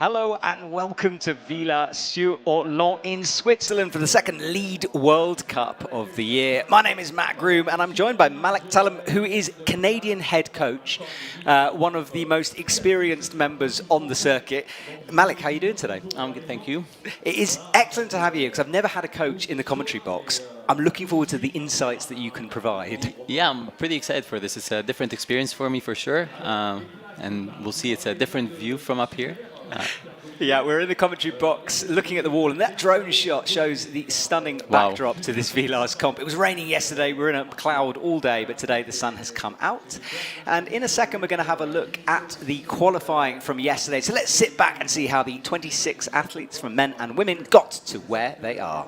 Hello and welcome to Villars sur Orléans in Switzerland for the second Lead World Cup of the year. My name is Matt Groom and I'm joined by Malik Talem, who is Canadian head coach, one of the most experienced members on the circuit. Malik, how are you doing today? I'm good, thank you. It is excellent to have you because I've never had a coach in the commentary box. I'm looking forward to the insights that you can provide. Yeah, I'm pretty excited for this. It's a different experience for me for sure. And we'll see, it's a different view from up here. Yeah, we're in the commentary box looking at the wall, and that drone shot shows the stunning backdrop to this Villars comp. It was raining yesterday, we were in a cloud all day, but today the sun has come out. And in a second, we're going to have a look at the qualifying from yesterday. So let's sit back and see how the 26 athletes from men and women got to where they are.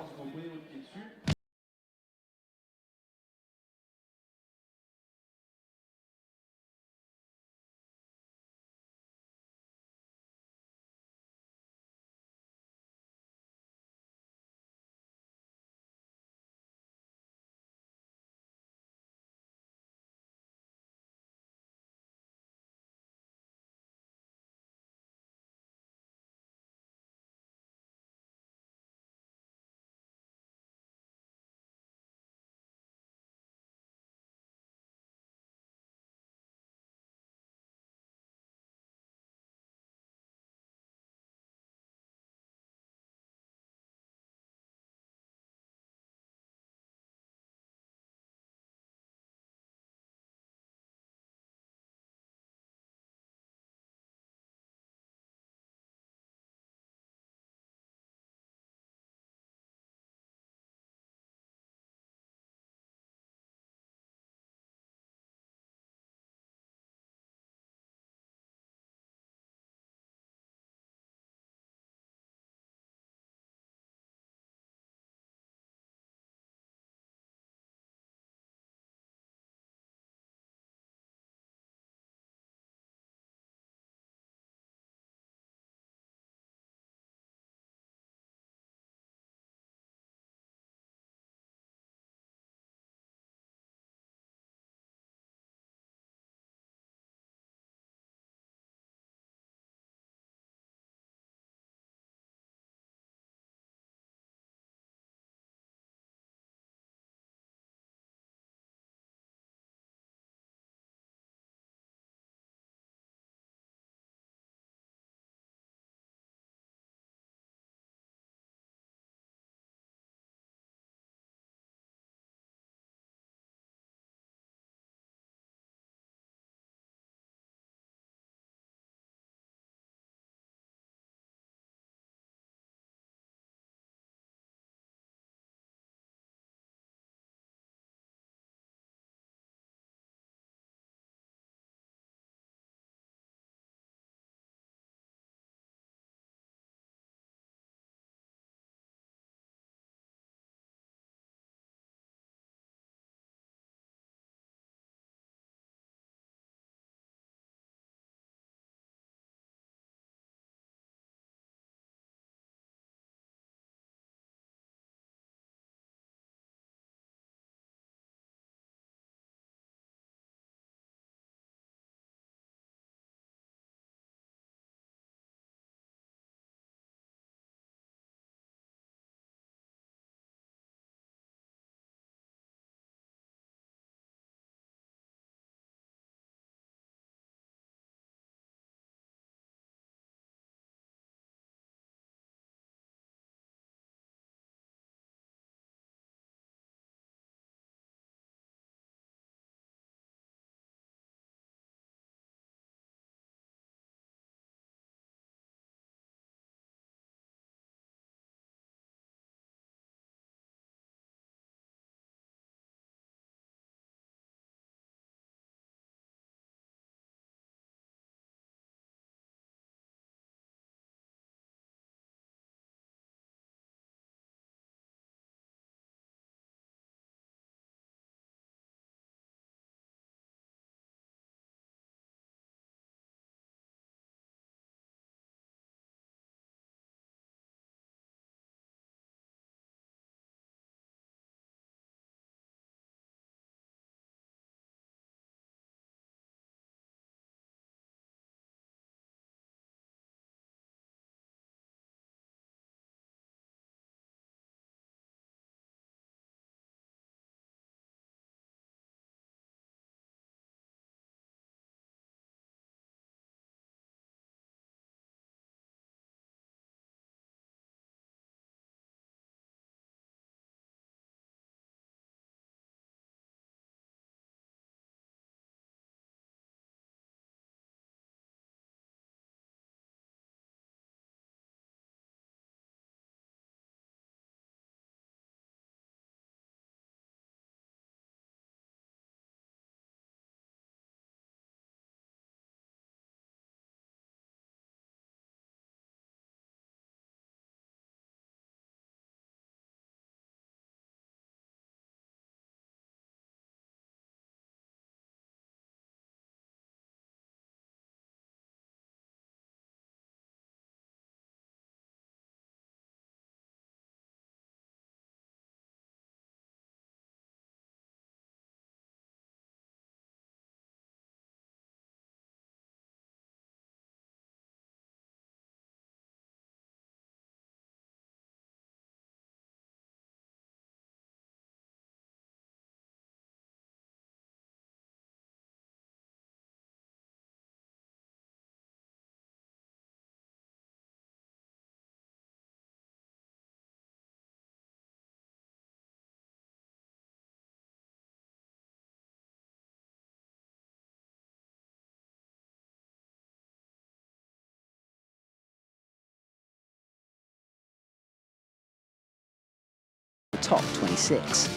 top 26.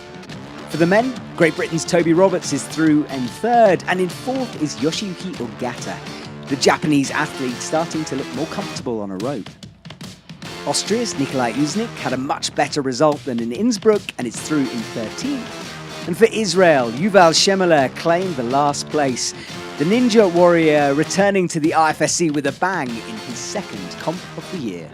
For the men, Great Britain's Toby Roberts is through in third, and in fourth is Yoshiyuki Ogata, the Japanese athlete starting to look more comfortable on a rope. Austria's Nikolai Uznik had a much better result than in Innsbruck and is through in 13th. And for Israel, Yuval Shemeler claimed the last place, the Ninja Warrior returning to the IFSC with a bang in his second comp of the year.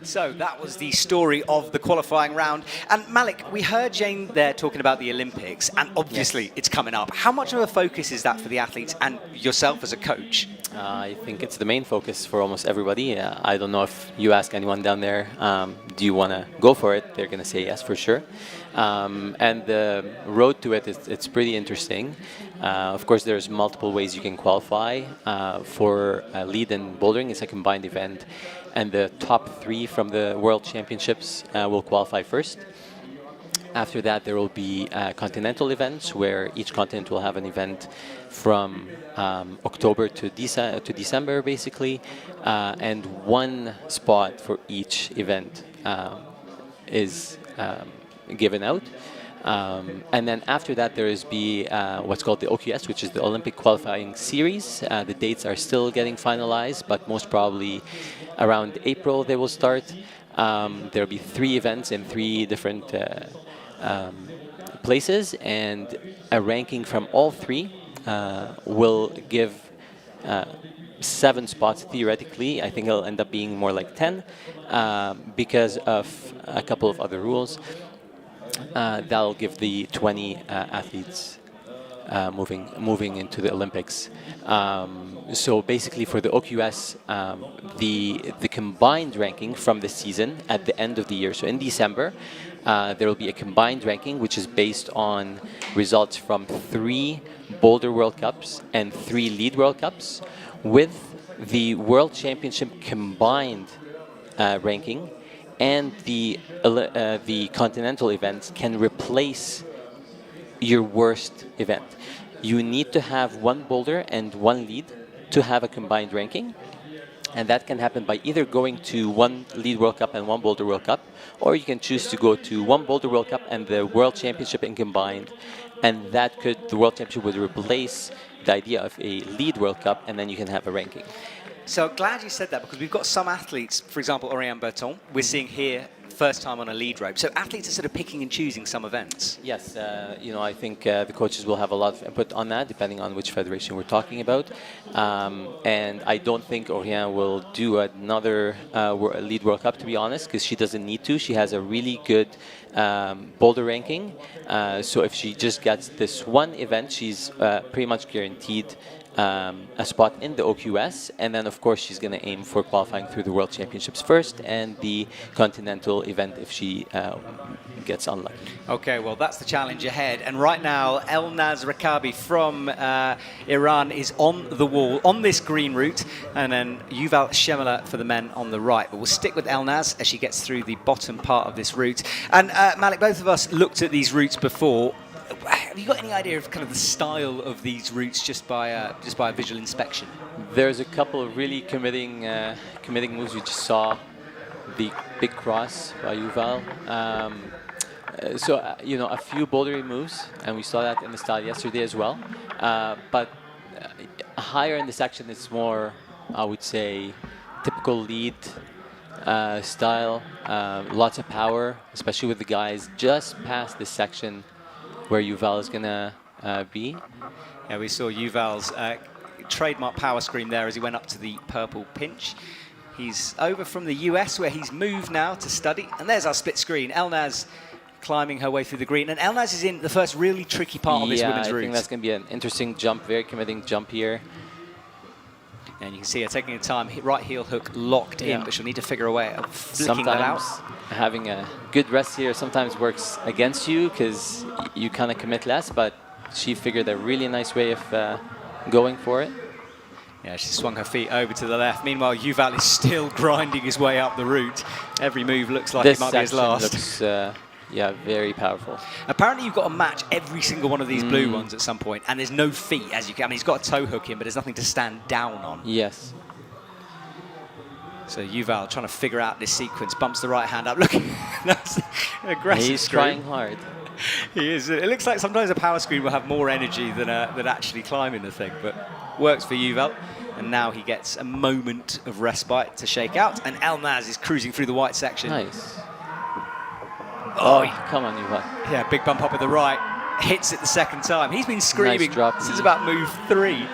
So that was the story of the qualifying round. And Malik, we heard Jane there talking about the Olympics, and obviously it's coming up. How much of a focus is that for the athletes and yourself as a coach? I think it's the main focus for almost everybody. I don't know if you ask anyone down there, do you want to go for it? They're going to say yes for sure. And the road to it, it's pretty interesting. Of course, there's multiple ways you can qualify for lead and bouldering. It's a combined event. And the top 3 from the World Championships will qualify first. After that, there will be continental events where each continent will have an event from October to December, basically, and one spot for each event is given out. And then after that, there is what's called the OQS, which is the Olympic Qualifying Series. The dates are still getting finalized, but most probably around April they will start. There will be 3 events in 3 different places, and a ranking from all 3 will give 7 spots theoretically. I think it'll end up being more like 10 because of a couple of other rules. That'll give the 20 athletes moving into the Olympics. So basically for the OQS, the combined ranking from the season at the end of the year, so in December, there will be a combined ranking which is based on results from 3 Boulder World Cups and 3 Lead World Cups, with the World Championship combined ranking, and the continental events can replace your worst event. You need to have 1 boulder and 1 lead to have a combined ranking, and that can happen by either going to 1 Lead World Cup and 1 Boulder World Cup, or you can choose to go to 1 Boulder World Cup and the World Championship in combined, and the World Championship would replace the idea of a Lead World Cup, and then you can have a ranking. So glad you said that, because we've got some athletes, for example, Oriane Berton, we're seeing here first time on a lead rope. So athletes are sort of picking and choosing some events. Yes, I think the coaches will have a lot of input on that, depending on which federation we're talking about. And I don't think Oriane will do another Lead World Cup, to be honest, because she doesn't need to. She has a really good boulder ranking. So if she just gets this one event, she's pretty much guaranteed a spot in the OQS, and then of course she's going to aim for qualifying through the World Championships first and the Continental event if she gets unlucky. Okay, well that's the challenge ahead, and right now Elnaz Rakabi from Iran is on the wall on this green route, and then Yuval Shemeler for the men on the right. But we'll stick with Elnaz as she gets through the bottom part of this route. And Malik, both of us looked at these routes before. Have you got any idea of kind of the style of these routes just by a visual inspection? There's a couple of really committing moves. We just saw the big cross by Yuval. A few bouldering moves, and we saw that in the style yesterday as well. But higher in the section, it's more, I would say, typical lead style. Lots of power, especially with the guys just past this section where Yuval is going to be. Yeah, we saw Yuval's trademark power scream there as he went up to the purple pinch. He's over from the US, where he's moved now to study. And there's our split screen. Elnaz climbing her way through the green. And Elnaz is in the first really tricky part of this women's route. I think that's going to be an interesting jump, very committing jump here. And you can see her taking her time, right heel hook locked in, but she'll need to figure a way of flicking that out. Having a good rest here sometimes works against you because you kind of commit less, but she figured a really nice way of going for it. Yeah, she swung her feet over to the left. Meanwhile, Yuval is still grinding his way up the route. Every move looks like it might be his last. Looks, very powerful. Apparently, you've got to match every single one of these blue ones at some point, and there's no feet, as you can. I mean, he's got a toe hook in, but there's nothing to stand down on. Yes. So Yuval trying to figure out this sequence, bumps the right hand up. Look, that's an aggressive He's screen. trying hard. He is. It looks like sometimes a power screen will have more energy than actually climbing the thing, but works for Yuval. And now he gets a moment of respite to shake out, and Elnaz is cruising through the white section. Nice. Oh, come on, Yuval. yeah, big bump up at the right. Hits it the second time. He's been screaming Nice drop. since about move 3.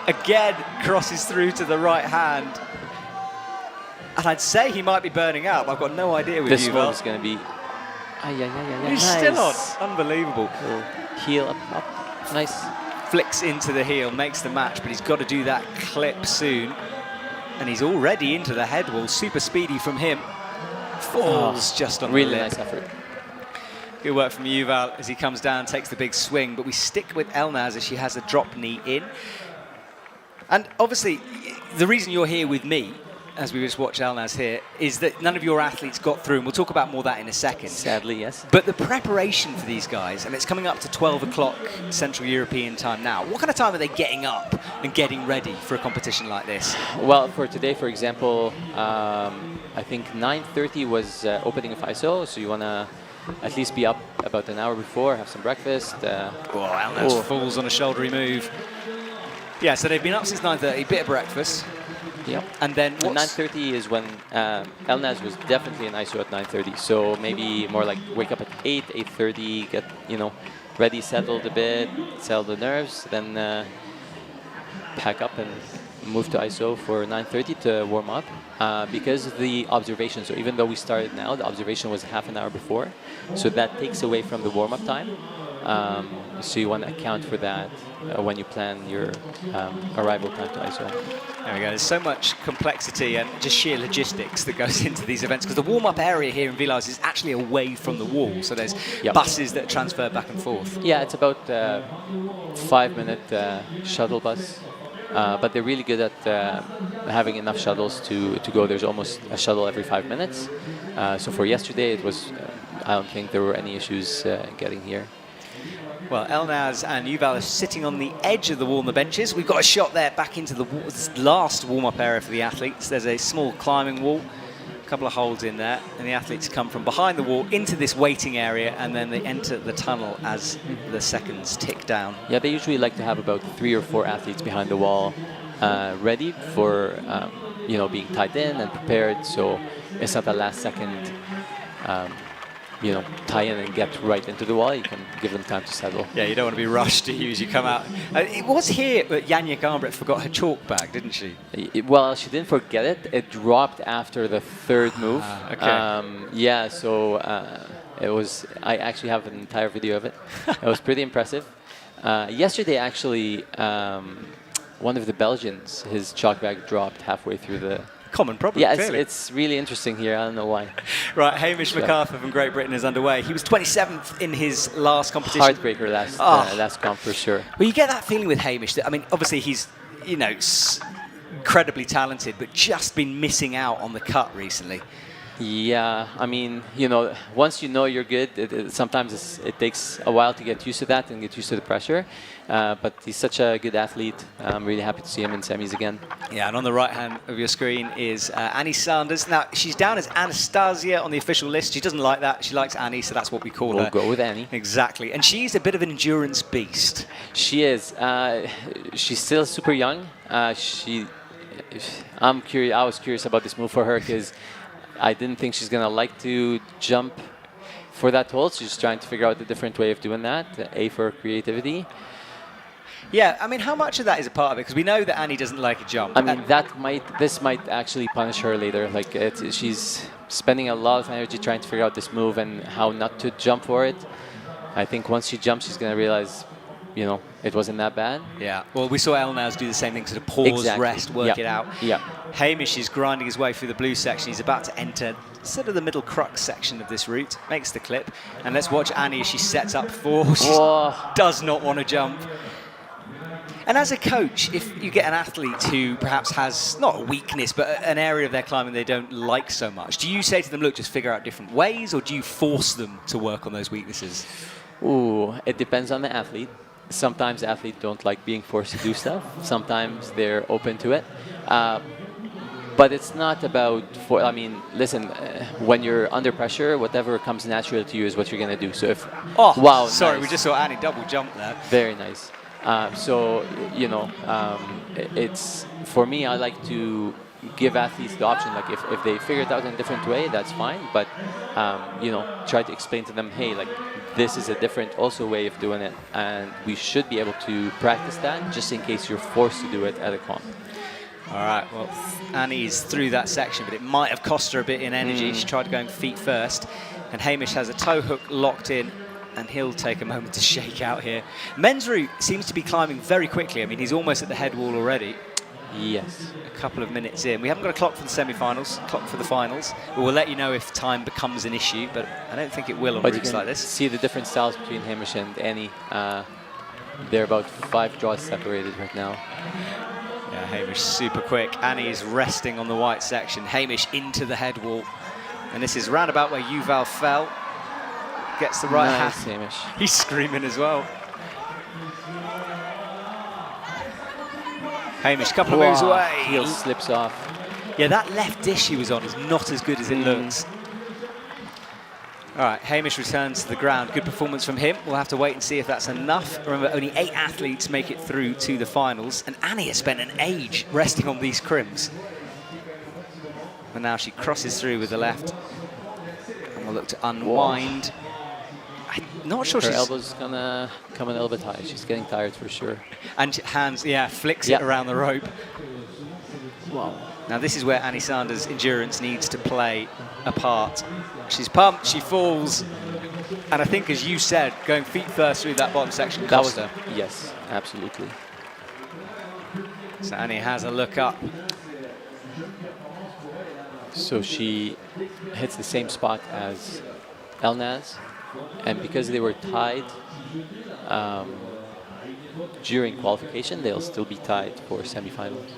Again, crosses through to the right hand. And I'd say he might be burning out, but I've got no idea with This Yuval. one is going to be... He's still on. Unbelievable. Little heel up. Nice. Flicks into the heel, makes the match, but he's got to do that clip soon. And he's already into the head wall. Super speedy from him. Falls just on really the lip. nice effort. Good work from Yuval as he comes down, takes the big swing, but we stick with Elnaz as she has a drop knee in. And obviously, the reason you're here with me, as we just watch Elnaz here, is that none of your athletes got through, and we'll talk about more of that in a second. Sadly, yes. But the preparation for these guys, and it's coming up to 12 o'clock Central European time now. What kind of time are they getting up and getting ready for a competition like this? Well, for today, for example, I think 9:30 was opening of ISO, so you want to at least be up about an hour before, have some breakfast. Elnaz falls on a shouldery move. Yeah, so they've been up since 9:30, bit of breakfast. Yep. And then 9:30 is when Elnaz was definitely in ISO at 9:30. So maybe more like wake up at 8:30, get ready, settled a bit, settle the nerves, then pack up and move to ISO for 9:30 to warm up. Because of the observation, so even though we started now, the observation was half an hour before, so that takes away from the warm-up time. So you want to account for that when you plan your arrival time to ISO. There we go. There's so much complexity and just sheer logistics that goes into these events, because the warm-up area here in Villars is actually away from the wall, so there's buses that transfer back and forth. Yeah, it's about 5-minute shuttle bus. But they're really good at having enough shuttles to go. There's almost a shuttle every 5 minutes. So for yesterday, it was, I don't think there were any issues getting here. Well, Elnaz and Yuval are sitting on the edge of the wall on the benches. We've got a shot there back into the last warm-up area for the athletes. There's a small climbing wall, a couple of holes in there, and the athletes come from behind the wall into this waiting area, and then they enter the tunnel as the seconds tick down. Yeah, they usually like to have about 3 or 4 athletes behind the wall ready for being tied in and prepared, so it's not a last second tie in and get right into the wall. You can give them time to settle. Yeah, you don't want to be rushed, do you, as you come out. It was here that Janja Garnbret forgot her chalk bag, didn't she? Well, she didn't forget it. It dropped after the third move. Okay. Yeah, so it was. I actually have an entire video of it. It was pretty impressive. Yesterday, actually, one of the Belgians, his chalk bag dropped halfway through the... Common problem, yeah, clearly. it's really interesting here. I don't know why. Right, Hamish MacArthur from Great Britain is underway. He was 27th in his last competition. Heartbreaker last comp for sure. Well, you get that feeling with Hamish that, I mean, obviously he's, incredibly talented, but just been missing out on the cut recently. Yeah, I mean, once you know you're good, sometimes it takes a while to get used to that and get used to the pressure. But he's such a good athlete. I'm really happy to see him in semis again. Yeah, and on the right hand of your screen is Annie Sanders. Now, she's down as Anastasia on the official list. She doesn't like that. She likes Annie, so that's what we call her. We'll go with Annie. Exactly. And she's a bit of an endurance beast. She is. She's still super young. I'm curious. I was curious about this move for her because I didn't think she's gonna like to jump for that hold. She's just trying to figure out a different way of doing that. A for creativity. Yeah, I mean, how much of that is a part of it? Because we know that Annie doesn't like a jump. I mean, this might actually punish her later. Like, she's spending a lot of energy trying to figure out this move and how not to jump for it. I think once she jumps, she's gonna realize, it wasn't that bad. Yeah. Well, we saw Elnaz do the same thing, sort of pause, rest, work it out. Yeah. Hamish is grinding his way through the blue section. He's about to enter sort of the middle crux section of this route. Makes the clip. And let's watch Annie as she sets up for. She does not want to jump. And as a coach, if you get an athlete who perhaps has, not a weakness, but an area of their climbing they don't like so much, do you say to them, look, just figure out different ways, or do you force them to work on those weaknesses? Ooh, it depends on the athlete. sometimes athletes don't like being forced to do stuff. Sometimes they're open to it. But it's not about, I mean, listen, when you're under pressure, whatever comes natural to you is what you're going to do. So if, Oh, wow, sorry, nice. we just saw Annie double jump there. Very nice. So, you know, it's, for me, I like to give athletes the option, like if they figure it out in a different way, that's fine. But, you know, try to explain to them, hey, like, this is a different also way of doing it. And we should be able to practice that just in case you're forced to do it at a comp. All right, well, Annie's through that section, but it might have cost her a bit in energy. She tried going feet first, and Hamish has a toe hook locked in, and he'll take a moment to shake out here. Mensru seems to be climbing very quickly. I mean, he's almost at the head wall already. Yes. A couple of minutes in. We haven't got a clock for the semi-finals, clock for the finals. We'll let you know if time becomes an issue, but I don't think it will on routes like this. See the different styles between Hamish and Annie. They're about 5 draws separated right now. Yeah, Hamish super quick. Annie is resting on the white section. Hamish into the head wall. And this is roundabout where Yuval fell. Gets the right nice, hand. Hamish. He's screaming as well. Hamish, couple of moves away. Heel slips off. Yeah, that left dish he was on is not as good as it looks. All right, Hamish returns to the ground. Good performance from him. We'll have to wait and see if that's enough. Remember, only 8 athletes make it through to the finals, and Annie has spent an age resting on these crims. And now she crosses through with the left. And we'll look to unwind. I'm not sure Her she's... elbow's gonna come a little bit high. She's getting tired for sure. And hands, yeah, flicks it around the rope. Wow. Now this is where Annie Sanders' endurance needs to play a part. She's pumped, she falls, and I think, as you said, going feet first through that bottom section cost her. Yes, absolutely. So Annie has a look up. So she hits the same spot as Elnaz, and because they were tied during qualification, they'll still be tied for semifinals.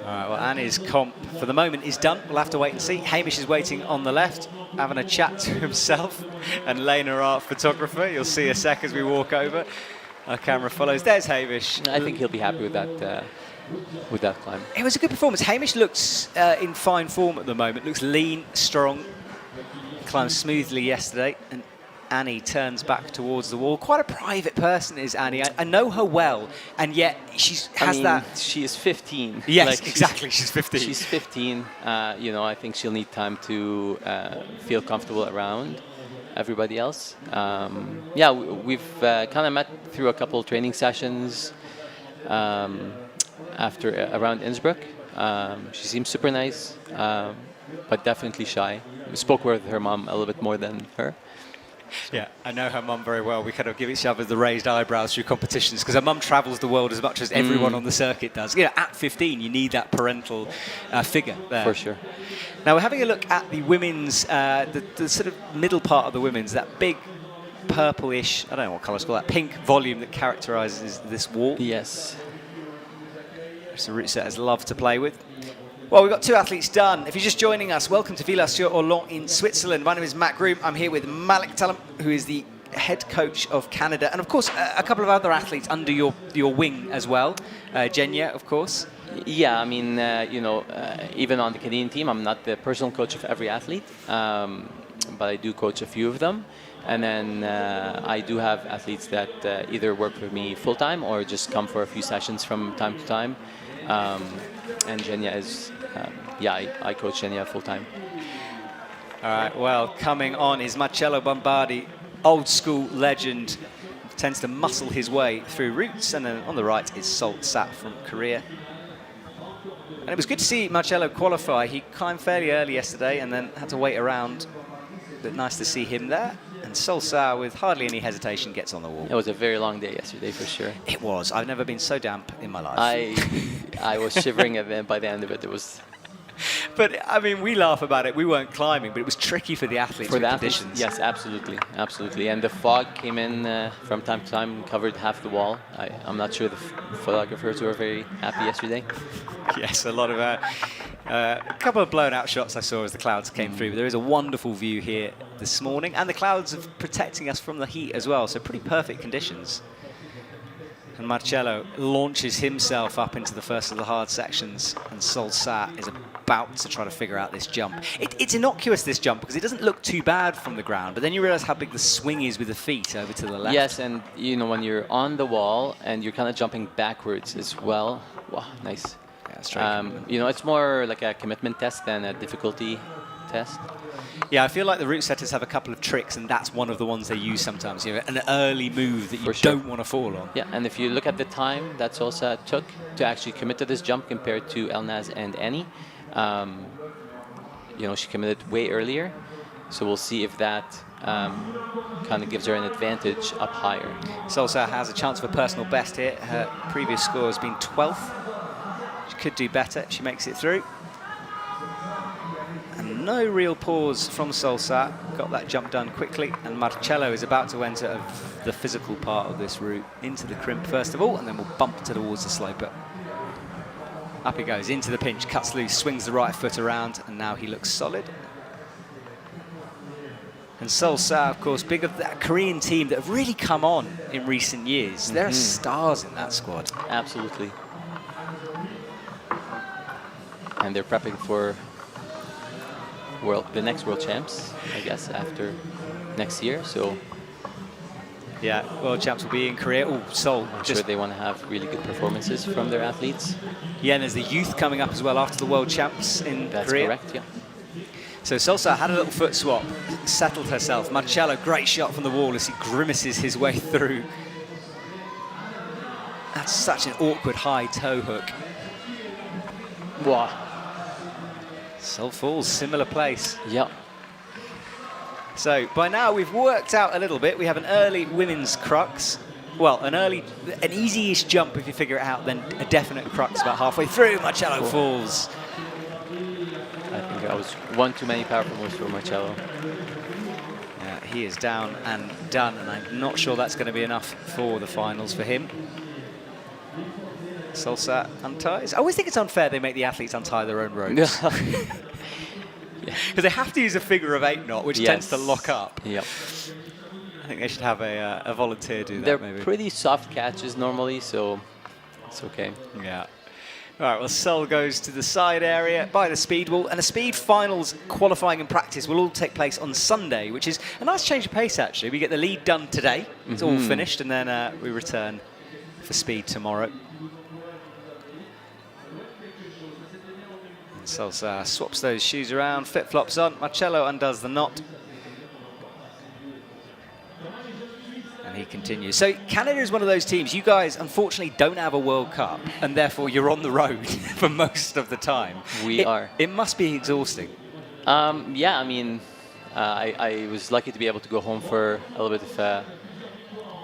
All right, well, Annie's comp for the moment is done. We'll have to wait and see. Hamish is waiting on the left, having a chat to himself, and Lena, our photographer. You'll see a sec as we walk over. Our camera follows. There's Hamish. I think he'll be happy with that climb. It was a good performance. Hamish looks in fine form at the moment. Looks lean, strong. Climbed smoothly yesterday, and Annie turns back towards the wall. Quite a private person is Annie. I know her well, and yet she has that. She is 15. Yes, like exactly. She's 15. She's 15. You know, I think she'll need time to feel comfortable around everybody else. Yeah, we've kind of met through a couple training sessions around Innsbruck. She seems super nice, but definitely shy. We spoke with her mom a little bit more than her. Yeah, I know her mum very well. We kind of give each other the raised eyebrows through competitions because her mum travels the world as much as everyone on the circuit does. You know, at 15, you need that parental figure there. For sure. Now we're having a look at the women's, the sort of middle part of the women's, that big purplish, I don't know what colour it's called, that pink volume that characterises this wall. Yes. It's a route setters love to play with. Well, we've got 2 athletes done. If you're just joining us, welcome to Villars sur Orlon in Switzerland. My name is Matt Groom. I'm here with Malik Talem, who is the head coach of Canada. And, of course, a couple of other athletes under your wing as well. Jenya, of course. Yeah, I mean, you know, even on the Canadian team, I'm not the personal coach of every athlete, but I do coach a few of them. And then I do have athletes that either work for me full-time or just come for a few sessions from time to time. And Jenya is, I coach Jenya full-time. All right, well, coming on is Marcello Bombardi, old school legend, tends to muscle his way through routes. And then on the right is Salt Sat from Korea. And it was good to see Marcello qualify. He climbed fairly early yesterday and then had to wait around. But nice to see him there. And Sol Sa, with hardly any hesitation, gets on the wall. It was a very long day yesterday, for sure. It was. I've never been so damp in my life. I was shivering, and then by the end of it, it was... But, I mean, we laugh about it. We weren't climbing, but it was tricky for the athletes for the conditions. Athletes, yes, absolutely, absolutely. And the fog came in from time to time, covered half the wall. I'm not sure the photographers were very happy yesterday. Yes, a lot of... a couple of blown out shots I saw as the clouds came through. But there is a wonderful view here this morning, and the clouds are protecting us from the heat as well, so pretty perfect conditions. And Marcello launches himself up into the first of the hard sections, and Solsat is about to try to figure out this jump. It's innocuous, this jump, because it doesn't look too bad from the ground, but then you realize how big the swing is with the feet over to the left. Yes, and you know, when you're on the wall and you're kind of jumping backwards as well. Wow, nice. Yeah, straight you know, it's more like a commitment test than a difficulty test. Yeah, I feel like the route setters have a couple of tricks, and that's one of the ones they use sometimes. You know, an early move that you don't want to fall on. Yeah, and if you look at the time that Solsa took to actually commit to this jump compared to Elnaz and Annie, you know, she committed way earlier. So we'll see if that kind of gives her an advantage up higher. Solsa has a chance of a personal best here. Her previous score has been 12th. She could do better if she makes it through. And no real pause from Solsa. Got that jump done quickly. And Marcello is about to enter the physical part of this route into the crimp first of all, and then we'll bump towards the sloper. Up he goes, into the pinch, cuts loose, swings the right foot around, and now he looks solid. And Solsa, of course, big of that Korean team that have really come on in recent years. There are stars in that squad. Absolutely. And they're prepping for the next World Champs, I guess, after next year. So yeah, World Champs will be in Korea. Oh, Seoul. I'm sure they want to have really good performances from their athletes. Yeah, and there's the youth coming up as well after the World Champs in Korea. That's correct, yeah. So Solsa had a little foot swap, settled herself. Marcello, great shot from the wall as he grimaces his way through. That's such an awkward high toe hook. Wow. Sol falls, similar place. Yeah. So by now we've worked out a little bit. We have an early women's crux. Well, an easy-ish jump if you figure it out, then a definite crux about halfway through. Marcello falls. I think that was one too many powerful moves for Marcello. Yeah, he is down and done, and I'm not sure that's going to be enough for the finals for him. Solsa unties. I always think it's unfair they make the athletes untie their own ropes. Because they have to use a figure of 8 knot, which tends to lock up. Yep. I think they should have a volunteer do that. They're maybe. pretty soft catches normally, so it's okay. Yeah. All right, well, Sol goes to the side area by the speed wall, and the speed finals qualifying and practice will all take place on Sunday, which is a nice change of pace, actually. We get the lead done today. It's all finished, and then we return for speed tomorrow. Solsa swaps those shoes around, flip-flops on. Marcello undoes the knot. And he continues. So Canada is one of those teams. You guys, unfortunately, don't have a World Cup, and therefore you're on the road for most of the time. We are. It must be exhausting. Yeah, I mean, I was lucky to be able to go home for a little bit of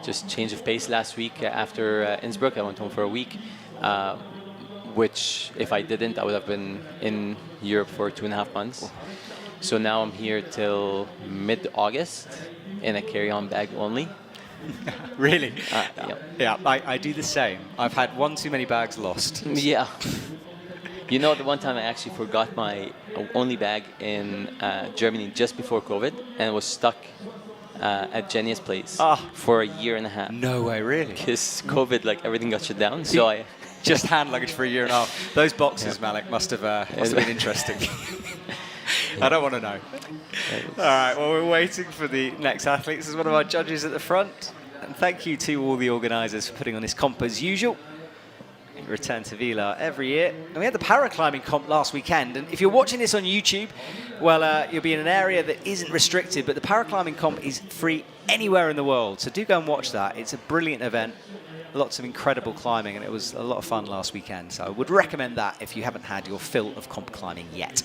just change of pace last week after Innsbruck. I went home for a week. Which, if I didn't, I would have been in Europe for 2.5 months. So now I'm here till mid-August in a carry-on bag only. Really? Yeah. Yeah, I do the same. I've had one too many bags lost. Yeah. You know, the one time I actually forgot my only bag in Germany just before COVID and was stuck at Jenny's place for a year and a half. No way, really? Because COVID, like, everything got shut down. So I... Just hand luggage for a year and a half. Those boxes, Malik, must have been interesting. I don't want to know. All right, well, we're waiting for the next athlete. This is one of our judges at the front. And thank you to all the organisers for putting on this comp as usual. We return to Villars every year. And we had the paraclimbing comp last weekend. And if you're watching this on YouTube, well, you'll be in an area that isn't restricted, but the paraclimbing comp is free anywhere in the world. So do go and watch that. It's a brilliant event. Lots of incredible climbing, and it was a lot of fun last weekend. So I would recommend that if you haven't had your fill of comp climbing yet.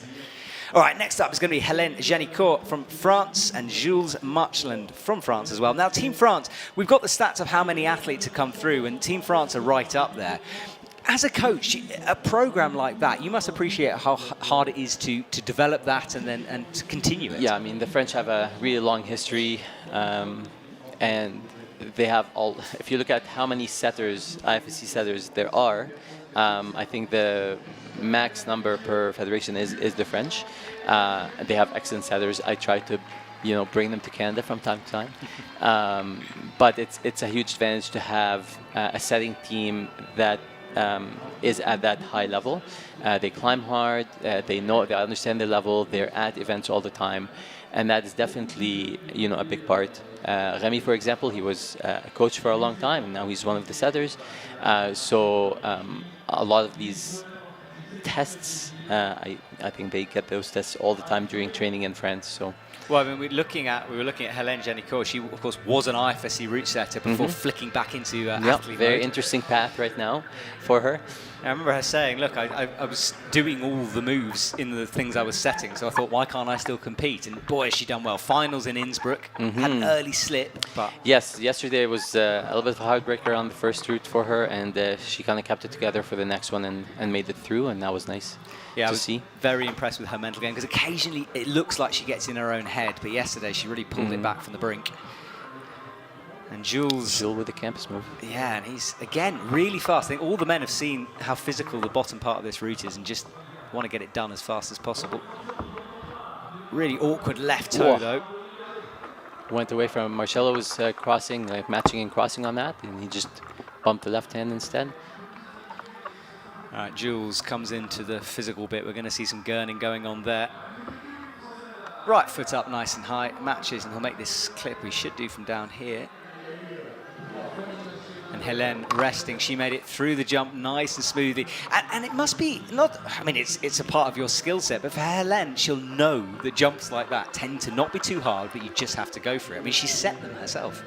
All right, next up is going to be Hélène Janicourt from France and Jules Marchland from France as well. Now, Team France, we've got the stats of how many athletes have come through, and Team France are right up there. As a coach, a program like that, you must appreciate how hard it is to develop that and to continue it. Yeah, I mean, the French have a really long history, and they have all. If you look at how many setters, IFSC setters there are, I think the max number per federation is the French. They have excellent setters. I try to bring them to Canada from time to time. But it's a huge advantage to have a setting team that is at that high level. They climb hard. They understand their level. They're at events all the time, and that is definitely a big part. Remy, for example, he was a coach for a long time, and now he's one of the setters. So a lot of these tests, I think they get those tests all the time during training in France. So. Well, I mean, we were looking at Hélène Génicourt. She, of course, was an IFSC route setter before flicking back into athlete very mode. interesting path right now for her. I remember her saying, look, I was doing all the moves in the things I was setting, so I thought, why can't I still compete? And boy, has she done well. Finals in Innsbruck, had an early slip. But yes, yesterday was a little bit of a heartbreaker on the first route for her, and she kind of kept it together for the next one and made it through, and that was nice to I was see. Very impressed with her mental game, because occasionally it looks like she gets in her own head, but yesterday she really pulled it back from the brink. And Jules with the campus move. Yeah, and he's, again, really fast. I think all the men have seen how physical the bottom part of this route is and just want to get it done as fast as possible. Really awkward left toe, though. Went away from Marcello's crossing, matching and crossing on that, and he just bumped the left hand instead. All right, Jules comes into the physical bit. We're going to see some gurning going on there. Right foot up nice and high, matches, and he'll make this clip we should do from down here. And Hélène resting, she made it through the jump nice and smoothly. And it must be not, I mean, it's a part of your skill set, but for Hélène, she'll know that jumps like that tend to not be too hard, but you just have to go for it. I mean, she set them herself.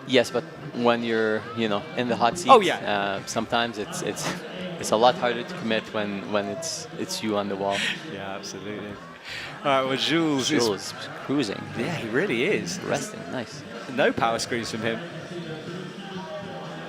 Yes, but when you're, in the hot seat, sometimes it's a lot harder to commit when it's you on the wall. Yeah, absolutely. All right, well, Jules is cruising. Yeah, he really is. Resting, nice. No power screens from him.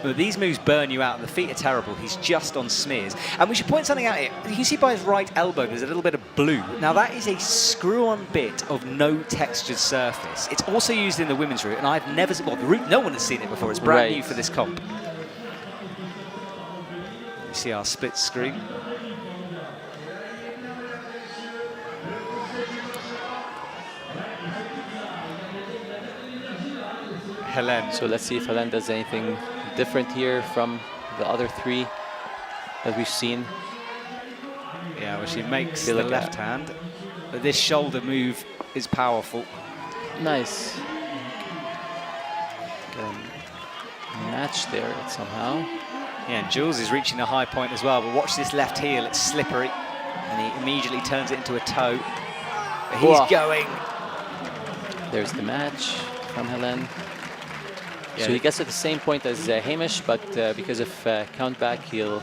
But these moves burn you out. The feet are terrible. He's just on smears. And we should point something out here. You can see by his right elbow there's a little bit of blue. Now that is a screw-on bit of no textured surface. It's also used in the women's route, and I've never seen, well, the route, no one has seen it before. It's brand new for this comp. You see our split screen. Hélène. So let's see if Hélène does anything different here from the other three that we've seen. Yeah, well, she makes the left hand, but this shoulder move is powerful. Nice. Match there somehow. Yeah, and Jules is reaching a high point as well, but watch this left heel, it's slippery, and he immediately turns it into a toe. But he's going. There's the match from Hélène. Yeah, so he gets at the same point as Hamish, but because of countback, he'll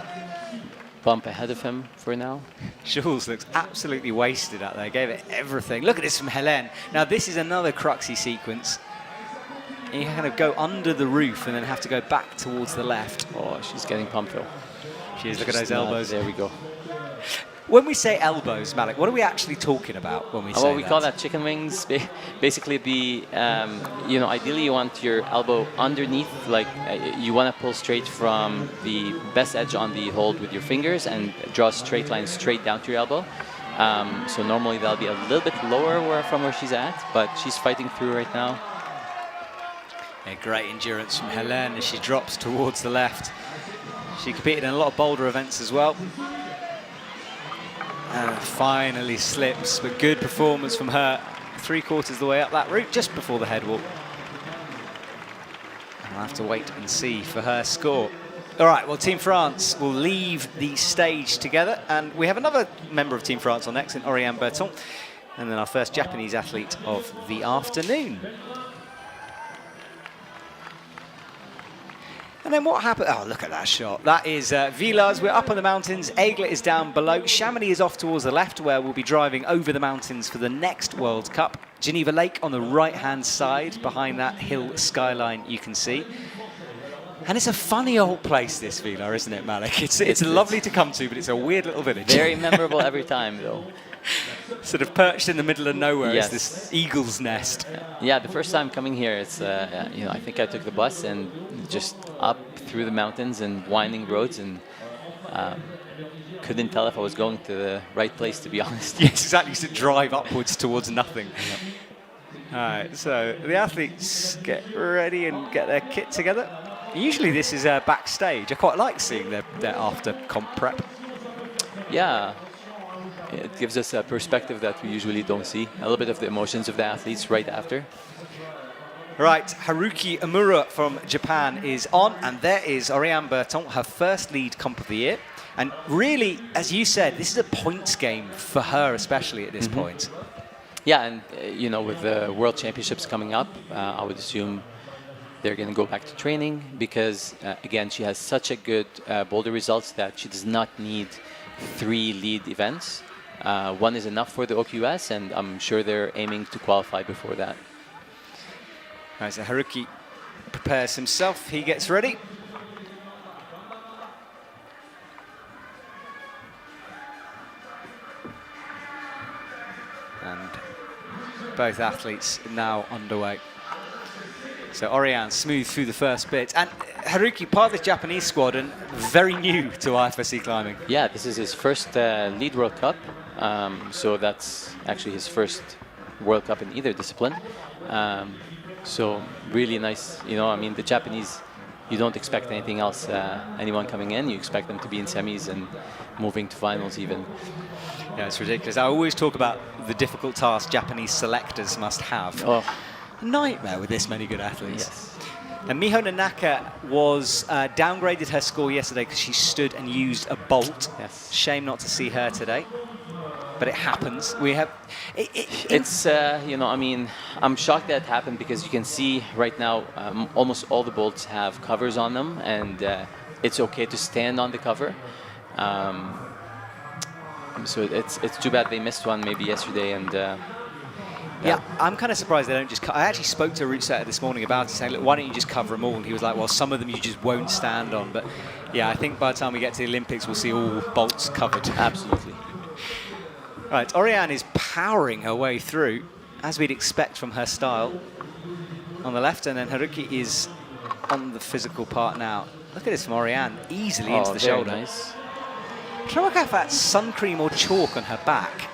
bump ahead of him for now. Jules looks absolutely wasted out there, gave it everything. Look at this from Hélène. Now this is another Cruxy sequence. And you kind of go under the roof and then have to go back towards the left. Oh, she's getting pumped though. She is, look at those elbows. There we go. When we say elbows, Malik, what are we actually talking about when we say that? Well, we call that chicken wings. Basically, ideally you want your elbow underneath, like you want to pull straight from the best edge on the hold with your fingers and draw a straight line straight down to your elbow. So normally that'll be a little bit lower from where she's at, but she's fighting through right now. Yeah, great endurance from Hélène as she drops towards the left. She competed in a lot of boulder events as well. And finally slips, but good performance from her. 3/4 of the way up that route, just before the headwalk. And I'll have to wait and see for her score. All right, well, Team France will leave the stage together, and we have another member of Team France on next, in Oriane Berton, and then our first Japanese athlete of the afternoon. And then what happened? Oh, look at that shot. That is Villars. We're up on the mountains. Aigle is down below. Chamonix is off towards the left, where we'll be driving over the mountains for the next World Cup. Geneva Lake on the right-hand side, behind that hill skyline you can see. And it's a funny old place, this Villars, isn't it, Malik? It's lovely to come to, but it's a weird little village. Very memorable every time, though. Sort of perched in the middle of nowhere. Yes. It's this eagle's nest. Yeah, the first time coming here, it's I think I took the bus and just up through the mountains and winding roads, and couldn't tell if I was going to the right place, to be honest. Yes, exactly. To drive upwards towards nothing. Yep. right, so the athletes get ready and get their kit together. Usually this is backstage. I quite like seeing their after comp prep. Yeah, it gives us a perspective that we usually don't see. A little bit of the emotions of the athletes right after. Right, Haruki Amura from Japan is on, and there is Oriane Berton, her first lead comp of the year. And really, as you said, this is a points game for her, especially at this point. Yeah, and you know, with the World Championships coming up, I would assume they're going to go back to training because, again, she has such a good boulder results that she does not need 3 lead events. 1 is enough for the OQS, and I'm sure they're aiming to qualify before that. Right, so Haruki prepares himself. He gets ready. And both athletes now underway. So Oriane smooth through the first bit. And Haruki, part of this Japanese squad and very new to IFSC climbing. Yeah, this is his first lead World Cup. So that's actually his first World Cup in either discipline. So really nice, you know, I mean, the Japanese, you don't expect anything else, anyone coming in. You expect them to be in semis and moving to finals even. Yeah, it's ridiculous. I always talk about the difficult task Japanese selectors must have. Oh. A nightmare with this many good athletes. Yes. And Miho Nanaka was downgraded her score yesterday because she stood and used a bolt. Yes. Shame not to see her today. But it happens. We have. It's you know, I mean, I'm shocked that happened because you can see right now almost all the bolts have covers on them, and it's okay to stand on the cover. So it's too bad they missed one maybe yesterday, and yeah, I'm kind of surprised they don't just. I actually spoke to a route setter this morning about it, saying, "Look, why don't you just cover them all?" And he was like, "Well, some of them you just won't stand on." But yeah, I think by the time we get to the Olympics, we'll see all bolts covered. Absolutely. Right, Oriane is powering her way through, as we'd expect from her style, on the left, and then Haruki is on the physical part now. Look at this from Oriane, easily into the shoulder. Nice. I'm trying to work out if that's sun cream or chalk on her back.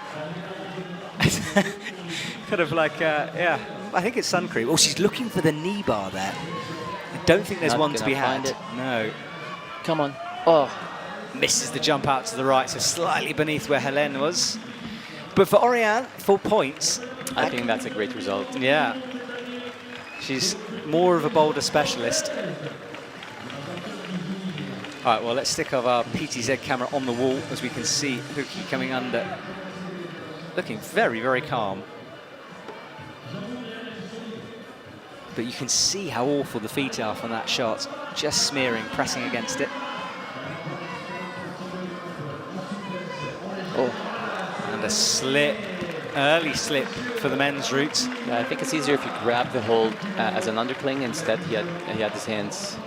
Kind of like, yeah, I think it's sun cream. Oh, she's looking for the knee bar there. I don't think there's Not one to be gonna had. find it. No. Come on. Oh. Misses the jump out to the right, so slightly beneath where Helene was. But for Oriane, 4 points. I think that's a great result. Yeah. She's more of a boulder specialist. All right, well, let's stick our PTZ camera on the wall as we can see Haruki coming under. Looking very, very calm. But you can see how awful the feet are from that shot. Just smearing, pressing against it. Oh. And a slip, early slip for the men's route. I think it's easier if you grab the hold as an undercling. Instead, he had his hands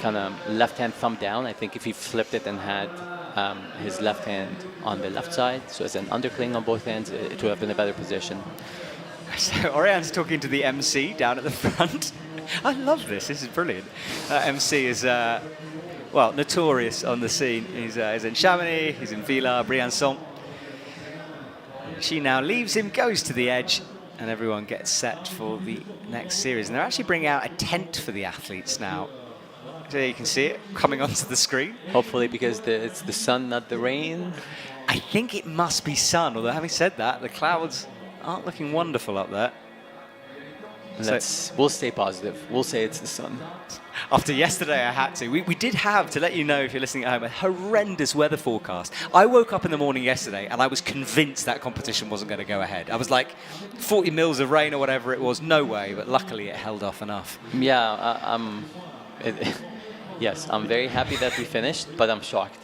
kind of left hand thumb down. I think if he flipped it and had his left hand on the left side, so as an undercling on both hands, it would have been a better position. So Oriane's talking to the MC down at the front. I love this. This is brilliant. MC is, well, notorious on the scene. He's in Chamonix, he's in Villars, Briançon. She now leaves him, goes to the edge, and everyone gets set for the next series. And they're actually bringing out a tent for the athletes now. So you can see it coming onto the screen. Hopefully because it's the sun, not the rain. I think it must be sun, although having said that, the clouds aren't looking wonderful up there. We'll stay positive. We'll say it's the sun. After yesterday, I had to. We did have, to let you know if you're listening at home, a horrendous weather forecast. I woke up in the morning yesterday and I was convinced that competition wasn't going to go ahead. I was like, 40 mils of rain or whatever it was, no way. But luckily, it held off enough. Yeah, yes, I'm very happy that we finished, but I'm shocked.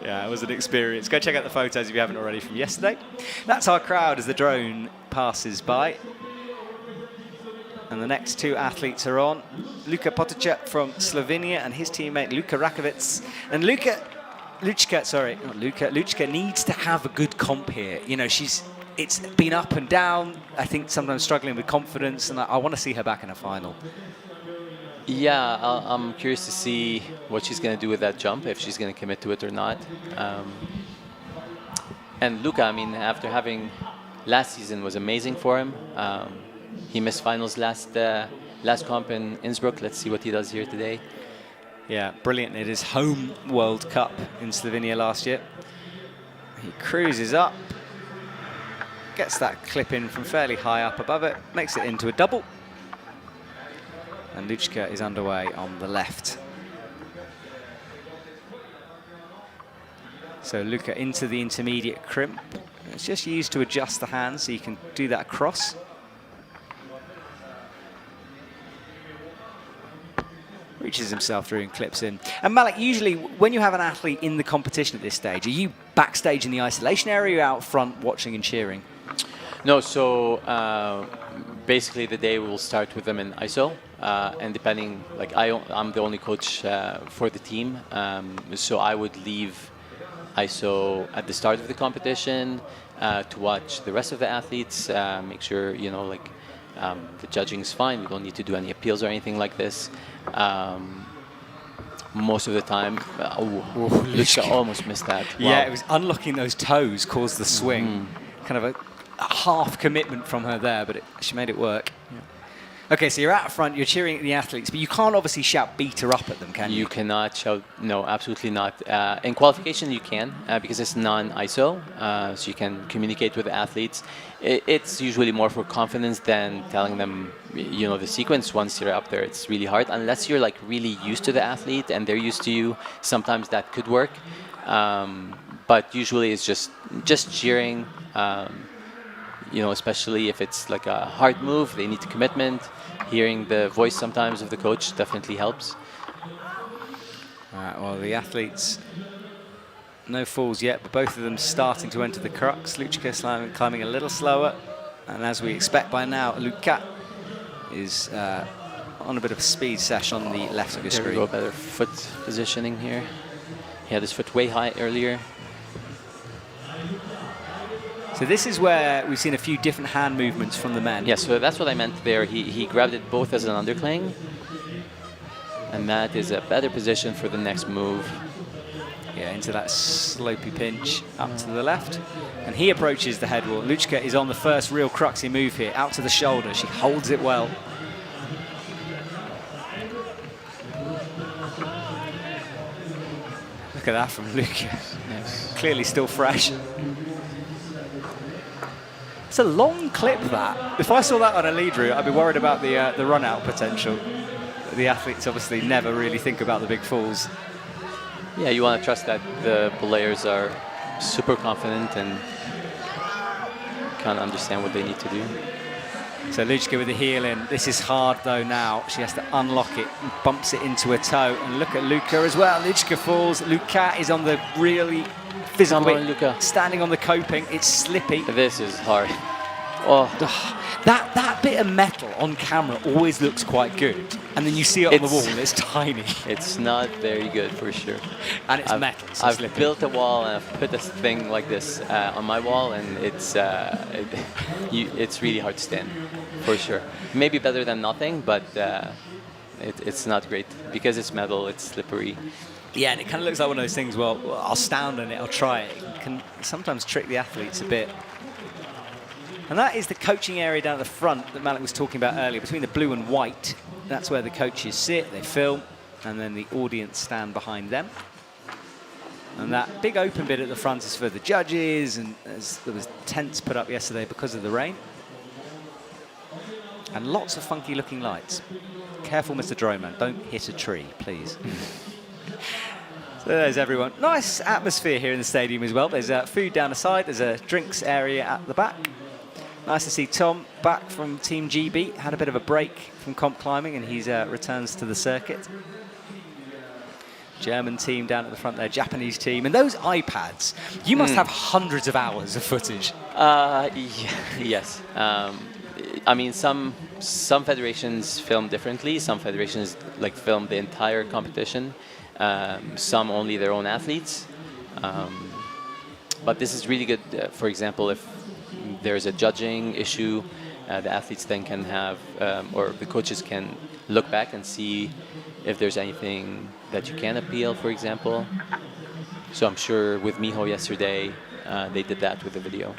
Yeah, it was an experience. Go check out the photos if you haven't already from yesterday. That's our crowd as the drone passes by. And the next 2 athletes are on. Luka Potiča from Slovenia and his teammate Luka Rakovic. And Luchka needs to have a good comp here. You know, it's been up and down. I think sometimes struggling with confidence, and I want to see her back in a final. Yeah, I'm curious to see what she's going to do with that jump, if she's going to commit to it or not. And Luka, I mean, after having last season was amazing for him. He missed finals last comp in Innsbruck. Let's see what he does here today. Yeah, brilliant. It is home World Cup in Slovenia last year. He cruises up, gets that clip in from fairly high up above it, makes it into a double. And Lučka is underway on the left. So Luka into the intermediate crimp. It's just used to adjust the hands so you can do that across. Reaches himself through and clips in. And Malik, usually when you have an athlete in the competition at this stage, are you backstage in the isolation area or are you out front watching and cheering? No, so basically the day will start with them in ISO. And depending, like I'm the only coach for the team. So I would leave ISO at the start of the competition to watch the rest of the athletes, make sure, you know, like the judging is fine. We don't need to do any appeals or anything like this. Most of the time, Lučka almost missed that. Wow. Yeah, it was unlocking those toes caused the swing. Kind of a half commitment from her there, but she made it work. Yeah. Okay, so you're out front, you're cheering at the athletes, but you can't obviously shout beat her up at them, can you? You cannot shout, no, absolutely not. In qualification you can, because it's non-ISO, so you can communicate with the athletes. It's usually more for confidence than telling them, you know, the sequence. Once you're up there, it's really hard. Unless you're like really used to the athlete and they're used to you, sometimes that could work. But usually it's just cheering, you know, especially if it's like a hard move, they need commitment. Hearing the voice sometimes of the coach definitely helps. All right, well, the athletes, no falls yet, but both of them starting to enter the crux. Lučka climbing a little slower, and as we expect by now, Luka is on a bit of a speed sesh on the left of your screen. There we go, better foot positioning here. He had his foot way high earlier. So this is where we've seen a few different hand movements from the men. Yeah, so that's what I meant there. He grabbed it both as an undercling. And that is a better position for the next move. Yeah, into that slopey pinch up to the left. And he approaches the head wall. Lučka is on the first real cruxy move here, out to the shoulder. She holds it well. Look at that from Luka. Yes. Clearly still fresh. It's a long clip, that. If I saw that on a lead route, I'd be worried about the run-out potential. The athletes obviously never really think about the big falls. Yeah, you want to trust that the players are super confident and kind of understand what they need to do. So Lučka with the heel in. This is hard though now. She has to unlock it and bumps it into her toe. And look at Luka as well. Lučka falls. Luka is on the really physical bit, standing on the coping. It's slippy. This is hard. Oh. That bit of metal on camera always looks quite good. And then you see it on the wall and it's tiny. It's not very good for sure. And it's metal, so I've slippy. built a wall and I've put this thing like this on my wall, and it's really hard to stand, for sure. Maybe better than nothing, but it's not great because it's metal, it's slippery. Yeah, and it kind of looks like one of those things, well, I'll stand on it, I'll try it. It can sometimes trick the athletes a bit. And that is the coaching area down at the front that Malik was talking about earlier, between the blue and white. That's where the coaches sit, they film, and then the audience stand behind them. And that big open bit at the front is for the judges, and there was tents put up yesterday because of the rain. And lots of funky looking lights. Careful, Mr. Drone Man, don't hit a tree, please. So there's everyone. Nice atmosphere here in the stadium as well. There's food down the side, there's a drinks area at the back. Nice to see Tom back from Team GB. Had a bit of a break from comp climbing and he's returns to the circuit. German team down at the front there, Japanese team. And those iPads, you must have hundreds of hours of footage. Yes. I mean, some federations film differently. Some federations like film the entire competition. Some only their own athletes. But this is really good, for example, if there's a judging issue, the athletes then can have, or the coaches can look back and see if there's anything that you can appeal, for example. So I'm sure with Miho yesterday, they did that with the video.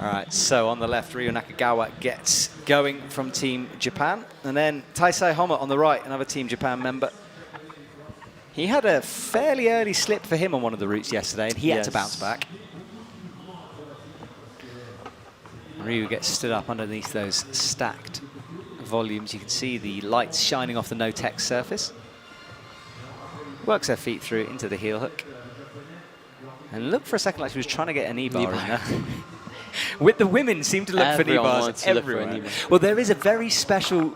All right, so on the left, Ryo Nakagawa gets going from Team Japan. And then Taisei Homa on the right, another Team Japan member. He had a fairly early slip for him on one of the routes yesterday, and he had to bounce back. Ryu gets stood up underneath those stacked volumes. You can see the lights shining off the no-tech surface. Works her feet through into the heel hook. And looked for a second like she was trying to get a knee bar in there. With the women, seem to look for knee bars everywhere. Well, there is a very special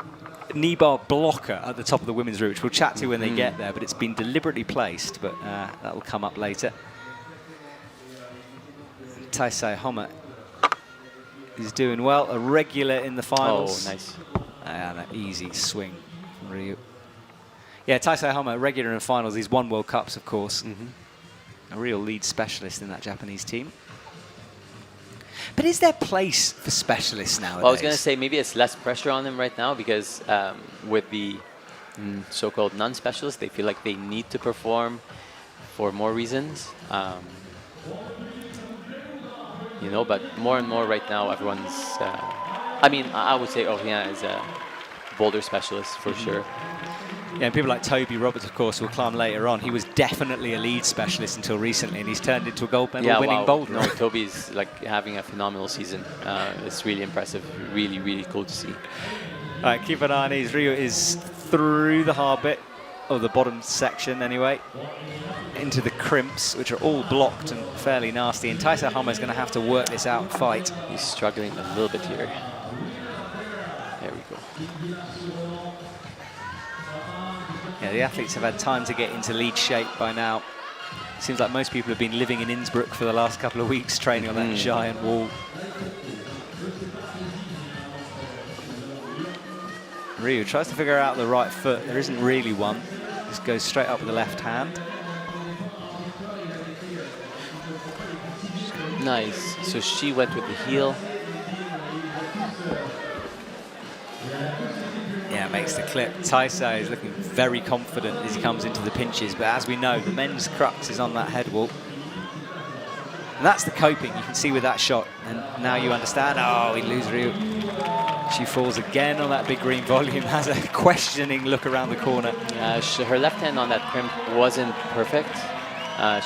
knee bar blocker at the top of the women's route, which we'll chat to when they get there, but it's been deliberately placed, but that will come up later. Taisei Homa is doing well, a regular in the finals. Oh, nice. And an easy swing from Ryu. Yeah, Taisei Homa, regular in the finals. He's won World Cups, of course. A real lead specialist in that Japanese team. But is there place for specialists nowadays? Well, I was going to say maybe it's less pressure on them right now because with the so-called non-specialists, they feel like they need to perform for more reasons. You know, but more and more right now, everyone's... I mean, I would say Orion is a boulder specialist for sure. Yeah, and people like Toby Roberts, of course, will climb later on. He was definitely a lead specialist until recently, and he's turned into a gold medal winning boulder. No, Toby's like having a phenomenal season. It's really impressive. Really, really cool to see. All right, keep an eye on these. Ryu is through the hard bit, or the bottom section anyway, into the crimps, which are all blocked and fairly nasty. And Taisei Homa is going to have to work this out and fight. He's struggling a little bit here. There we go. Yeah, the athletes have had time to get into lead shape by now. Seems like most people have been living in Innsbruck for the last couple of weeks, training on that giant wall. Ryu tries to figure out the right foot. There isn't really one. Just goes straight up with the left hand. Nice. So she went with the heel. Yeah, makes the clip. Taisei is looking very confident as he comes into the pinches, but as we know, the men's crux is on that head wall. And that's the coping you can see with that shot. And now you understand, oh, we lose Ryu. She falls again on that big green volume, has a questioning look around the corner. Her left hand on that crimp wasn't perfect.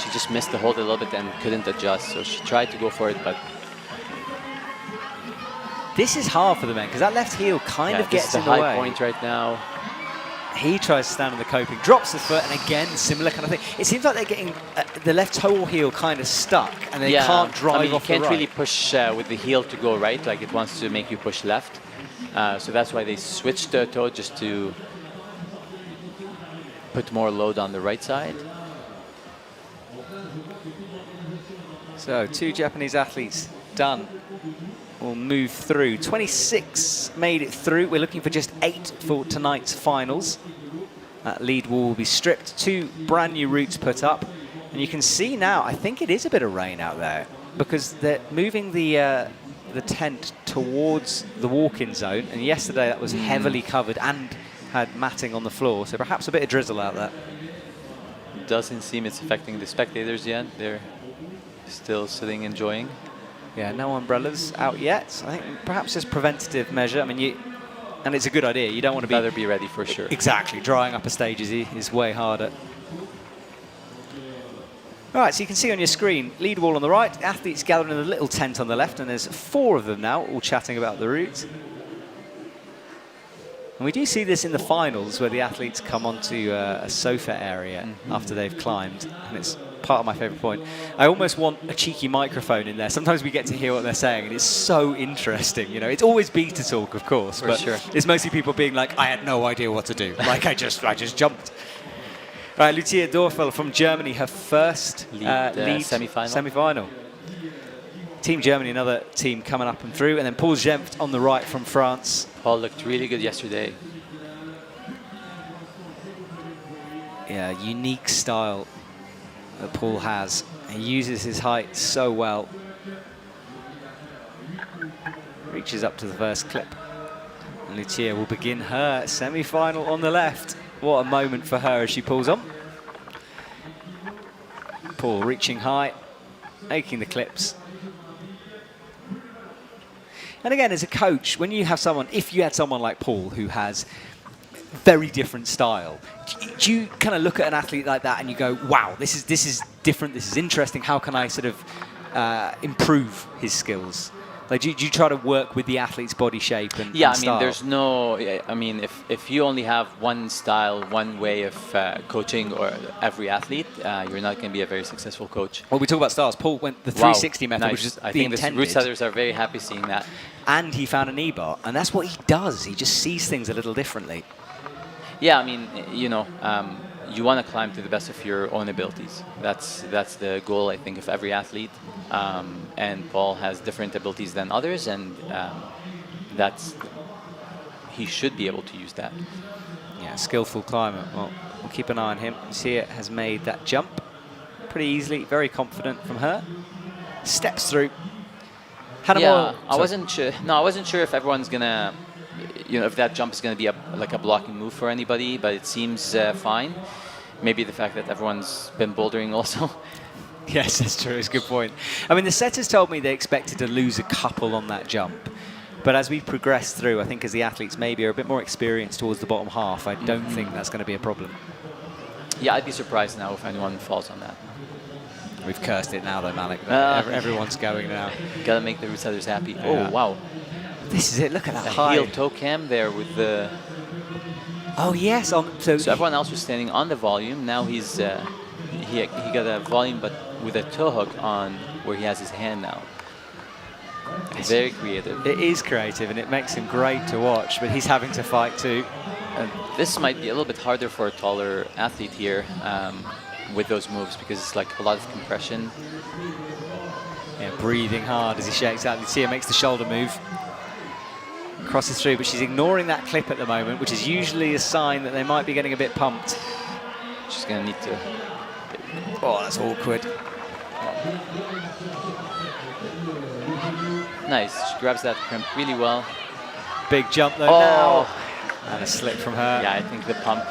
She just missed the hold a little bit and couldn't adjust, so she tried to go for it, but... This is hard for the men, because that left heel kind of gets in the way. This is the high point right now. He tries to stand on the coping, drops the foot, and again, similar kind of thing. It seems like they're getting the left toe or heel kind of stuck, and they can't drive off the right. You can't really push with the heel to go right, like it wants to make you push left. So that's why they switched the toe, just to put more load on the right side. So 2 Japanese athletes done. Will move through. 26 made it through. We're looking for just 8 for tonight's finals. That lead wall will be stripped. 2 brand new routes put up. And you can see now, I think it is a bit of rain out there, because they're moving the tent towards the walk-in zone. And yesterday that was heavily covered and had matting on the floor. So perhaps a bit of drizzle out there. Doesn't seem it's affecting the spectators yet. They're still sitting enjoying. Yeah, no umbrellas out yet. I think perhaps just preventative measure. I mean, and it's a good idea. You don't want to Better be ready for sure. Exactly. Drying up a stage is way harder. All right, so you can see on your screen, lead wall on the right, athletes gathering in a little tent on the left, and there's 4 of them now, all chatting about the route. And we do see this in the finals, where the athletes come onto a sofa area after they've climbed, and it's part of my favourite point. I almost want a cheeky microphone in there. Sometimes we get to hear what they're saying, and it's so interesting. You know, it's always beta talk, of course, but it's mostly people being like, "I had no idea what to do. Like I just jumped." All right, Lucia Dorfel from Germany, her first lead semi-final. Team Germany, another team coming up and through, and then Paul Gempt on the right from France. Paul looked really good yesterday. Yeah, unique style that Paul has. He uses his height so well. Reaches up to the first clip. And Lucia will begin her semi-final on the left. What a moment for her as she pulls on. Paul reaching high, making the clips. And again, as a coach, when you have someone, if you had someone like Paul who has very different style, do you kind of look at an athlete like that and you go, wow, this is different, this is interesting, how can I sort of improve his skills? Like, do you try to work with the athlete's body shape and Yeah, and I mean, style? there's no. I mean, if you only have one style, one way of coaching or every athlete, you're not going to be a very successful coach. Well, we talk about styles. Paul went the Wow, 360 method, nice. which is I the think the intended. root setters are very happy seeing that. And he found a knee bar, and that's what he does. He just sees things a little differently. Yeah, I mean, you know, you want to climb to the best of your own abilities. That's the goal, I think, of every athlete. And Paul has different abilities than others, and he should be able to use that. Yeah, skillful climber. Well, we'll keep an eye on him. Sia has made that jump pretty easily, very confident from her. Steps through. Yeah, I wasn't sure. No, I wasn't sure if everyone's gonna, you know, if that jump is gonna be like a blocking move for anybody, but it seems fine. Maybe the fact that everyone's been bouldering also. Yes, that's true. It's a good point. I mean, the setters told me they expected to lose a couple on that jump. But as we progress through, I think as the athletes maybe are a bit more experienced towards the bottom half, I don't think that's going to be a problem. Yeah, I'd be surprised now if anyone falls on that. We've cursed it now, though, Malik. Everyone's going now. Gotta make the root setters happy. Yeah. Oh, wow. This is it. Look at that A high. heel toe cam there with the... Oh, yes. So everyone else was standing on the volume. Now he's he got a volume, but with a toe hook on where he has his hand now. Very creative. It is creative, and it makes him great to watch, but he's having to fight too. And this might be a little bit harder for a taller athlete here with those moves, because it's like a lot of compression. Yeah, breathing hard as he shakes out. Sia makes the shoulder move. Crosses through, but she's ignoring that clip at the moment, which is usually a sign that they might be getting a bit pumped. She's going to need to... Oh, that's awkward. Nice. She grabs that crimp really well. Big jump though now. And a slip from her. Yeah, I think the pump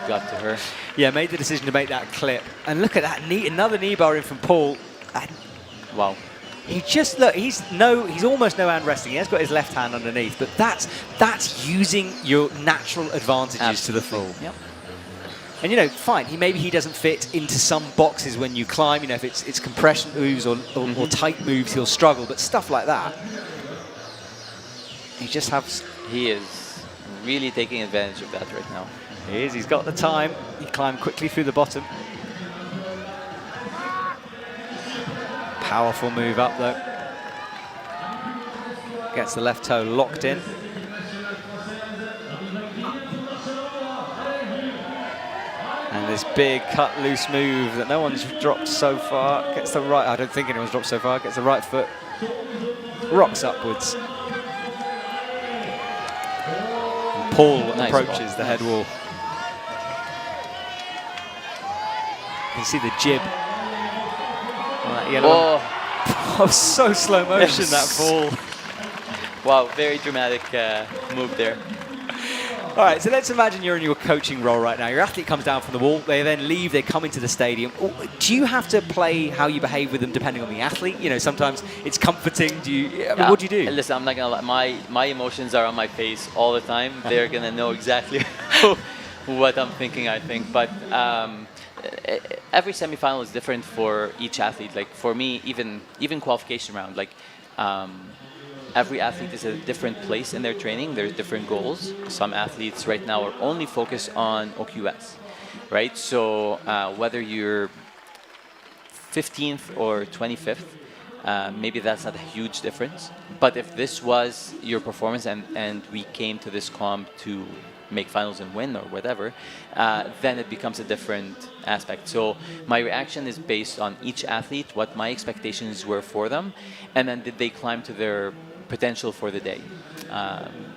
got to her. Yeah, made the decision to make that clip. And look at that knee, another knee bar in from Paul. And wow. He just, look, he's almost no hand resting. He has got his left hand underneath, but that's using your natural advantages Absolutely. to the full. Yep. And, you know, fine, maybe he doesn't fit into some boxes when you climb. You know, if it's compression moves or tight moves, he'll struggle. But stuff like that, he just has... He is really taking advantage of that right now. He is. He's got the time. He climbed quickly through the bottom. Powerful move up, though. Gets the left toe locked in. And this big cut loose move that no one's dropped so far. Gets the right, I don't think anyone's dropped so far. Gets the right foot, rocks upwards. And Paul approaches the head wall. You can see the jib on that yellow. Oh, so slow motion, that fall. Wow, very dramatic move there. All right, so let's imagine you're in your coaching role right now. Your athlete comes down from the wall, they then leave, they come into the stadium. Do you have to play how you behave with them depending on the athlete? You know, sometimes it's comforting. What do you do? Listen, I'm not gonna lie, my emotions are on my face all the time. They're gonna know exactly what I'm thinking, I think. But every semifinal is different for each athlete. Like for me, even qualification round, like every athlete is at a different place in their training. There's different goals. Some athletes right now are only focused on OQS, right? So whether you're 15th or 25th, maybe that's not a huge difference. But if this was your performance and we came to this comp to make finals and win or whatever, then it becomes a different aspect. So my reaction is based on each athlete, what my expectations were for them, and then did they climb to their potential for the day.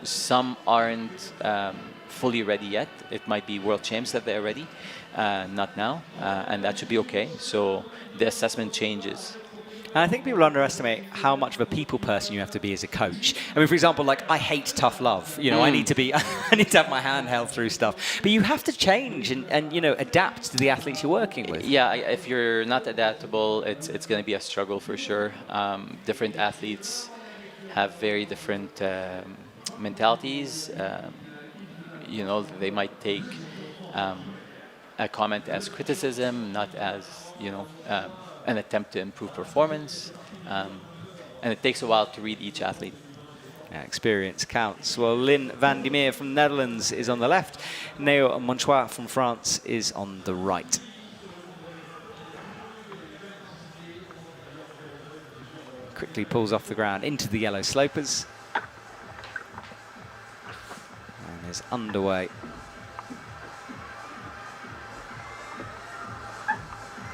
Some aren't fully ready yet. It might be world champs that they're ready, not now, and that should be okay. So the assessment changes. And I think people underestimate how much of a people person you have to be as a coach. I mean, for example, like I hate tough love. You know, I need to have my hand held through stuff. But you have to change and you know, adapt to the athletes you're working with. Yeah, if you're not adaptable, it's going to be a struggle for sure. Different athletes have very different mentalities. You know, they might take a comment as criticism, not as, you know, an attempt to improve performance. And it takes a while to read each athlete. Yeah, experience counts. Well, Lynn van der Meer from Netherlands is on the left. Neo Monchois from France is on the right. Quickly pulls off the ground into the yellow slopers. And is underway.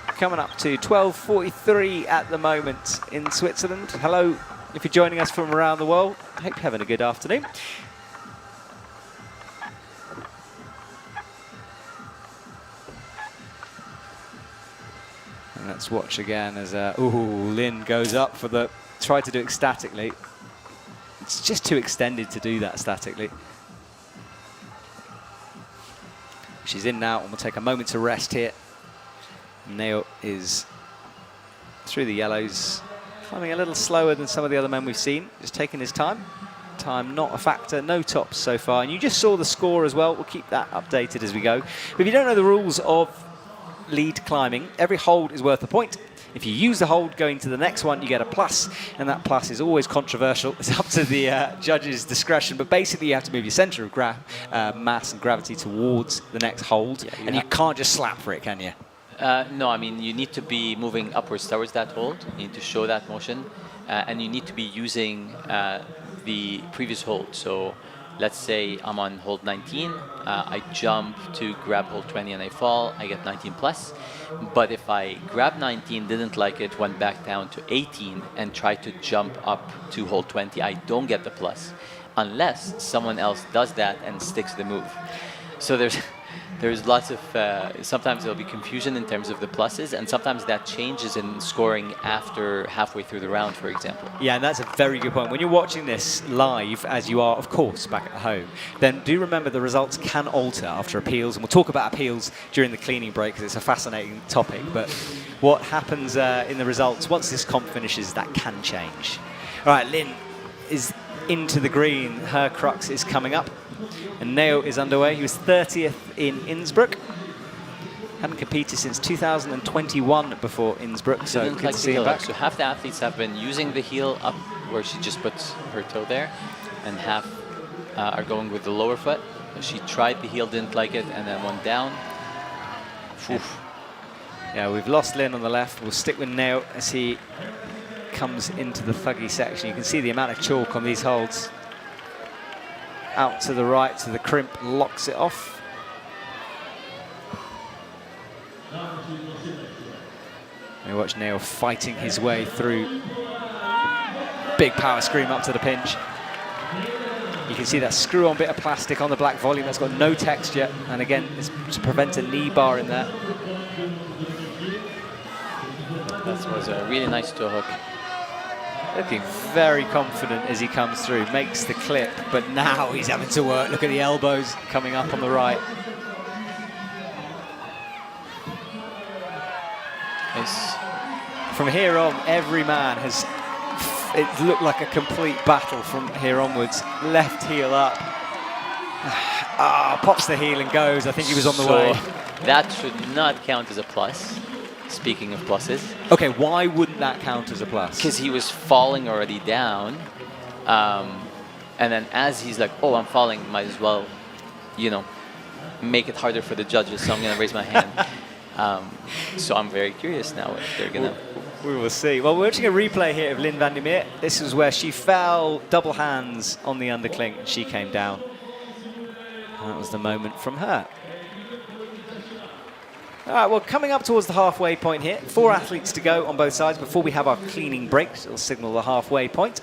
Coming up to 12:43 at the moment in Switzerland. Hello, if you're joining us from around the world. I hope you're having a good afternoon. And let's watch again as Lynn goes up for the, try to do it statically. It's just too extended to do that statically. She's in now, and we'll take a moment to rest here. Neo is through the yellows, climbing a little slower than some of the other men we've seen, just taking his time. Time not a factor, no tops so far. And you just saw the score as well. We'll keep that updated as we go. But if you don't know the rules of lead climbing, every hold is worth a point. If you use the hold going to the next one, you get a plus, and that plus is always controversial. It's up to the judge's discretion, but basically you have to move your center of mass and gravity towards the next hold, yeah, and you can't just slap for it, can you? No, I mean, you need to be moving upwards towards that hold. You need to show that motion, and you need to be using the previous hold. So let's say I'm on hold 19, I jump to grab hold 20 and I fall, I get 19 plus. But if I grab 19, didn't like it, went back down to 18 and tried to jump up to hold 20, I don't get the plus unless someone else does that and sticks the move. So there's lots of, sometimes there'll be confusion in terms of the pluses, and sometimes that changes in scoring after halfway through the round, for example. Yeah, and that's a very good point. When you're watching this live, as you are, of course, back at home, then do remember the results can alter after appeals, and we'll talk about appeals during the cleaning break because it's a fascinating topic, but what happens in the results, once this comp finishes, that can change. All right, Lynn is into the green. Her crux is coming up. And Neo is underway. He was 30th in Innsbruck. Hadn't competed since 2021 before Innsbruck, so good to see him back. So half the athletes have been using the heel up where she just puts her toe there, and half are going with the lower foot. She tried the heel, didn't like it, and then went down. Yeah, we've lost Lynn on the left. We'll stick with Neo as he comes into the thuggy section. You can see the amount of chalk on these holds. Out to the right, so the crimp locks it off. And watch Neo fighting his way through. Big power scream up to the pinch. You can see that screw-on bit of plastic on the black volume that's got no texture, and again, it's to prevent a knee bar in there. That was a really nice toe hook. Looking very confident as he comes through, makes the clip, but now he's having to work. Look at the elbows coming up on the right. Nice. From here on, every man has, it looked like a complete battle from here onwards. Left heel up. Pops the heel and goes. I think he was on the way. That should not count as a plus. Speaking of pluses. Okay, why wouldn't that count as a plus? Because he was falling already down. And then as he's like, oh, I'm falling, might as well, you know, make it harder for the judges. So I'm going to raise my hand. So I'm very curious now if they're going to... We will see. Well, we're watching a replay here of Lynn van der Meer. This is where she fell, double hands on the underclink, and she came down. And that was the moment from her. All right, well, coming up towards the halfway point here. 4 athletes to go on both sides before we have our cleaning breaks. It'll signal the halfway point.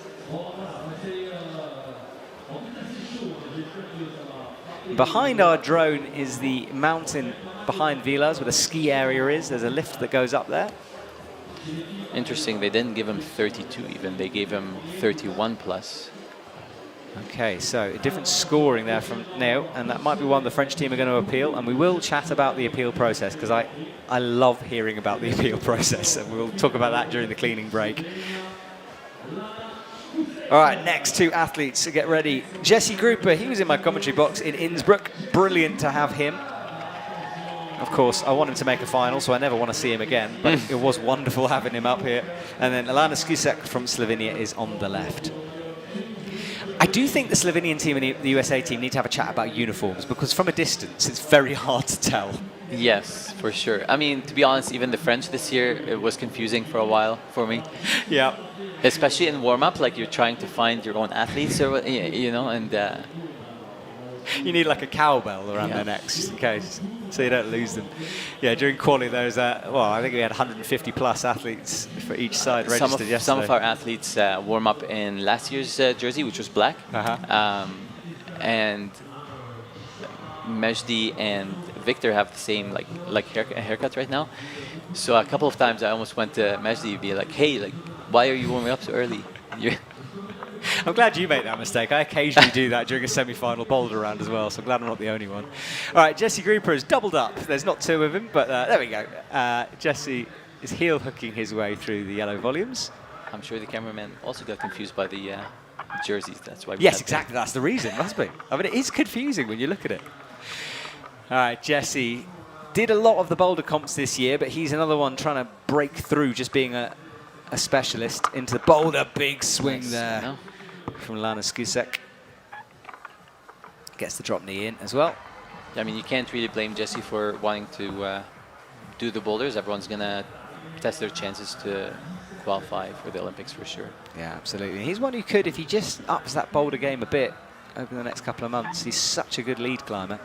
Behind our drone is the mountain behind Villars, where the ski area is. There's a lift that goes up there. Interesting, they didn't give him 32 even. They gave him 31 plus. Okay, so a different scoring there from Neo, and that might be one the French team are going to appeal, and we will chat about the appeal process, because I love hearing about the appeal process, and we'll talk about that during the cleaning break. All right, next two athletes, get ready. Jesse Grouper, he was in my commentary box in Innsbruck. Brilliant to have him. Of course, I want him to make a final, so I never want to see him again, but it was wonderful having him up here. And then Alana Skusek from Slovenia is on the left. I do think the Slovenian team and the USA team need to have a chat about uniforms, because from a distance, it's very hard to tell. Yes, for sure. I mean, to be honest, even the French this year, it was confusing for a while for me. Yeah. Especially in warm-up, like you're trying to find your own athletes, or you know, and you need like a cowbell around their necks just in case, so you don't lose them. Yeah, during quali there was well, I think we had 150 plus athletes for each side registered yesterday. Some of our athletes warm up in last year's jersey, which was black, and Mejdi and Victor have the same like haircut right now. So a couple of times I almost went to Mejdi and be like, hey, like, why are you warming up so early? I'm glad you make that mistake. I occasionally do that during a semi-final boulder round as well, so I'm glad I'm not the only one. All right, Jesse Grouper has doubled up. There's not two of him, but there we go. Jesse is heel hooking his way through the yellow volumes. I'm sure the cameraman also got confused by the jerseys. That's why. Yes, exactly. That's the reason, must be. I mean, it is confusing when you look at it. All right, Jesse did a lot of the boulder comps this year, but he's another one trying to break through, just being a specialist into the boulder. Big swing there from Lana Skusek. Gets the drop knee in as well. I mean, you can't really blame Jesse for wanting to do the boulders. Everyone's going to test their chances to qualify for the Olympics for sure. Yeah, absolutely. He's one who could, if he just ups that boulder game a bit over the next couple of months. He's such a good lead climber.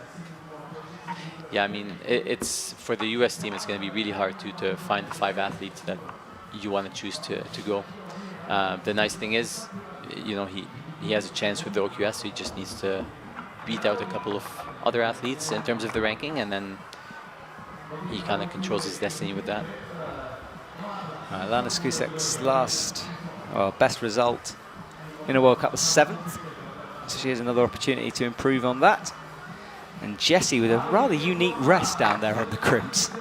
Yeah, I mean, it's for the US team, it's going to be really hard to find the 5 athletes that you want to choose to go. The nice thing is, you know, he has a chance with the OQS, so he just needs to beat out a couple of other athletes in terms of the ranking, and then he kind of controls his destiny with that. Lana Skusek's best result in a World Cup was 7th, so she has another opportunity to improve on that. And Jesse with a rather unique rest down there on the crimps.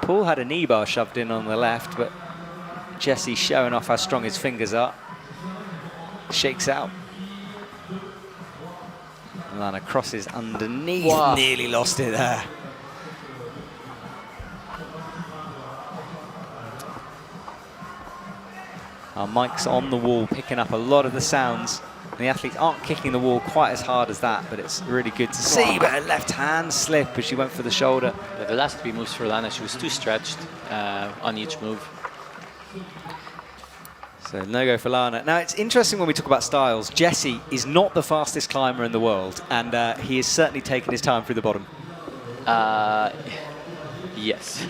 Paul had a knee bar shoved in on the left, but Jesse showing off how strong his fingers are. Shakes out. Lana crosses underneath. Wow. Nearly lost it there. Our mic's on the wall, picking up a lot of the sounds. And the athletes aren't kicking the wall quite as hard as that, but it's really good to see. But her left hand slip as she went for the shoulder. Yeah, the last 3 moves for Lana, she was too stretched on each move. So no go for Lana. Now it's interesting when we talk about styles. Jesse is not the fastest climber in the world, and he has certainly taken his time through the bottom. Yes.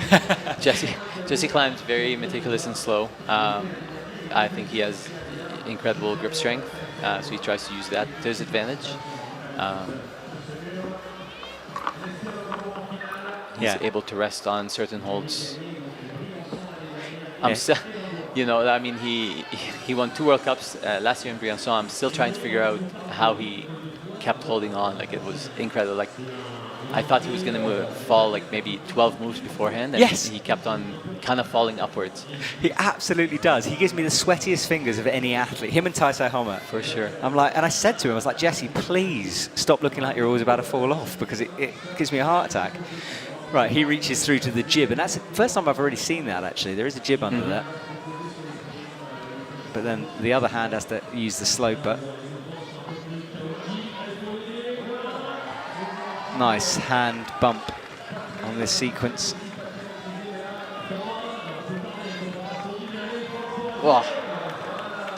Jesse climbs very meticulous and slow. I think he has incredible grip strength, so he tries to use that to his advantage. He's able to rest on certain holds. You know, I mean, he won 2 World Cups last year in Briançon. I'm still trying to figure out how he kept holding on. Like, it was incredible. Like, I thought he was going to fall like maybe 12 moves beforehand, and he kept on kind of falling upwards. He absolutely does. He gives me the sweatiest fingers of any athlete. Him and Taisei Homer. For sure. I'm like, and I said to him, I was like, Jesse, please stop looking like you're always about to fall off, because it gives me a heart attack. Right, he reaches through to the jib, and that's the first time I've already seen that, actually. There is a jib under that. But then the other hand has to use the sloper. Nice hand bump on this sequence. Wow.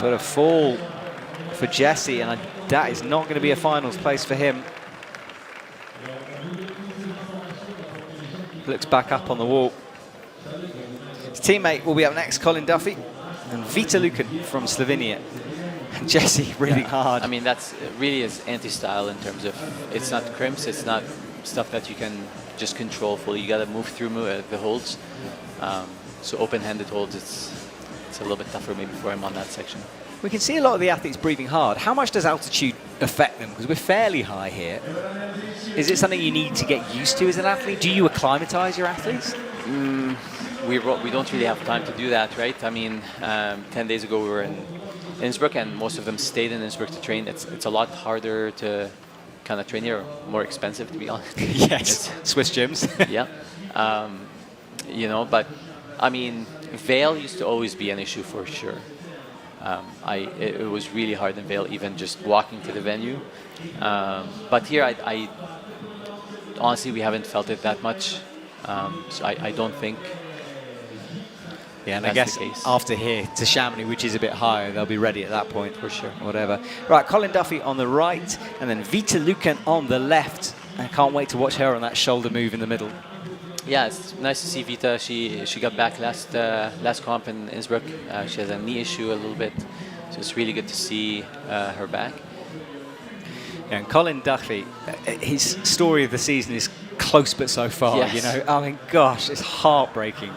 But a fall for Jesse, and that is not going to be a finals place for him. Looks back up on the wall. His teammate will be up next, Colin Duffy, and Vita Lucan from Slovenia. And Jesse breathing hard. I mean, that's really his anti-style in terms of, it's not crimps, it's not stuff that you can just control fully. You got to move through the holds. So open-handed holds, it's a little bit tougher maybe for him on that section. We can see a lot of the athletes breathing hard. How much does altitude affect them? Because we're fairly high here. Is it something you need to get used to as an athlete? Do you acclimatize your athletes? We don't really have time to do that, right? I mean, 10 days ago we were in Innsbruck, and most of them stayed in Innsbruck to train. It's a lot harder to kind of train here, more expensive, to be honest. Yes, Swiss gyms. Yeah. You know, but I mean, Vale used to always be an issue for sure. It was really hard in Vale, even just walking to the venue. But here, I honestly, we haven't felt it that much. So I don't think. Yeah, and I guess after here to Chamonix, which is a bit higher, they'll be ready at that point. For sure. Whatever. Right, Colin Duffy on the right, and then Vita Lucan on the left. I can't wait to watch her on that shoulder move in the middle. Yeah, it's nice to see Vita. She got back last comp in Innsbruck. She has a knee issue a little bit, so it's really good to see her back. Yeah, and Colin Duffy, his story of the season is close but so far. Yes. You know, I mean, gosh, it's heartbreaking.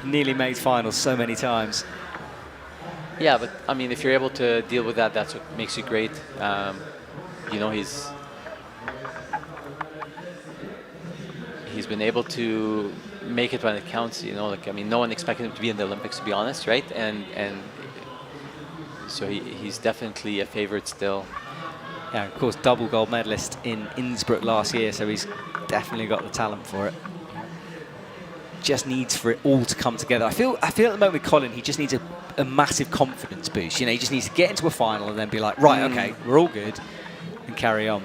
Nearly made finals so many times. Yeah, but I mean, if you're able to deal with that, that's what makes you great. You know, he's been able to make it when it counts. You know, like, I mean, no one expected him to be in the Olympics, to be honest, right? And so he's definitely a favorite still. Yeah, of course, double gold medalist in Innsbruck last year, so he's definitely got the talent for it. Just needs for it all to come together. I feel at the moment with Colin, he just needs a massive confidence boost. You know, he just needs to get into a final and then be like, right, okay, we're all good, and carry on.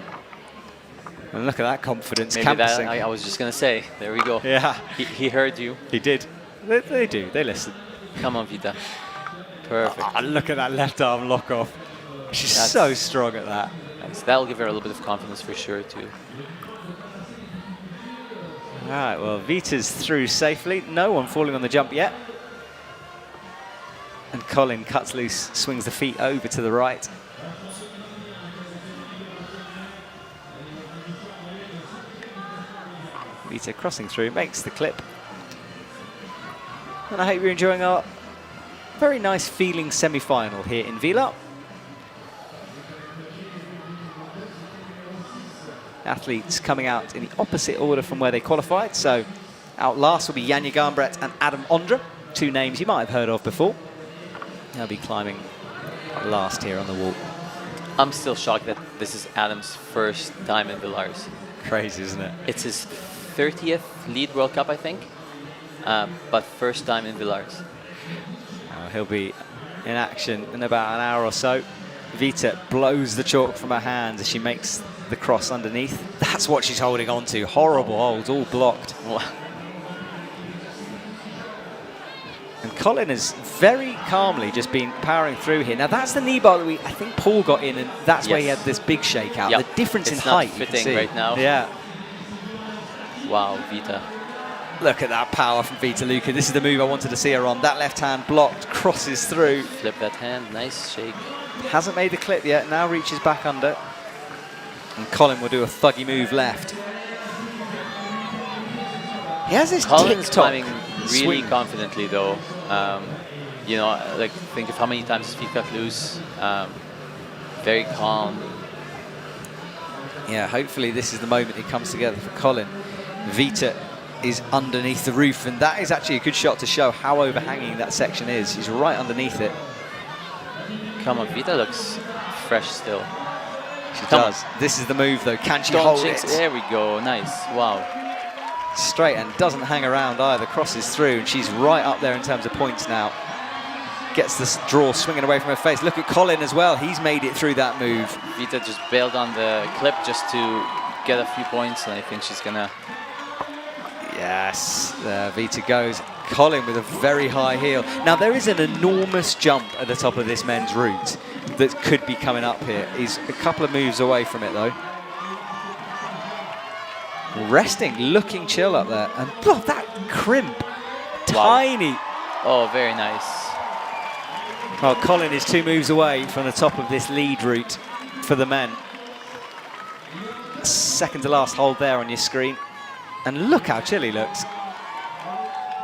And look at that confidence. Maybe that, I was just going to say, there we go. Yeah. He heard you. He did. They do. They listen. Come on, Vita. Perfect. Oh, look at that left arm lock off. She's so strong at that. Nice. That'll give her a little bit of confidence for sure, too. All right, well, Vita's through safely. No one falling on the jump yet. And Colin cuts loose, swings the feet over to the right. Vita crossing through, makes the clip. And I hope you're enjoying our very nice feeling semi-final here in Villars. Athletes coming out in the opposite order from where they qualified. So out last will be Janja Garnbret and Adam Ondra, two names you might have heard of before. They'll be climbing last here on the wall. I'm still shocked that this is Adam's first time in Villars. Crazy, isn't it? It's his 30th lead World Cup, I think, but first time in Villars. He'll be in action in about an hour or so. Vita blows the chalk from her hands as she makes the cross underneath. That's what she's holding on to. Horrible holds, all blocked. And Colin has very calmly just been powering through here. Now that's the knee bar that I think Paul got in, and that's where he had this big shakeout. Yep. The difference it's in height, not fitting right now. Yeah. Wow, Vita. Look at that power from Vita Luca. This is the move I wanted to see her on. That left hand blocked, crosses through. Flip that hand, nice shake. Hasn't made the clip yet, now reaches back under. And Colin will do a thuggy move left. He has this Colin's TikTok climbing really swing. confidently though. You know, like think of how many times his feet got loose. Very calm. Yeah, hopefully this is the moment it comes together for Colin. Vita is underneath the roof, and that is actually a good shot to show how overhanging that section is. He's right underneath it. Come on, Vita looks fresh still. She does. This is the move though. Can she Don't hold jinx. it? There we go. Nice. Wow. Straight, and doesn't hang around either. Crosses through, and she's right up there in terms of points now. Gets this draw swinging away from her face. Look at Colin as well. He's made it through that move. Vita just bailed on the clip just to get a few points, and I think she's gonna. Yes, there Vita goes. Colin with a very high heel. Now there is an enormous jump at the top of this men's route that could be coming up here. He's a couple of moves away from it though. Resting, looking chill up there. And look, that crimp, tiny. Oh, very nice. Well, Colin is 2 moves away from the top of this lead route for the men. Second to last hold there on your screen. And look how chill he looks.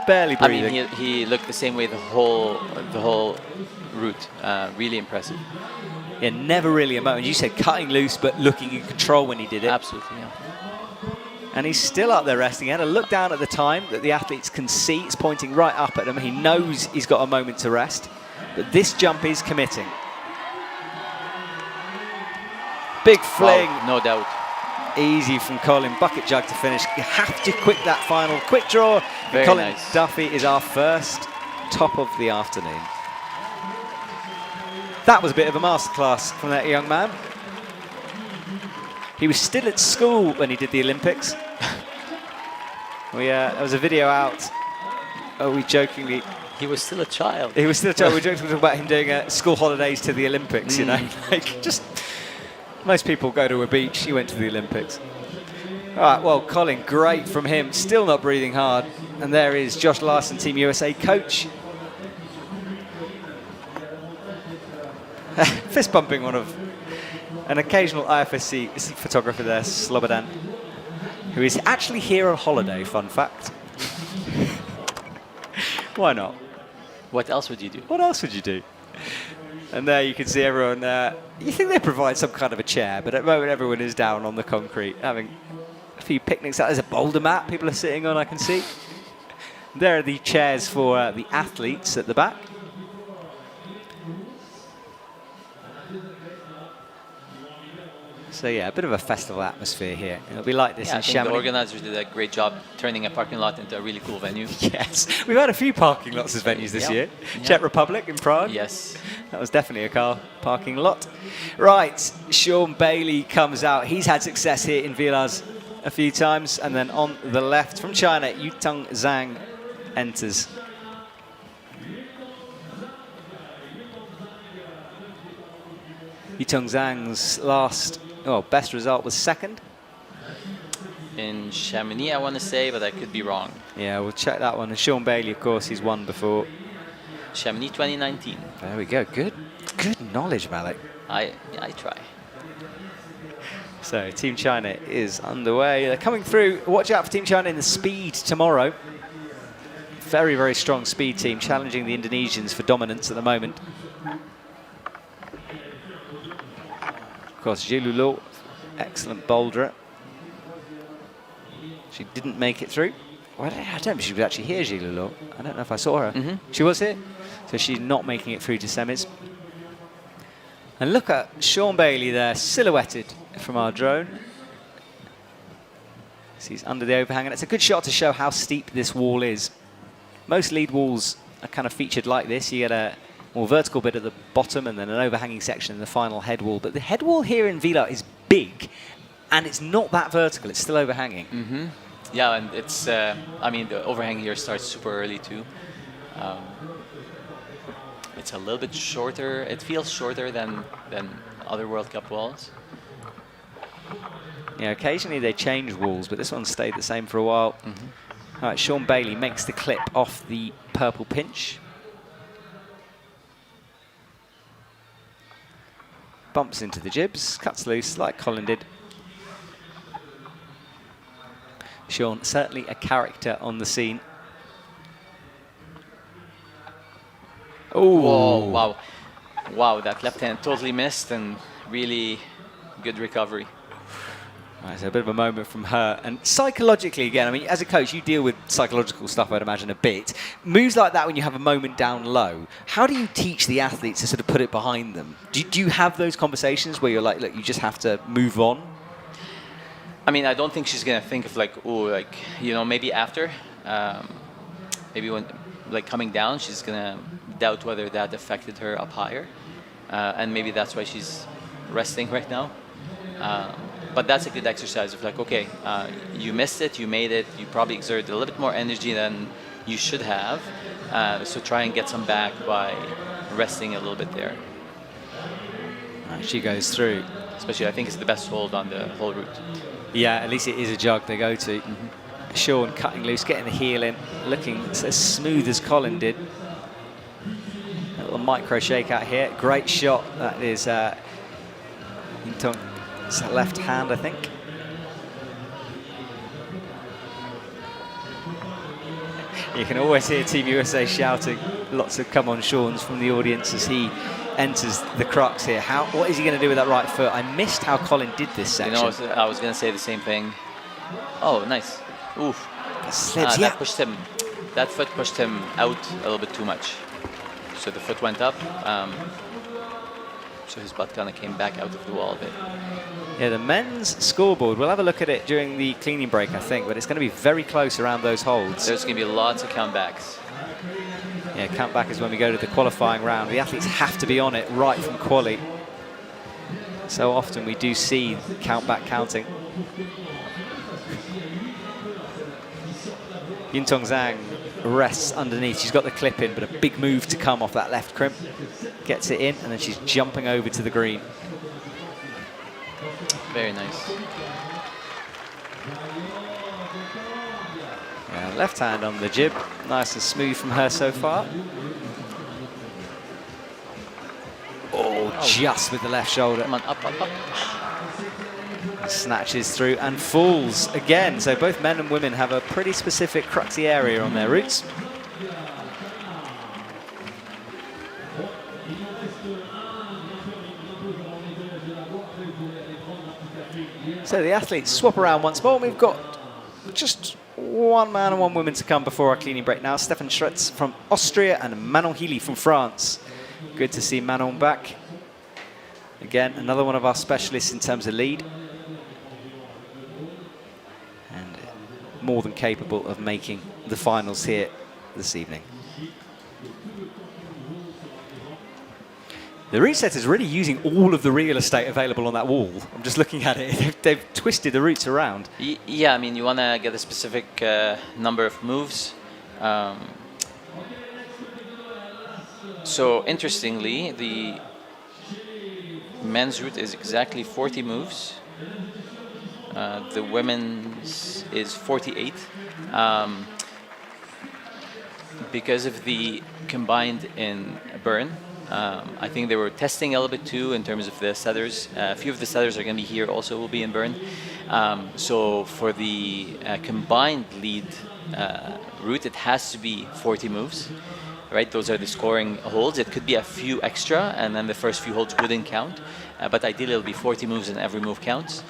Barely breathing. I mean, he looked the same way the whole route. Really impressive. Yeah, never really a moment. You said cutting loose, but looking in control when he did it. Absolutely, yeah. And he's still up there resting. He had a look down at the time that the athletes can see. It's pointing right up at him. He knows he's got a moment to rest. But this jump is committing. Big fling. Wow, no doubt. Easy from Colin. Bucket jug to finish. You have to quick that final. Quick draw. Very Colin nice. Duffy is our first top of the afternoon. That was a bit of a masterclass from that young man. He was still at school when he did the Olympics. There was a video out. We jokingly... He was still a child. He was still a child. We jokingly talking about him doing school holidays to the Olympics, you know. Like, just... Most people go to a beach. He went to the Olympics. All right, well, Colin, great from him. Still not breathing hard. And there is Josh Larson, Team USA coach. Fist bumping one of an occasional IFSC photographer there, Slobodan, who is actually here on holiday, fun fact. Why not? What else would you do? What else would you do? And there you can see everyone, you think they provide some kind of a chair, but at the moment everyone is down on the concrete, having a few picnics out. There's a boulder mat people are sitting on, I can see. There are the chairs for the athletes at the back. So yeah, a bit of a festival atmosphere here. It'll be like this in I think Chamonix. the organizers did a great job turning a parking lot into a really cool venue. Yes, we've had a few parking lots as venues this year. Yeah. Czech Republic in Prague. Yes. That was definitely a car parking lot. Right, Sean Bailey comes out. He's had success here in Villars a few times. And then on the left from China, Yutong Zhang enters. Yutong Zhang's best result was second. In Chamonix, I want to say, but I could be wrong. Yeah, we'll check that one. And Sean Bailey, of course, he's won before. Chamonix 2019. There we go. Good knowledge, Malik. I try. So Team China is underway. They're coming through. Watch out for Team China in the speed tomorrow. Very, very strong speed team, challenging the Indonesians for dominance at the moment. Of course, Jilulo, excellent boulderer. She didn't make it through. Well, I don't know if she was actually here, Jilulo. I don't know if I saw her. She was here. So she's not making it through to semis. And look at Sean Bailey there, silhouetted from our drone. He's under the overhang, and it's a good shot to show how steep this wall is. Most lead walls are kind of featured like this. You get a more vertical bit at the bottom and then an overhanging section in the final head wall. But the head wall here in Villars is big, and it's not that vertical. It's still overhanging. Yeah, and it's, I mean, the overhang here starts super early too. It's a little bit shorter. It feels shorter than other World Cup walls. Yeah, occasionally they change walls, but this one stayed the same for a while. All right, Sean Bailey makes the clip off the purple pinch. Bumps into the jibs, cuts loose like Colin did. Sean, certainly a character on the scene. Oh, wow. Wow, that left hand totally missed, and really good recovery. Right, so a bit of a moment from her. And psychologically, again, I mean, as a coach, you deal with psychological stuff, I'd imagine, a bit. Moves like that when you have a moment down low, how do you teach the athletes to sort of put it behind them? Do you have those conversations where you're like, look, you just have to move on? I mean, I don't think she's going to think of like, oh, like, you know, maybe after. Maybe when, like, coming down, she's going to doubt whether that affected her up higher. And maybe that's why she's resting right now. But that's a good exercise of like, okay, you missed it, you made it, you probably exerted a little bit more energy than you should have. So try and get some back by resting a little bit there. Right, she goes through. Especially, I think it's the best hold on the whole route. Yeah, at least it is a jug they go to. Sean cutting loose, getting the heel in, looking as smooth as Colin did. A little micro shakeout here. Great shot. That is Yutong's left hand, I think. You can always hear Team USA shouting lots of "come on, Sean's" from the audience as he enters the crux here. What is he going to do with that right foot? I missed how Colin did this section. You know, I was going to say the same thing. Oh, nice. Oof. Slips, That pushed him. That foot pushed him out a little bit too much. So the foot went up. So his butt kind of came back out of the wall a bit. Yeah, the men's scoreboard, we'll have a look at it during the cleaning break, I think, but it's going to be very close around those holds. There's going to be lots of countbacks. Yeah, countback is when we go to the qualifying round. The athletes have to be on it right from quali. So often we do see countback counting. Yuntong Zhang rests underneath. She's got the clip in, but a big move to come off that left crimp. Gets it in, and then she's jumping over to the green. Very nice. Yeah, left hand on the jib. Nice and smooth from her so far. Oh, just with the left shoulder. Come on, up, up, up. Snatches through and falls again. So both men and women have a pretty specific cruxy area on their routes. So the athletes swap around once more. We've got just one man and one woman to come before our cleaning break now. Stefan Schretz from Austria and Manon Healy from France. Good to see Manon back. Again, another one of our specialists in terms of lead. And more than capable of making the finals here this evening. The route set is really using all of the real estate available on that wall. I'm just looking at it. They've twisted the routes around. Yeah, I mean, you want to get a specific number of moves. So interestingly, the men's route is exactly 40 moves. The women's is 48. Because of the combined in burn, I think they were testing a little bit too in terms of the setters. A few of the setters are going to be here, also will be in burn. So for the combined lead route, it has to be 40 moves. Right, those are the scoring holds. It could be a few extra, and then the first few holds wouldn't count. But ideally, it'll be 40 moves, and every move counts.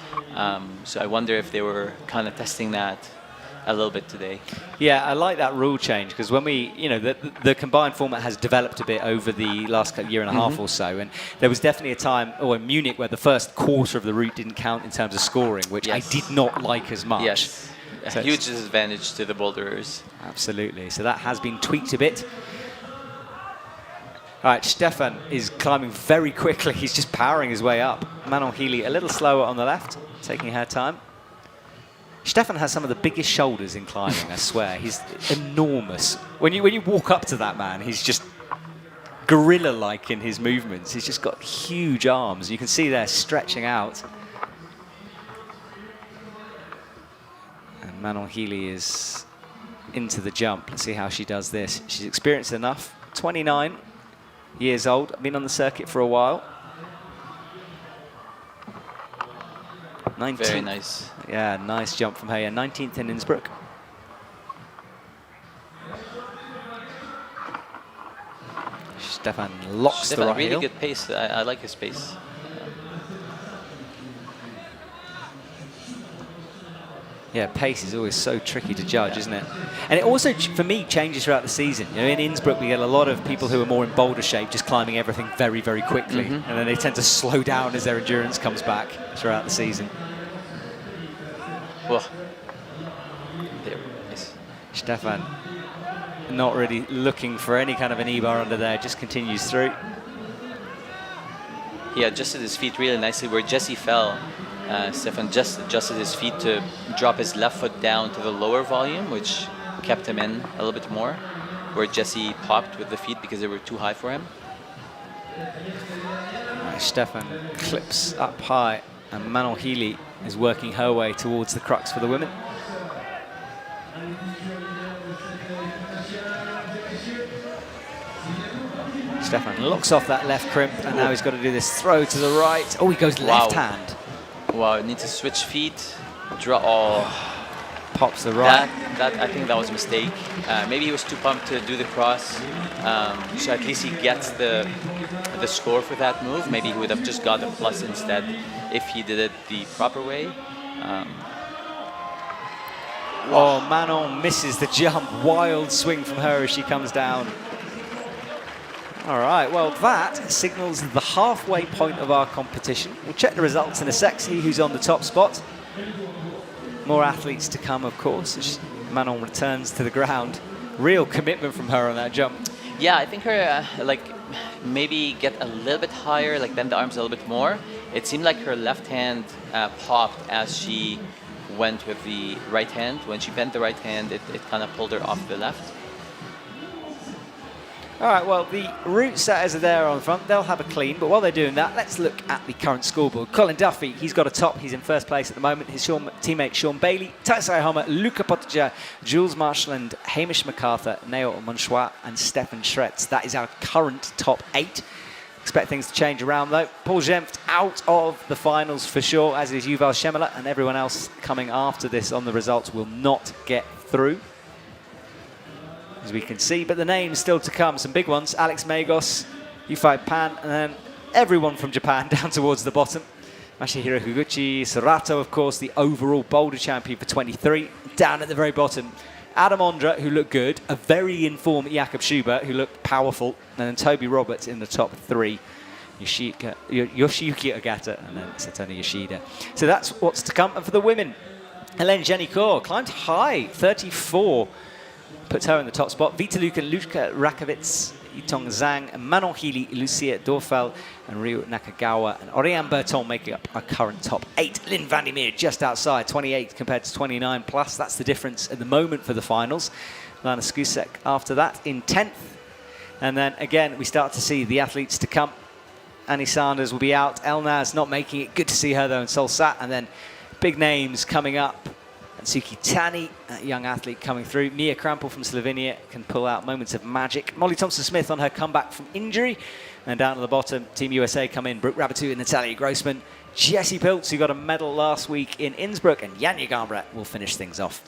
So I wonder if they were kind of testing that a little bit today. Yeah, I like that rule change because when we, the combined format has developed a bit over the last year and a half or so, and there was definitely a time, in Munich, where the first quarter of the route didn't count in terms of scoring, which I did not like as much. Yes, a huge disadvantage to the boulderers. Absolutely. So that has been tweaked a bit. All right, Stefan is climbing very quickly. He's just powering his way up. Manon Healy a little slower on the left, taking her time. Stefan has some of the biggest shoulders in climbing, I swear. He's enormous. When you walk up to that man, he's just gorilla-like in his movements. He's just got huge arms. You can see they're stretching out. And Manon Healy is into the jump. Let's see how she does this. She's experienced enough. 29 years old, been on the circuit for a while. 19th. Very nice. Yeah, nice jump from her. 19th in Innsbruck. Stefan locks the right really heel. good pace. I like his pace. Yeah, pace is always so tricky to judge, isn't it? And it also, for me, changes throughout the season. In Innsbruck, we get a lot of people who are more in boulder shape, just climbing everything very, very quickly. And then they tend to slow down as their endurance comes back throughout the season. Well, there, nice. Stefan not really looking for any kind of an E-bar under there, just continues through. He adjusted his feet really nicely. Where Jesse fell, Stefan just adjusted his feet to drop his left foot down to the lower volume, which kept him in a little bit more, where Jesse popped with the feet because they were too high for him. Right, Stefan clips up high, and Manon Healy is working her way towards the crux for the women. Stefan locks off that left crimp, and now he's got to do this throw to the right. Oh, he goes left hand. Wow, need to switch feet. Draw. Pops the right. I think that was a mistake. Maybe he was too pumped to do the cross. So at least he gets the score for that move. Maybe he would have just got a plus instead if he did it the proper way. Oh, Manon misses the jump. Wild swing from her as she comes down. All right, well, that signals the halfway point of our competition. We'll check the results in a sec, see who's on the top spot. More athletes to come, of course, as Manon returns to the ground. Real commitment from her on that jump. Yeah, I think her, maybe get a little bit higher, like bend the arms a little bit more. It seemed like her left hand popped as she went with the right hand. When she bent the right hand, it kind of pulled her off the left. All right, well, the route setters are there on front. They'll have a clean, but while they're doing that, let's look at the current scoreboard. Colin Duffy, he's got a top. He's in first place at the moment. His teammate Sean Bailey, Taisai Homer, Luca Pottinger, Jules Marshland, Hamish MacArthur, Neo Monchois, and Stefan Schretz. That is our current top 8. Expect things to change around, though. Paul Gemft out of the finals for sure, as is Yuval Shemela, and everyone else coming after this on the results will not get through, as we can see. But the names still to come, some big ones. Alex Magos, Yufai Pan, and then everyone from Japan down towards the bottom. Masahiro Higuchi, Sarato, of course, the overall boulder champion for 23, down at the very bottom. Adam Ondra, who looked good, a very informed Jakob Schubert, who looked powerful, and then Toby Roberts in the top 3. Yoshiyuki Ogata, and then Satono Yoshida. So that's what's to come. And for the women, Helene Jenicourt climbed high, 34. Puts her in the top spot. Vita Luca, Luka Rakovitz, Yitong Zhang, and Manon Healy, Lucia Dorfel, and Ryu Nakagawa, and Oriane Berton making up our current top 8. Lynn Vandermeer just outside, 28 compared to 29 plus. That's the difference at the moment for the finals. Lana Skusek after that in 10th. And then again, we start to see the athletes to come. Annie Sanders will be out. Elnaz not making it. Good to see her though in Seoul Sat. And then big names coming up. And Suki Tani, that young athlete coming through. Mia Krampel from Slovenia can pull out moments of magic. Molly Thompson-Smith on her comeback from injury. And down at the bottom, Team USA come in. Brooke Rabatou and Natalia Grossman. Jessie Piltz, who got a medal last week in Innsbruck. And Janja Garnbret will finish things off.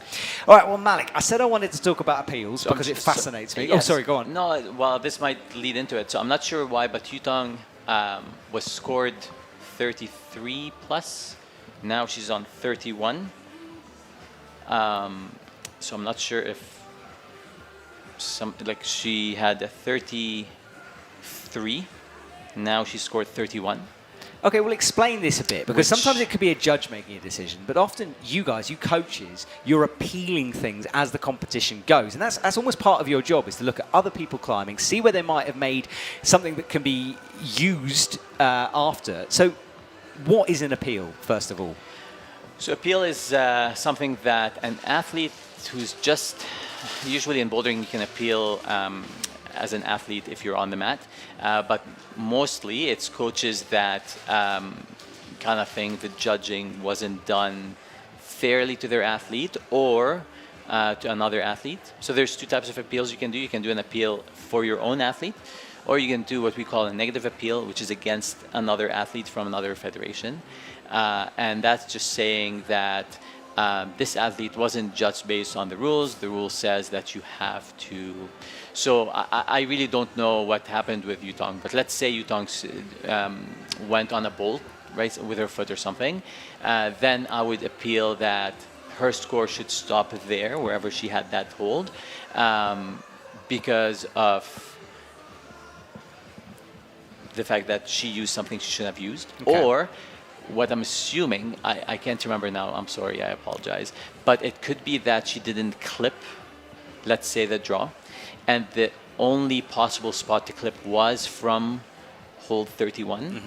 All right, well, Malik, I said I wanted to talk about appeals because it fascinates me. Yes. Oh, sorry, go on. No, well, this might lead into it. So I'm not sure why, but Yutong was scored 33 plus. Now she's on 31. So I'm not sure if she had a 33, now she scored 31. Okay, well, explain this a bit, because sometimes it could be a judge making a decision, but often you guys, you coaches, you're appealing things as the competition goes, and that's almost part of your job, is to look at other people climbing, see where they might have made something that can be used after. So what is an appeal, first of all? So appeal is something that an athlete who's just, usually in bouldering you can appeal as an athlete if you're on the mat, but mostly it's coaches that kind of think the judging wasn't done fairly to their athlete or to another athlete. So there's 2 types of appeals you can do. You can do an appeal for your own athlete, or you can do what we call a negative appeal, which is against another athlete from another federation. And that's just saying that this athlete wasn't judged based on the rules. The rule says that you have to. So I really don't know what happened with Yutong, but let's say Yutong went on a bolt, right, with her foot or something. Then I would appeal that her score should stop there, wherever she had that hold, because of the fact that she used something she shouldn't have used. Okay. Or what I'm assuming, I can't remember now, I'm sorry, I apologize, but it could be that she didn't clip, let's say, the draw, and the only possible spot to clip was from hold 31.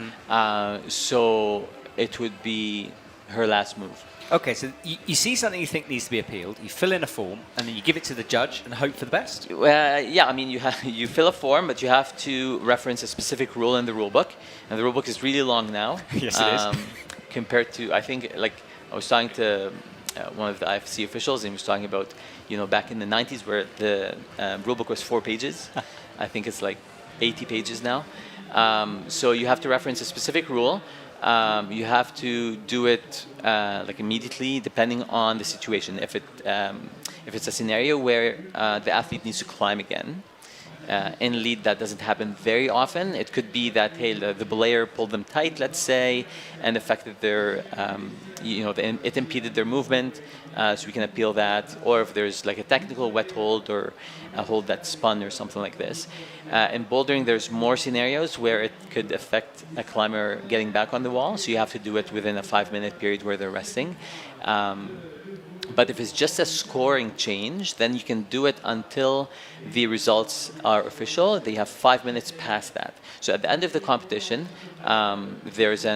So it would be her last move. Okay, so you see something you think needs to be appealed, you fill in a form, and then you give it to the judge and hope for the best? Yeah, I mean, you fill a form, but you have to reference a specific rule in the rule book, and the rule book is really long now. Yes, it is. Compared to, I think, like, I was talking to one of the IFSC officials, and he was talking about, back in the 90s where the rule book was 4 pages. I think it's like 80 pages now. So you have to reference a specific rule. You have to do it like immediately, depending on the situation. If it's a scenario where the athlete needs to climb again, in lead, that doesn't happen very often. It could be that, hey, the belayer pulled them tight, let's say, and affected their, it impeded their movement, so we can appeal that. Or if there's like a technical wet hold or a hold that spun or something like this. In bouldering, there's more scenarios where it could affect a climber getting back on the wall, so you have to do it within a 5-minute period where they're resting. But if it's just a scoring change, then you can do it until the results are official. They have 5 minutes past that. So at the end of the competition, there's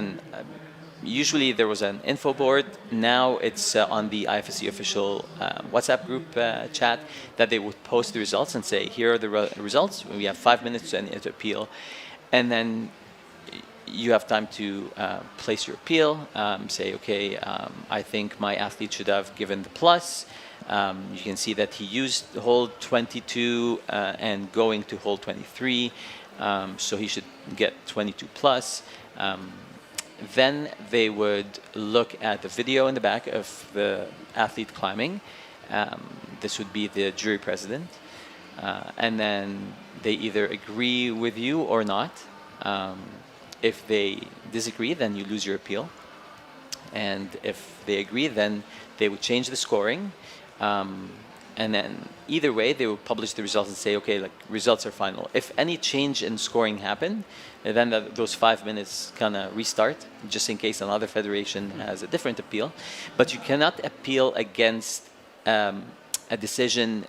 usually there was an info board. Now it's on the IFSC official WhatsApp group chat that they would post the results and say, here are the results. We have 5 minutes to appeal. And then you have time to place your appeal, say, okay, I think my athlete should have given the plus. You can see that he used hold 22 and going to hold 23, so he should get 22 plus. Then they would look at the video in the back of the athlete climbing. This would be the jury president. And then they either agree with you or not. If they disagree, then you lose your appeal. And if they agree, then they would change the scoring. And then either way, they would publish the results and say, okay, like results are final. If any change in scoring happened, then those 5 minutes kind of restart, just in case another federation has a different appeal. But you cannot appeal against a decision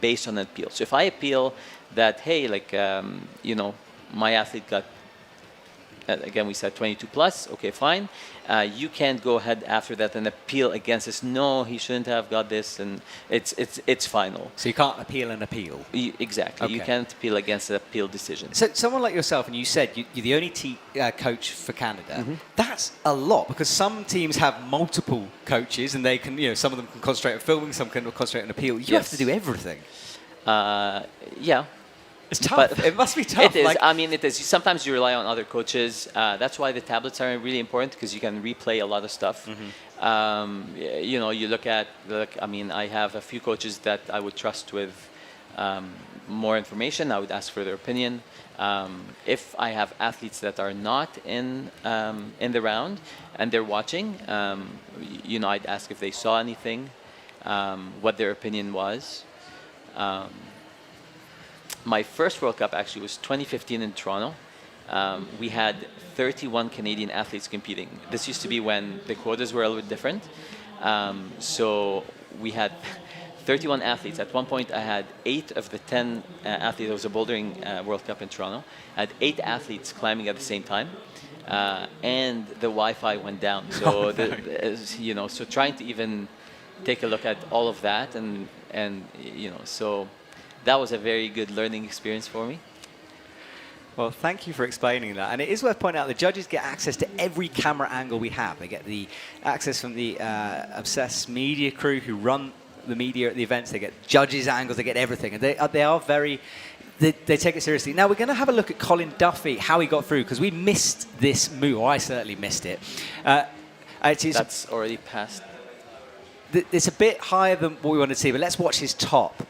based on an appeal. So if I appeal that, hey, like, my athlete got, again, we said 22 plus, okay, fine. You can't go ahead after that and appeal against this. No, he shouldn't have got this, and it's final. So you can't appeal an appeal? Exactly. Okay. You can't appeal against an appeal decision. So someone like yourself, and you said you're the only coach for Canada, that's a lot, because some teams have multiple coaches, and they can, some of them can concentrate on filming, some can concentrate on appeal. You have to do everything. Yeah. It's tough. But it must be tough. It is. I mean, it is. Sometimes you rely on other coaches. That's why the tablets are really important, because you can replay a lot of stuff. You look at, I have a few coaches that I would trust with more information. I would ask for their opinion. If I have athletes that are not in the round and they're watching, I'd ask if they saw anything, what their opinion was. My first World Cup actually was 2015 in Toronto. We had 31 Canadian athletes competing. This used to be when the quotas were a little bit different. So we had 31 athletes. At one point, I had 8 of the 10 athletes. It was a bouldering World Cup in Toronto. I had 8 athletes climbing at the same time. And the Wi-Fi went down. So, so trying to even take a look at all of that so that was a very good learning experience for me. Well, thank you for explaining that. And it is worth pointing out the judges get access to every camera angle we have. They get the access from the Obsessed media crew who run the media at the events. They get judges' angles. They get everything. And they are very... They take it seriously. Now, we're going to have a look at Colin Duffy, how he got through, because we missed this move. I certainly missed it. That's already passed. It's a bit higher than what we wanted to see, but let's watch his top.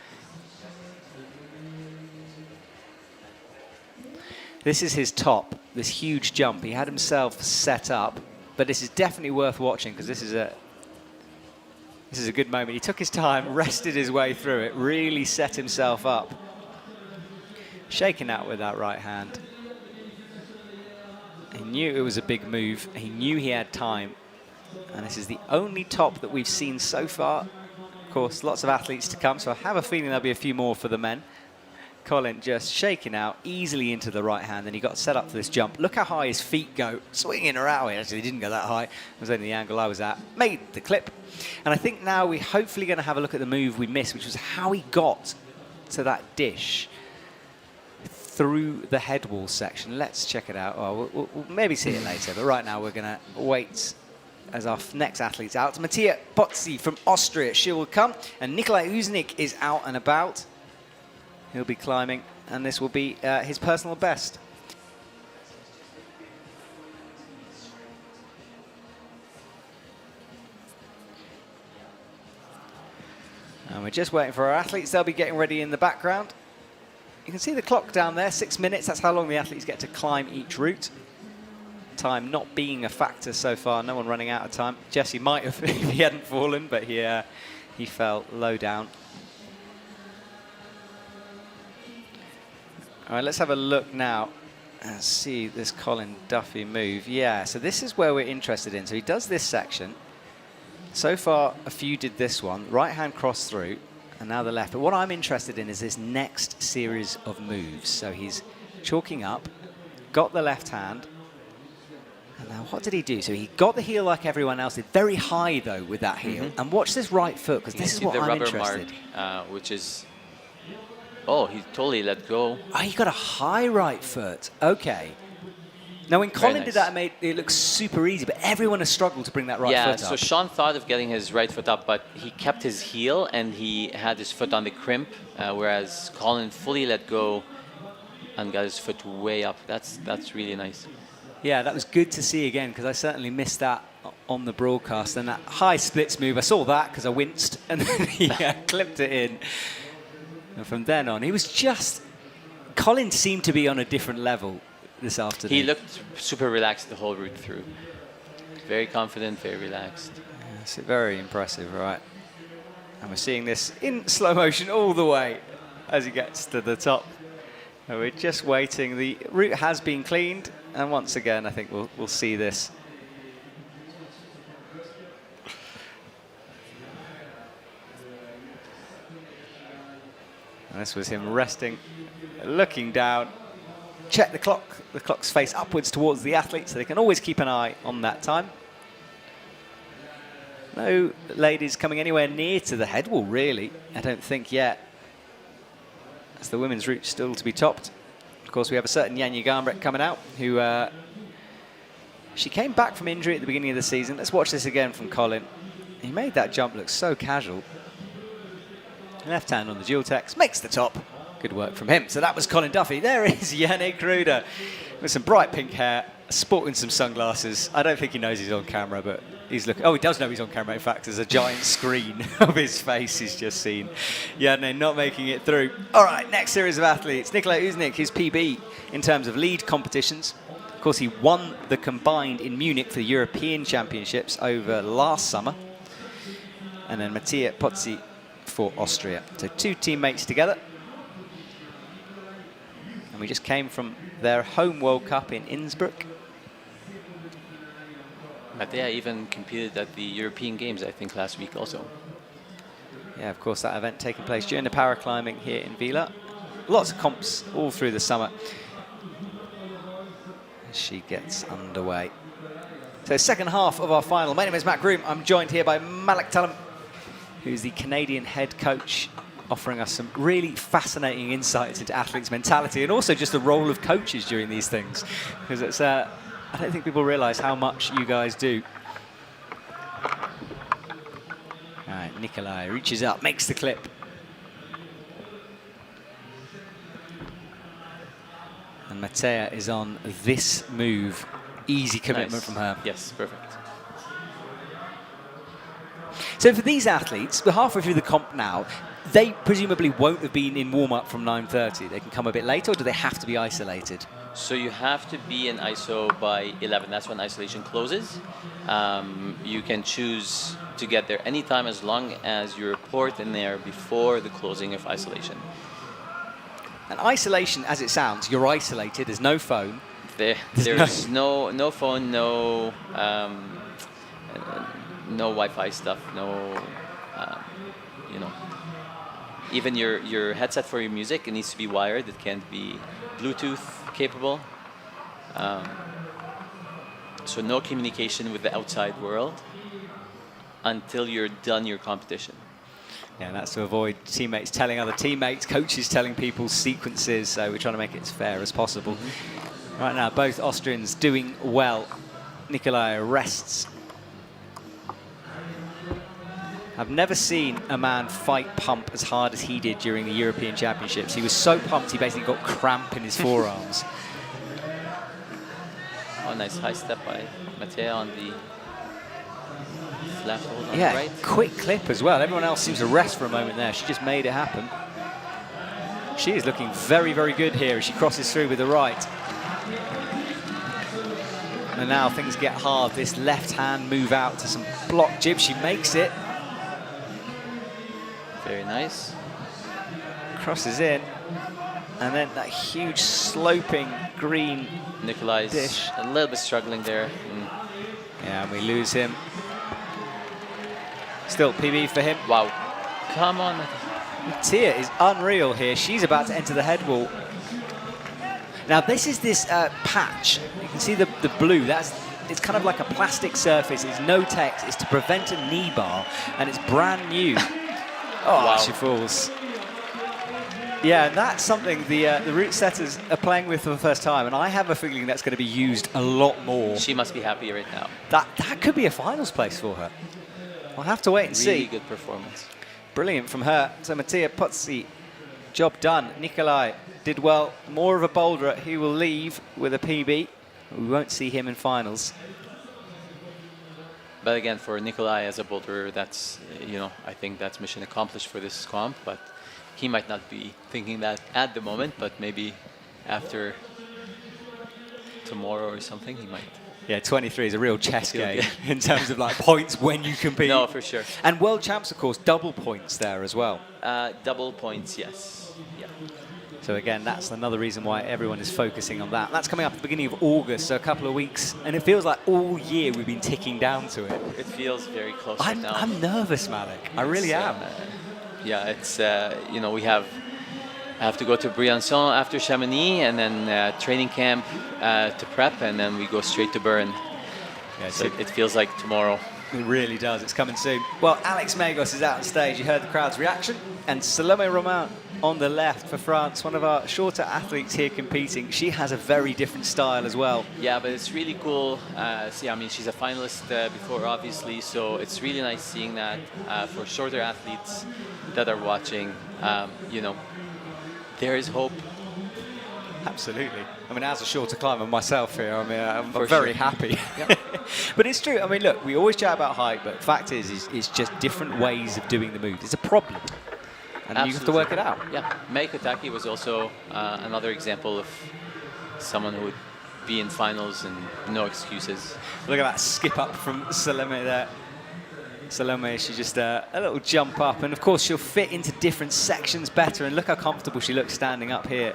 This is his top, this huge jump. He had himself set up, but this is definitely worth watching, because this is a good moment. He took his time, rested his way through it, really set himself up. Shaking out with that right hand. He knew it was a big move. He knew he had time. And this is the only top that we've seen so far. Of course, lots of athletes to come, so I have a feeling there'll be a few more for the men. Colin just shaking out easily into the right hand, and he got set up for this jump. Look how high his feet go, swinging around. Actually, he didn't go that high. It was only the angle I was at. Made the clip. And I think now we're hopefully going to have a look at the move we missed, which was how he got to that dish through the head wall section. Let's check it out. Oh, we'll maybe see it later, but right now we're going to wait as our next athlete's out. Mattia Pozzi from Austria, she will come. And Nikolai Uznik is out and about. He'll be climbing, and this will be his personal best. And we're just waiting for our athletes. They'll be getting ready in the background. You can see the clock down there, 6 minutes. That's how long the athletes get to climb each route. Time not being a factor so far. No one running out of time. Jesse might have if he hadn't fallen, but he fell low down. All right, let's have a look now and see this Colin Duffy move. Yeah, so this is where we're interested in. So he does this section. So far, a few did this one. Right-hand cross through, and now the left. But what I'm interested in is this next series of moves. So he's chalking up, got the left hand. And now what did he do? So he got the heel like everyone else did. Very high, though, with that heel. And watch this right foot, because this is what I'm interested in. Which is... Oh, he totally let go. Oh, he got a high right foot. Okay. Now, when Colin did that, it looked super easy, but everyone has struggled to bring that right foot up. Yeah, so Sean thought of getting his right foot up, but he kept his heel and he had his foot on the crimp, whereas Colin fully let go and got his foot way up. That's really nice. Yeah, that was good to see again, because I certainly missed that on the broadcast. And that high splits move, I saw that because I winced, and then he clipped it in. And from then on, he was just... Colin seemed to be on a different level this afternoon. He looked super relaxed the whole route through. Very confident, very relaxed. Yes, very impressive, right? And we're seeing this in slow motion all the way as he gets to the top. And we're just waiting. The route has been cleaned, and once again, I think we'll see this. And this was him resting, looking down. Check the clock. The clock's face upwards towards the athlete, so they can always keep an eye on that time. No ladies coming anywhere near to the head wall, really. I don't think yet. As the women's route still to be topped. Of course, we have a certain Janja Garnbret coming out, who she came back from injury at the beginning of the season. Let's watch this again from Colin. He made that jump look so casual. Left hand on the dual text, makes the top. Good work from him. So that was Colin Duffy. There is Yannick Kruder with some bright pink hair, sporting some sunglasses. I don't think he knows he's on camera, but he's looking. Oh, he does know he's on camera. In fact, there's a giant screen of his face he's just seen. Yannick not making it through. All right, next series of athletes. Nikolai Uznik, his PB in terms of lead competitions. Of course, he won the combined in Munich for the European Championships over last summer. And then Mattia Pozzi for Austria. So two teammates together. And we just came from their home World Cup in Innsbruck. Mattia even competed at the European Games, I think, last week also. Yeah, of course, that event taking place during the paraclimbing here in Villars. Lots of comps all through the summer as she gets underway. So second half of our final. My name is Matt Groom. I'm joined here by Malik Tallam, who's the Canadian head coach, offering us some really fascinating insights into athletes' mentality and also just the role of coaches during these things. Because it's, I don't think people realise how much you guys do. All right, Nikolai reaches up, makes the clip. And Mattea is on this move. Easy commitment from her. Yes, perfect. So for these athletes, we're halfway through the comp now. They presumably won't have been in warm-up from 9:30. They can come a bit later, or do they have to be isolated? So you have to be in ISO by 11. That's when isolation closes. You can choose to get there anytime as long as you report in there before the closing of isolation. And isolation, as it sounds, you're isolated. There's no phone. There's no phone, no Wi-Fi stuff, no, you know. Even your headset for your music, it needs to be wired. It can't be Bluetooth capable. So no communication with the outside world until you're done your competition. Yeah, and that's to avoid teammates telling other teammates, coaches telling people sequences. So we're trying to make it as fair as possible. Right now, both Austrians doing well. Nikolai rests. I've never seen a man fight pump as hard as he did during the European Championships. He was so pumped, he basically got cramp in his forearms. Oh, nice high step by Mattea on the left hold on Yeah, the right. quick clip as well. Everyone else seems to rest for a moment there. She just made it happen. She is looking very, very good here as she crosses through with the right. And now things get hard. This left hand move out to some block jib. She makes it. Very nice. Crosses in. And then that huge sloping green Nikolai's dish. A little bit struggling there. Yeah, and we lose him. Still PB for him. Wow. Come on. Tia is unreal here. She's about to enter the head wall. Now this is this patch. You can see the blue. It's kind of like a plastic surface. It's no text. It's to prevent a knee bar, and it's brand new. Oh, wow. She falls. Yeah, and that's something the route setters are playing with for the first time, and I have a feeling that's going to be used a lot more. She must be happy right now. That could be a finals place for her. I'll have to wait and see. Really good performance. Brilliant from her. So Mattia Pozzi, job done. Nikolai did well. More of a boulderer. He will leave with a PB. We won't see him in finals. But again, for Nikolai as a boulderer, that's, I think that's mission accomplished for this comp. But he might not be thinking that at the moment, but maybe after tomorrow or something, he might. Yeah, 23 is a real chess game in terms of like points when you compete. No, for sure. And world champs, of course, double points there as well. Double points, yes. Yeah. So again, that's another reason why everyone is focusing on that. That's coming up at the beginning of August, so a couple of weeks. And it feels like all year we've been ticking down to it. It feels very close right now. I'm nervous, Malik. I really am. Yeah, it's, we have to go to Briançon after Chamonix, and then training camp to prep, and then we go straight to Bern. Yeah, so it feels like tomorrow. It really does. It's coming soon. Well, Alex Megos is out on stage. You heard the crowd's reaction. And Salome Romain on the left for France, one of our shorter athletes here competing. She has a very different style as well. Yeah, but it's really cool. She's a finalist before, obviously, so it's really nice seeing that for shorter athletes that are watching. There is hope. Absolutely. I mean, as a shorter climber myself here, I'm For very sure. happy. Yep. But it's true. I mean, look, we always chat about height, but the fact is it's just different ways of doing the move. It's a problem. And Absolutely. you have to work it out. Yeah. Mei Kotaki was also another example of someone who would be in finals and no excuses. Look at that skip up from Salome there. Salome, she just a little jump up, and of course she'll fit into different sections better, and look how comfortable she looks standing up here.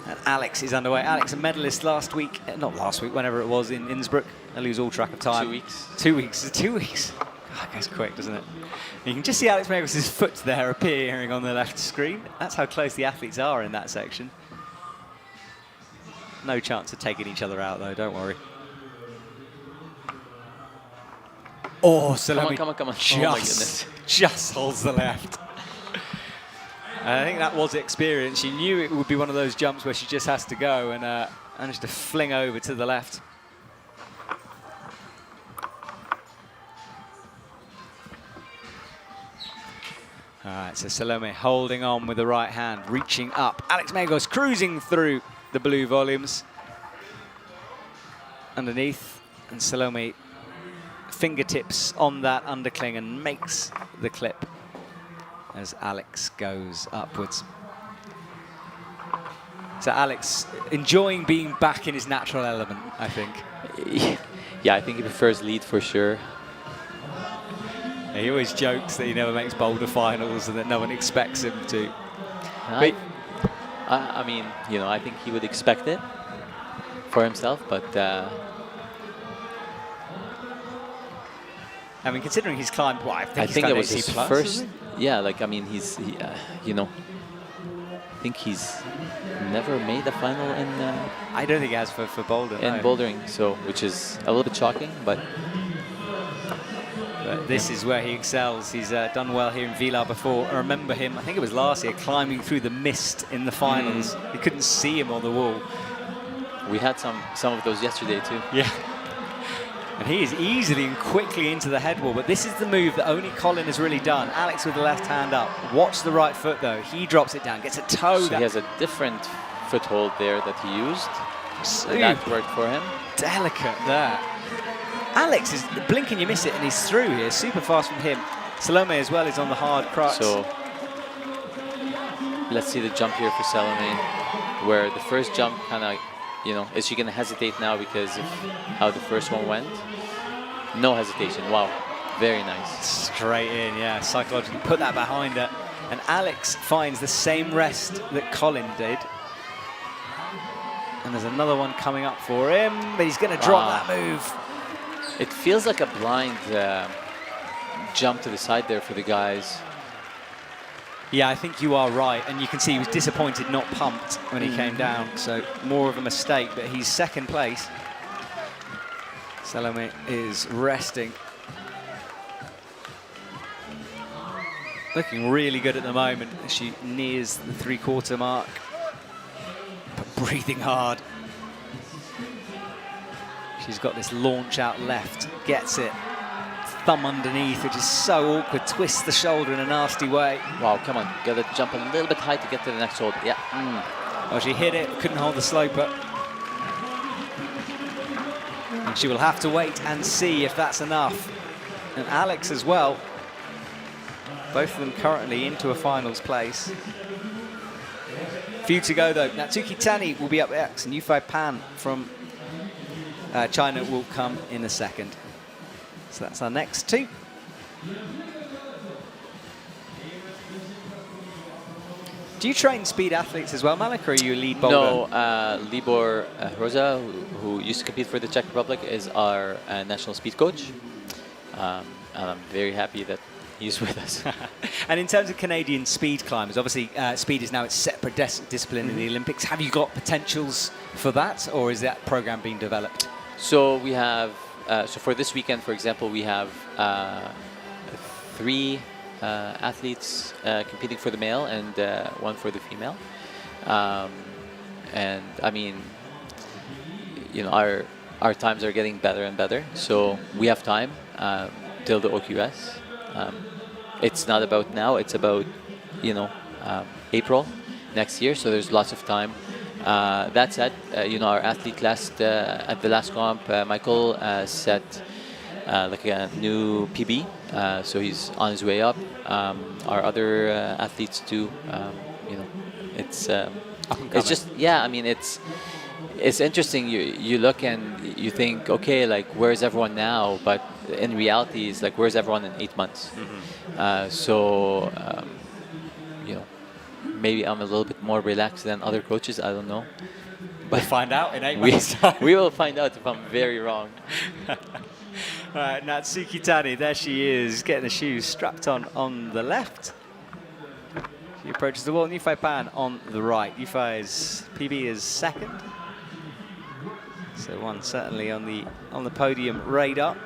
And Alex is underway. Alex, a medalist last week, not last week, whenever it was in Innsbruck. I lose all track of time. 2 weeks. 2 weeks. 2 weeks. God, it goes quick, doesn't it? You can just see Alex Megos' foot there appearing on the left screen. That's how close the athletes are in that section. No chance of taking each other out, though, don't worry. Oh, Salome Come on. Oh, my goodness. Just holds the left. I think that was experience. She knew it would be one of those jumps where she just has to go, and managed to fling over to the left. All right, so Salome holding on with the right hand, reaching up. Alex Megos cruising through the blue volumes. Underneath, and Salome fingertips on that undercling and makes the clip as Alex goes upwards. So Alex enjoying being back in his natural element, I think. Yeah, I think he prefers lead for sure. He always jokes that he never makes boulder finals and that no one expects him to. I mean, I think he would expect it for himself, but I mean, considering he's climbed, what, I think it was his AC+, first. Yeah, like, I mean, I think he's never made a final in I don't think he has for boulder. in bouldering, so which is a little bit shocking, but this is where he excels. He's done well here in Villars before. I remember him, I think it was last year, climbing through the mist in the finals. You couldn't see him on the wall. We had some of those yesterday too. Yeah. And he is easily and quickly into the head wall, but this is the move that only Colin has really done. Alex with the left hand up. Watch the right foot though. He drops it down, gets a toe. So he has a different foothold there that he used. So that worked for him. Delicate there. Alex is blinking, you miss it, and he's through here. Super fast from him. Salome as well is on the hard crux. So let's see the jump here for Salome, where the first jump kind of, you know, is she going to hesitate now because of how the first one went? No hesitation. Wow. Very nice. Straight in, yeah. Psychologically put that behind her. And Alex finds the same rest that Colin did. And there's another one coming up for him, but he's going to drop that move. It feels like a blind jump to the side there for the guys. Yeah, I think you are right. And you can see he was disappointed, not pumped when he came down. So more of a mistake, but he's second place. Salome is resting. Looking really good at the moment as she nears the three-quarter mark. But breathing hard. She's got this launch out left, gets it. Thumb underneath, which is so awkward, twists the shoulder in a nasty way. Wow, come on, gotta jump a little bit high to get to the next hold. Yeah. Oh, she hit it, couldn't hold the sloper. And she will have to wait and see if that's enough. And Alex as well. Both of them currently into a finals place. Few to go though. Natsuki Tani will be up next, and Yufei Pan from China will come in a second. So that's our next two. Do you train speed athletes as well, Malik, or are you a lead bowler? No, Libor Rosa, who used to compete for the Czech Republic, is our national speed coach. And I'm very happy that he's with us. And in terms of Canadian speed climbers, obviously speed is now its separate discipline in the Olympics. Have you got potentials for that, or is that program being developed? So we have, so for this weekend, for example, we have 3 athletes competing for the male and 1 for the female. And I mean, you know, our times are getting better and better. So we have time till the OQS. It's not about now, it's about, you know, April next year, so there's lots of time. That said, you know, our athlete at the last comp, Michael set like a new PB, so he's on his way up. Our other athletes too, you know, it's just, yeah, I mean, it's interesting. You look and you think, okay, like, where's everyone now? But in reality, it's like, where's everyone in 8 months? So, you know, maybe I'm a little bit more relaxed than other coaches. I don't know. We'll find out in 8 months' time. We will find out if I'm very wrong. All right, Natsuki Tani, there she is, getting the shoes strapped on the left. She approaches the wall, and Yufei Pan on the right. Yufei's PB is second. So one certainly on the podium radar.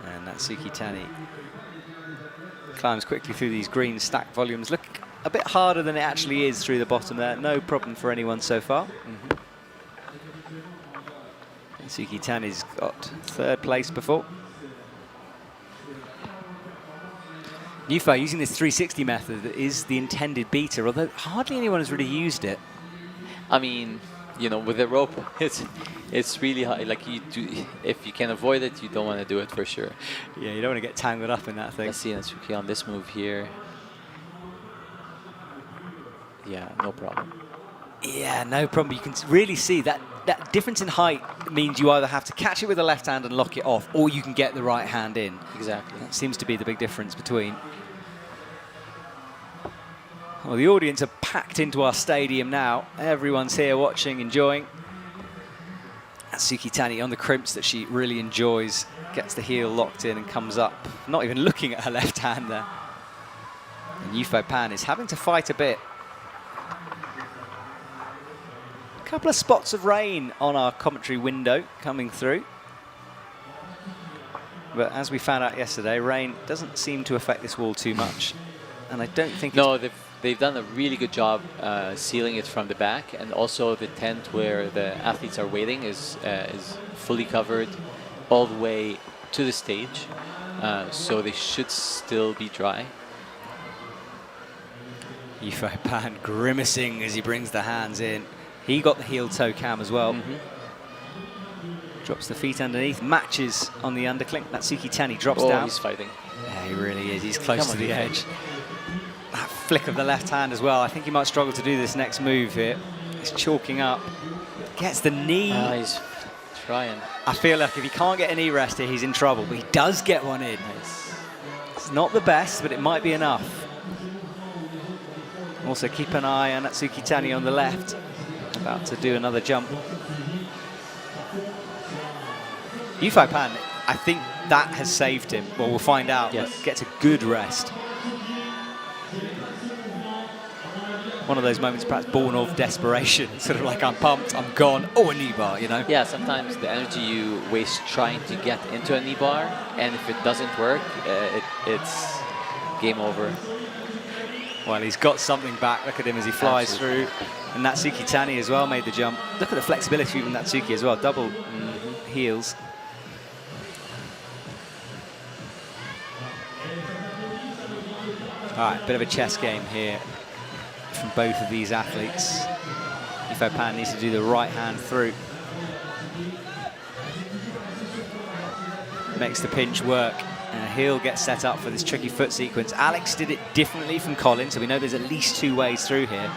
And Natsuki Tani climbs quickly through these green stack volumes. Look a bit harder than it actually is through the bottom there. No problem for anyone so far. Natsuki Tani's got third place before. Yufei using this 360 method that is the intended beater, although hardly anyone has really used it. I mean, you know, with the rope, it's really hard. Like, if you can avoid it, you don't want to do it for sure. Yeah, you don't want to get tangled up in that thing. Let's see Natsuki on this move here. Yeah, no problem. Yeah, no problem. You can really see that difference in height means you either have to catch it with the left hand and lock it off, or you can get the right hand in. Exactly. That seems to be the big difference between. Well, the audience are packed into our stadium now. Everyone's here watching, enjoying. Natsuki Tani on the crimps that she really enjoys. Gets the heel locked in and comes up, not even looking at her left hand there. And Yufei Pan is having to fight a bit. A couple of spots of rain on our commentary window coming through. But as we found out yesterday, rain doesn't seem to affect this wall too much. And I don't think no, they've done a really good job sealing it from the back, and also the tent where the athletes are waiting is fully covered all the way to the stage, so they should still be dry. Yufei Pan grimacing as he brings the hands in. He got the heel toe cam as well. Drops the feet underneath, matches on the underclink. Natsuki Tani drops down. He's fighting. Yeah, he really is. he's close to the edge. That flick of the left hand as well. I think he might struggle to do this next move here. He's chalking up. Gets the knee. He's trying. I feel like if he can't get a knee rest here, he's in trouble. But he does get one in. Nice. It's not the best, but it might be enough. Also keep an eye on Natsuki Tani on the left. About to do another jump. Yufei Pan, I think that has saved him. Well, we'll find out. Yes. Gets a good rest. One of those moments perhaps born of desperation. Sort of like, I'm pumped, I'm gone. Oh, a knee bar, you know? Yeah, sometimes the energy you waste trying to get into a knee bar, and if it doesn't work, it's game over. Well, he's got something back. Look at him as he flies through. And Natsuki Tani as well made the jump. Look at the flexibility from Natsuki as well. Double heels. All right, bit of a chess game here from both of these athletes. Yufei Pan needs to do the right hand through. Makes the pinch work. And he'll get set up for this tricky foot sequence. Alex did it differently from Colin, so we know there's at least 2 ways through here.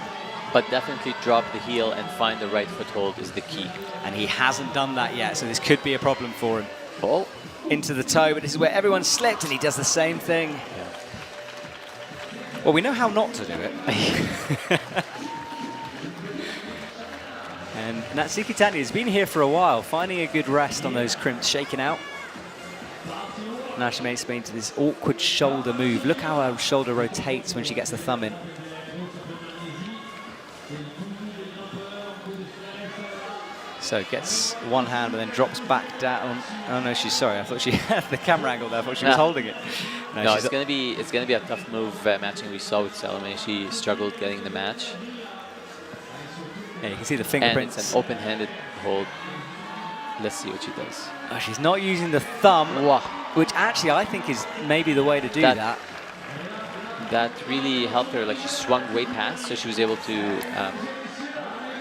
But definitely drop the heel and find the right foothold is the key. And he hasn't done that yet, so this could be a problem for him. Oh. Into the toe, but this is where everyone slipped, and he does the same thing. Yeah. Well, we know how not to do it. And Natsuki Tani has been here for a while, finding a good rest on those crimps, shaking out. Now she makes Spain to this awkward shoulder move. Look how her shoulder rotates when she gets the thumb in. So gets one hand, but then drops back down. Oh no, she's sorry. I thought she had the camera angle there. I thought she was holding it. No, it's gonna be a tough move matching. We saw with Salome. She struggled getting the match. Yeah, you can see the fingerprints. And it's an open-handed hold. Let's see what she does. Oh, she's not using the thumb, wow. Which actually I think is maybe the way to do that. That really helped her. Like, she swung way past, so she was able to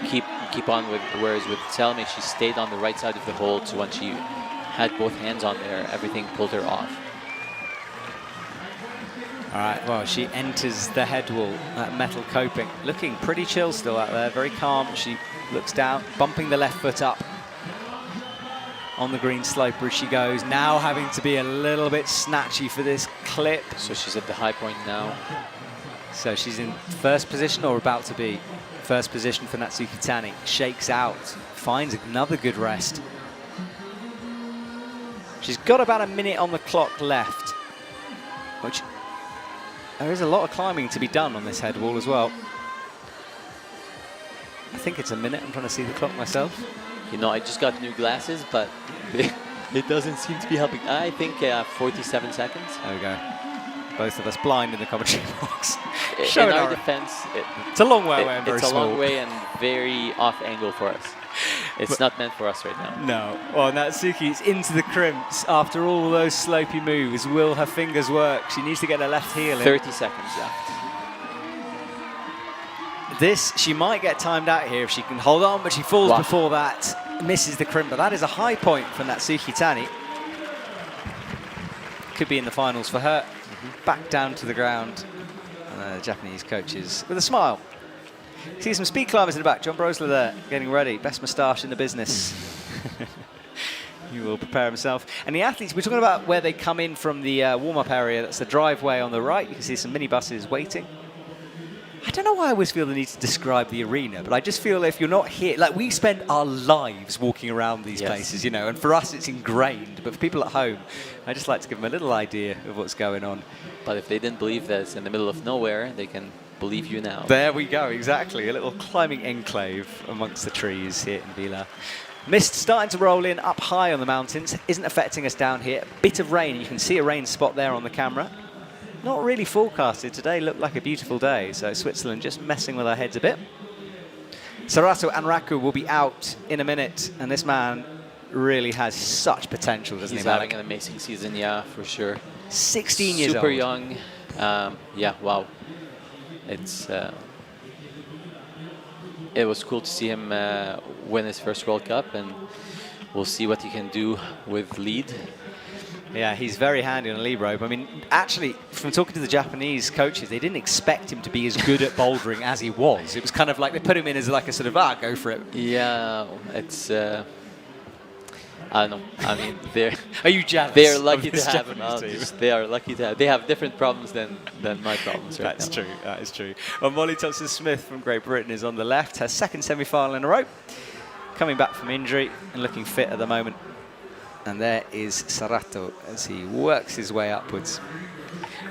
keep on with. Whereas with Salome, she stayed on the right side of the hold, so when she had both hands on there, everything pulled her off. All right, well, she enters the head wall, that metal coping. Looking pretty chill still out there, very calm. She looks down, bumping the left foot up on the green slope as she goes. Now having to be a little bit snatchy for this clip. So she's at the high point now. So she's in first position, or about to be. First position for Natsuki Tani. Shakes out, finds another good rest. She's got about a minute on the clock left, which there is a lot of climbing to be done on this head wall as well. I think it's a minute. I'm trying to see the clock myself. You know, I just got new glasses, but it doesn't seem to be helping. I think 47 seconds. There we go. Both of us blind in the commentary box. In our defense, it's a long way away and very small. It's a long way and very off angle for us. It's not meant for us right now. No. Well, Natsuki's into the crimps after all those slopey moves. Will her fingers work? She needs to get her left heel in. 30 seconds left. This, she might get timed out here if she can hold on, but she falls before that, misses the crimp. But that is a high point for Natsuki Tani. Could be in the finals for her. Back down to the ground. And the Japanese coaches with a smile. See some speed climbers in the back. John Brosler there, getting ready. Best moustache in the business. He will prepare himself. And the athletes, we're talking about where they come in from the warm-up area. That's the driveway on the right. You can see some minibuses waiting. I don't know why I always feel the need to describe the arena, but I just feel if you're not here, like we spend our lives walking around these places, you know, and for us it's ingrained, but for people at home, I just like to give them a little idea of what's going on. But if they didn't believe that it's in the middle of nowhere, they can believe you now. There we go, exactly. A little climbing enclave amongst the trees here in Villars. Mist starting to roll in up high on the mountains, isn't affecting us down here. A bit of rain, you can see a rain spot there on the camera. Not really forecasted today, looked like a beautiful day, so Switzerland just messing with our heads a bit. Sarato Anraku will be out in a minute, and this man really has such potential, doesn't he? He's having an amazing season, yeah, for sure. 16 years old. Super young. Yeah, wow. It's it was cool to see him win his first World Cup, and we'll see what he can do with lead. Yeah, he's very handy on a lead rope. I mean, actually, from talking to the Japanese coaches, they didn't expect him to be as good at bouldering as he was. It was kind of like they put him in as like a sort of, go for it. Yeah, it's... I don't know. I mean, Are you jealous? They're lucky to have him. Japanese team? They are lucky to have. They have different problems than my problems right That's now. true. That is true. Well, Molly Thompson-Smith from Great Britain is on the left. Her second semi-final in a row. Coming back from injury and looking fit at the moment. And there is Sarato as he works his way upwards.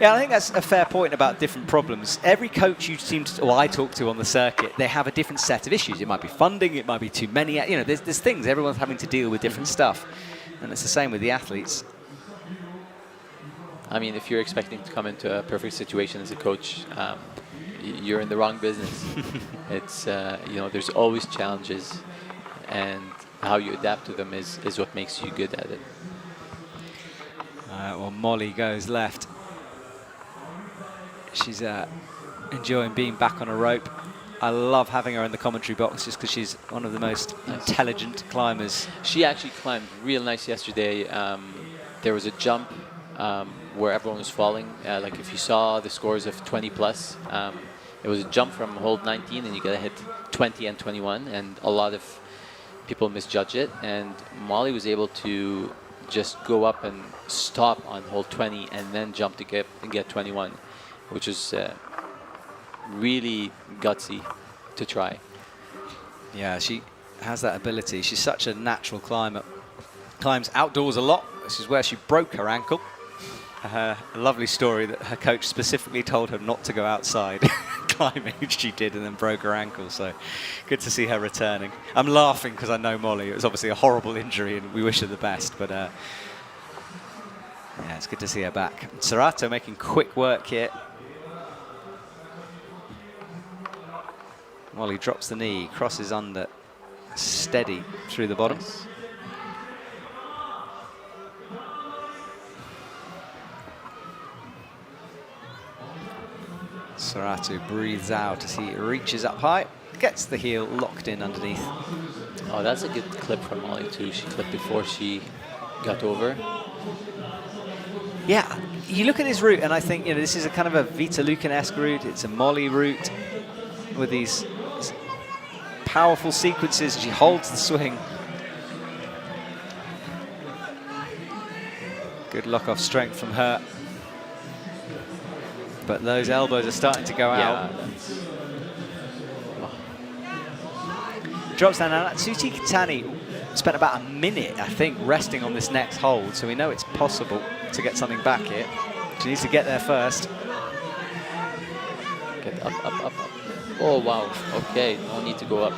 Yeah, I think that's a fair point about different problems. Every coach you seem to, or I talk to on the circuit, they have a different set of issues. It might be funding, it might be too many. You know, there's things. Everyone's having to deal with different stuff. And it's the same with the athletes. I mean, if you're expecting to come into a perfect situation as a coach, you're in the wrong business. It's, you know, there's always challenges, and how you adapt to them is what makes you good at it. Well, Molly goes left. She's enjoying being back on a rope. I love having her in the commentary box just because she's one of the most intelligent climbers. She actually climbed real nice yesterday. There was a jump where everyone was falling. Like if you saw the scores of 20 plus, it was a jump from hold 19 and you got to hit 20 and 21, and a lot of people misjudge it. And Molly was able to just go up and stop on hold 20 and then jump to get 21, which is really gutsy to try. Yeah, she has that ability. She's such a natural climber. Climbs outdoors a lot. This is where she broke her ankle. A lovely story that her coach specifically told her not to go outside climbing, which she did, and then broke her ankle. So good to see her returning. I'm laughing because I know Molly. It was obviously a horrible injury and we wish her the best, but yeah, it's good to see her back. Sarato making quick work here. Molly drops the knee, crosses under, steady through the bottom. Nice. Sarato breathes out as he reaches up high, gets the heel locked in underneath. Oh, that's a good clip from Molly too. She clipped before she got over. Yeah, you look at this route and I think, you know, this is a kind of a Vita Lucan-esque route. It's a Molly route with these powerful sequences. She holds the swing. Good lock-off strength from her. But those elbows are starting to go out. Drops down. Now, Tsuchi Kitani spent about a minute, I think, resting on this next hold, so we know it's possible to get something back here. She needs to get there first. Get up, up, up, up. Oh, wow. Okay, no need to go up.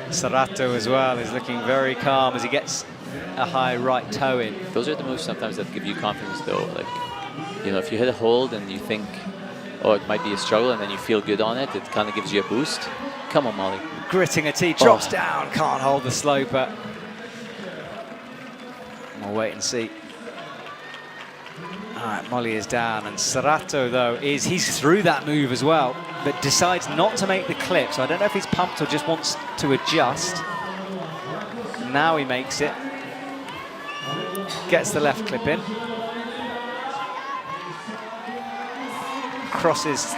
Sarato as well is looking very calm as he gets a high right toe in. Those are the moves sometimes that give you confidence, though. Like, you know, if you hit a hold and you think, oh, it might be a struggle, and then you feel good on it, it kind of gives you a boost. Come on, Molly. Gritting her teeth, drops down, can't hold the sloper. We'll wait and see. All right, Molly is down, and Sarato, though, he's through that move as well, but decides not to make the clip. So I don't know if he's pumped or just wants to adjust. Now he makes it. Gets the left clip in. Crosses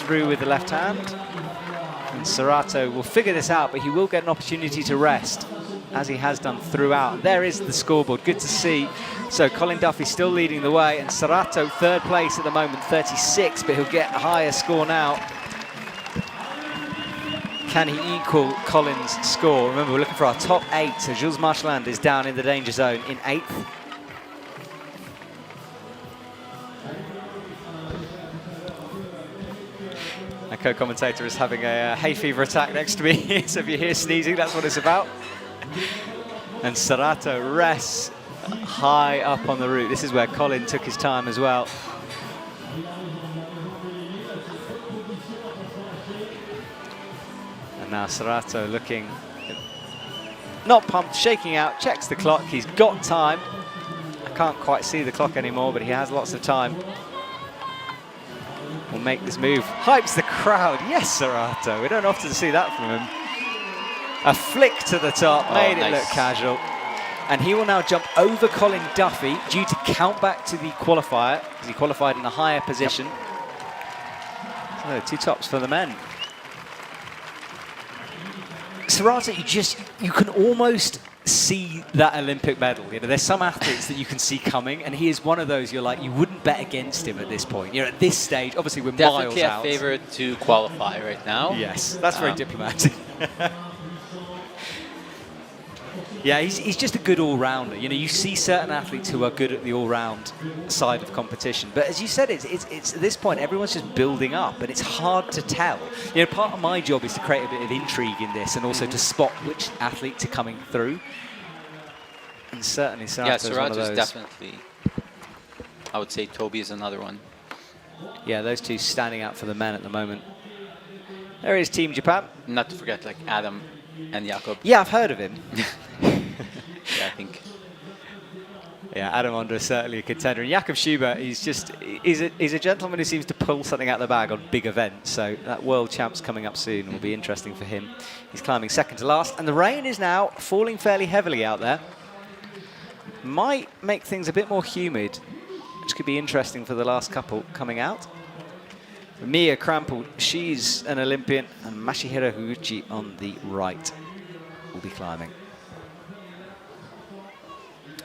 through with the left hand. And Sarato will figure this out, but he will get an opportunity to rest, as he has done throughout. There is the scoreboard, good to see. So Colin Duffy still leading the way, and Sarato third place at the moment, 36, but he'll get a higher score now. Can he equal Colin's score? Remember, we're looking for our top 8, so Jules Marchand is down in the danger zone in 8th. My co-commentator is having a hay fever attack next to me, so if you hear sneezing, that's what it's about. And Sarato rests high up on the route. This is where Colin took his time as well. And now Sarato looking not pumped, shaking out, checks the clock. He's got time. I can't quite see the clock anymore, but he has lots of time. Will make this move. Hypes the crowd. Yes, Sarato. We don't often see that from him. A flick to the top, made it nice. look casual. And he will now jump over Colin Duffy due to count back to the qualifier, because he qualified in a higher position. So 2 tops for the men. Sarata, you can almost see that Olympic medal. You know, there's some athletes that you can see coming, and he is one of those. You're like, you wouldn't bet against him at this point. You know, at this stage, obviously we're Definitely miles out. a favorite to qualify right now. Yes, that's very diplomatic. Yeah, he's just a good all-rounder. You know, you see certain athletes who are good at the all-round side of competition, but as you said, it's at this point everyone's just building up, and it's hard to tell. You know, part of my job is to create a bit of intrigue in this, and also to spot which athletes are coming through. And certainly, Sarato's one of those. Definitely. I would say Toby is another one. Yeah, those two standing out for the men at the moment. There is Team Japan. Not to forget, like Adam and Jakob. Yeah, I've heard of him. Yeah, I think. Yeah, Adam Ondra is certainly a contender. And Jakob Schubert, he's a gentleman who seems to pull something out of the bag on big events. So that World Champ's coming up soon will be interesting for him. He's climbing second to last. And the rain is now falling fairly heavily out there. Might make things a bit more humid, which could be interesting for the last couple coming out. Mia Krampel, she's an Olympian, and Masahiro Higuchi on the right will be climbing.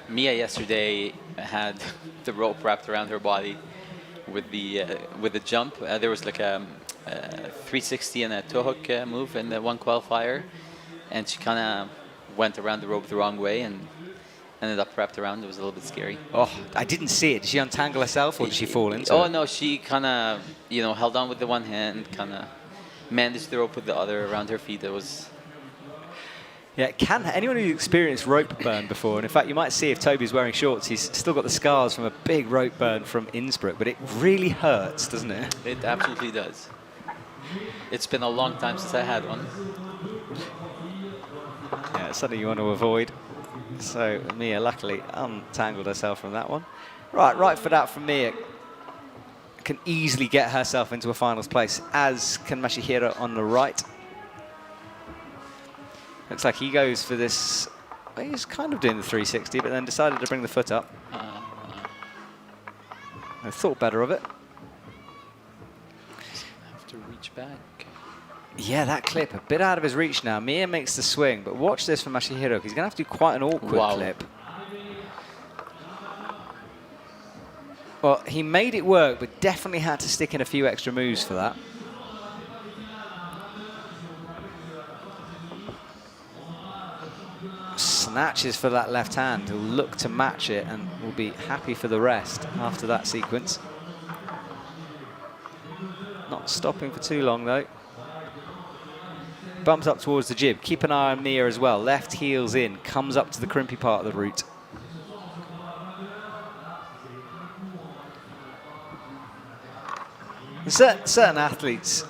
Mia yesterday had the rope wrapped around her body with the jump. There was like a 360 and a toe hook move in the one qualifier, and she kind of went around the rope the wrong way and ended up wrapped around. It was a little bit scary. Oh, I didn't see it. Did she untangle herself, or did she fall into it? it? No, she kind of, you know, held on with the one hand, kind of managed the rope with the other around her feet. It was... Yeah, anyone who's experienced rope burn before, and in fact you might see if Toby's wearing shorts, he's still got the scars from a big rope burn from Innsbruck, but it really hurts, doesn't it? It absolutely does. It's been a long time since I had one. Yeah, it's something you want to avoid. So Mia luckily untangled herself from that one. Right foot out from Mia. Can easily get herself into a finals place, as can Masahiro on the right. Looks like he goes for this. He's kind of doing the 360, but then decided to bring the foot up. I thought better of it. Have to reach back. Yeah, that clip, a bit out of his reach now. Mia makes the swing, but watch this from Masahiro. He's going to have to do quite an awkward clip. Well, he made it work, but definitely had to stick in a few extra moves for that. Snatches for that left hand. He'll look to match it and will be happy for the rest after that sequence. Not stopping for too long though. Bumps up towards the jib. Keep an eye on Mia as well. Left heels in. Comes up to the crimpy part of the route. Certain athletes,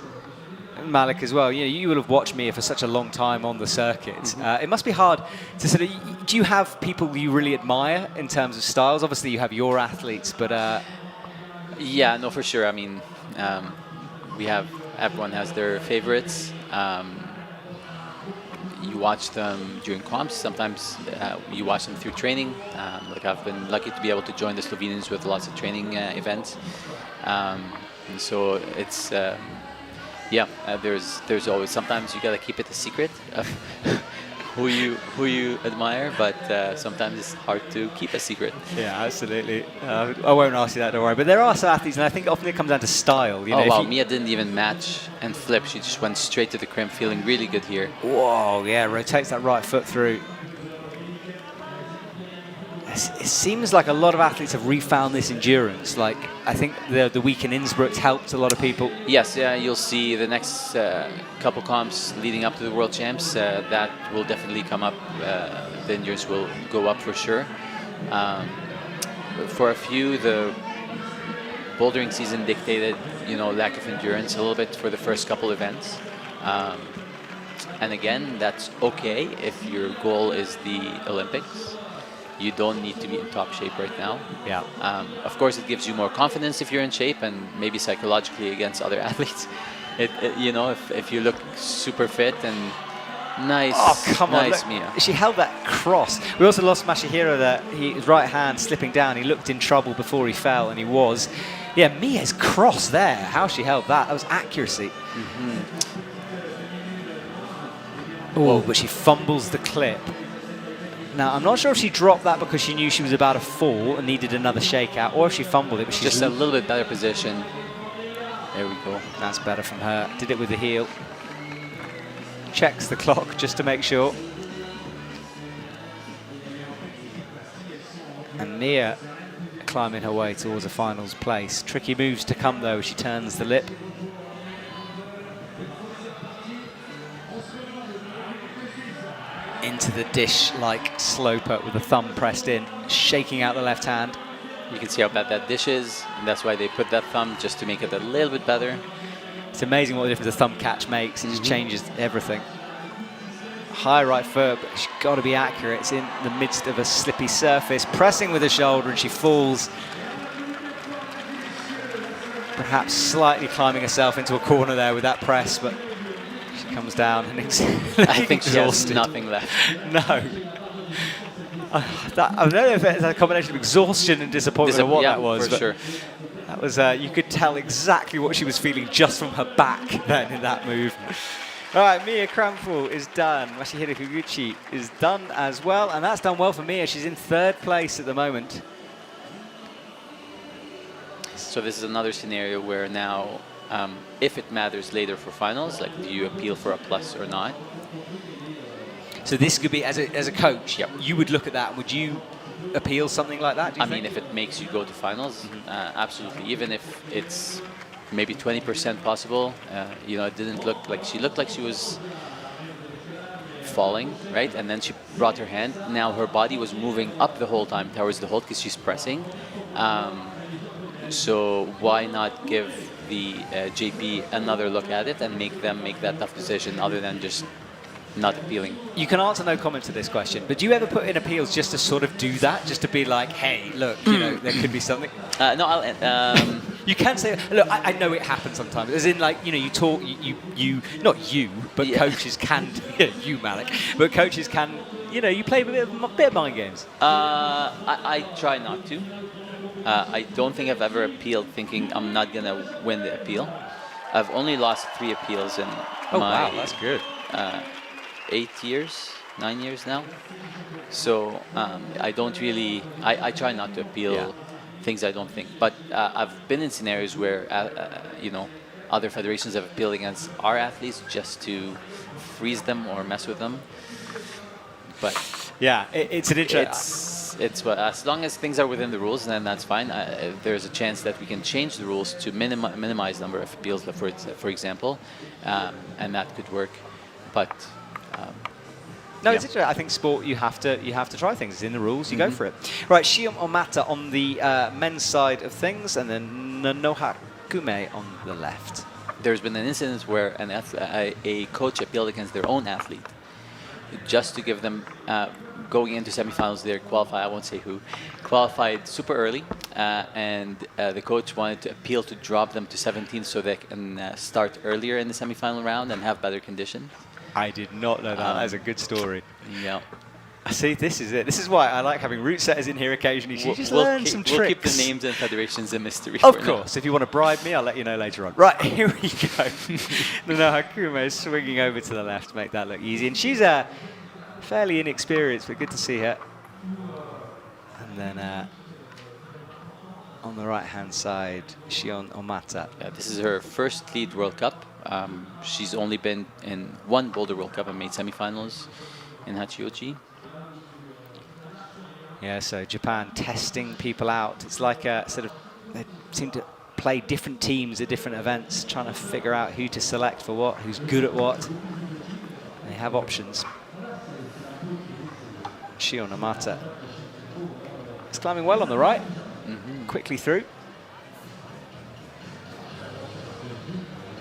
Malik as well, you know, you will have watched Mia for such a long time on the circuit. It must be hard to sort of, do you have people you really admire in terms of styles? Obviously you have your athletes, but... Yeah, no, for sure. I mean, everyone has their favorites. You watch them during comps. Sometimes you watch them through training. Like I've been lucky to be able to join the Slovenians with lots of training events. And so it's... there's always, sometimes you gotta keep it a secret of who you admire, but sometimes it's hard to keep a secret. Yeah, absolutely. I won't ask you that, don't worry. But there are some athletes, and I think often it comes down to style. You know, wow, Mia didn't even match and flip. She just went straight to the crimp, feeling really good here. Whoa, yeah, rotates that right foot through. It seems like a lot of athletes have refound this endurance. Like, I think the week in Innsbruck helped a lot of people. Yes, yeah, you'll see the next couple comps leading up to the World Champs. That will definitely come up. The endurance will go up for sure. For a few, the bouldering season dictated, you know, lack of endurance a little bit for the first couple events. And again, that's okay if your goal is the Olympics. You don't need to be in top shape right now. Yeah. Of course, it gives you more confidence if you're in shape, and maybe psychologically against other athletes. You know, if you look super fit and Nice. Oh, come on. Nice, Look, Mia. she held that cross. We also lost Masahiro there. His right hand slipping down. He looked in trouble before he fell, and he was. Yeah, Mia's cross there. How she held that. That was accuracy. Oh, but she fumbles the clip. Now, I'm not sure if she dropped that because she knew she was about to fall and needed another shakeout, or if she fumbled it, but she's Just a little bit better position. There we go. That's better from her. Did it with the heel. Checks the clock just to make sure. And Mia climbing her way towards a finals place. Tricky moves to come though as she turns the lip. Into the dish like sloper with the thumb pressed in, shaking out the left hand. You can see how bad that dish is, and that's why they put that thumb, just to make it a little bit better. It's amazing what the difference a thumb catch makes. It just changes everything. High right foot, but she's got to be accurate. It's in the midst of a slippy surface, pressing with the shoulder, and she falls. Perhaps slightly climbing herself into a corner there with that press, but she comes down and I think she has nothing left. No. I don't know if it's a combination of exhaustion and disappointment or what that was. For sure. That was, you could tell exactly what she was feeling just from her back then in that move. All right, Mia Crampful is done. Masahiro Higuchi is done as well, and that's done well for Mia. She's in third place at the moment. So this is another scenario where now, if it matters later for finals, like do you appeal for a plus or not? So this could be, as a coach, you would look at that. Would you appeal something like that, do you think? Mean, if it makes you go to finals, absolutely. Even if it's maybe 20% possible. You know, it didn't look like she looked like she was falling, right? And then she brought her hand. Now her body was moving up the whole time towards the hold because she's pressing. So why not give the JP another look at it and make them make that tough decision other than just not appealing? You can answer no comment to this question, but do you ever put in appeals just to sort of do that, just to be like, hey, look, you know, there could be something? No, I'll... You can say, look, I know it happens sometimes. As in, like, you know, you talk, you not you, but coaches can, you, Malik, but coaches can, you know, you play a bit of mind games. I try not to. I don't think I've ever appealed thinking I'm not going to win the appeal. I've only lost 3 appeals in my... wow, that's good. 9 years now. So I don't really, I try not to appeal things I don't think. But I've been in scenarios where, you know, other federations have appealed against our athletes just to freeze them or mess with them. But yeah, it's an interesting... It's as long as things are within the rules, then that's fine. There's a chance that we can change the rules to minimize number of appeals, for example, and that could work. But no, it's interesting. I think sport, you have to try things. It's in the rules. You go for it. Right, Shion Omata on the men's side of things, and then Nanoha Kume on the left. There's been an incident where a coach appealed against their own athlete, just to give them, going into semifinals, they're qualified, I won't say who, qualified super early, and the coach wanted to appeal to drop them to 17 so they can start earlier in the semifinal round and have better conditions. I did not know that. That's a good story. Yeah. See, this is it. This is why I like having route setters in here occasionally. You just learn some tricks. We'll keep the names and federations a mystery. Of course. If you want to bribe me, I'll let you know later on. Right, here we go. Nanoha Kume is swinging over to the left to make that look easy. And she's fairly inexperienced, but good to see her. And then on the right-hand side, Shion Omata. Yeah, this is her first lead World Cup. She's only been in 1 Boulder World Cup and made semifinals in Hachioji. Yeah, so Japan testing people out. It's like a sort of, they seem to play different teams at different events, trying to figure out who to select for what, who's good at what. They have options. Shion Omata is climbing well on the right, quickly through.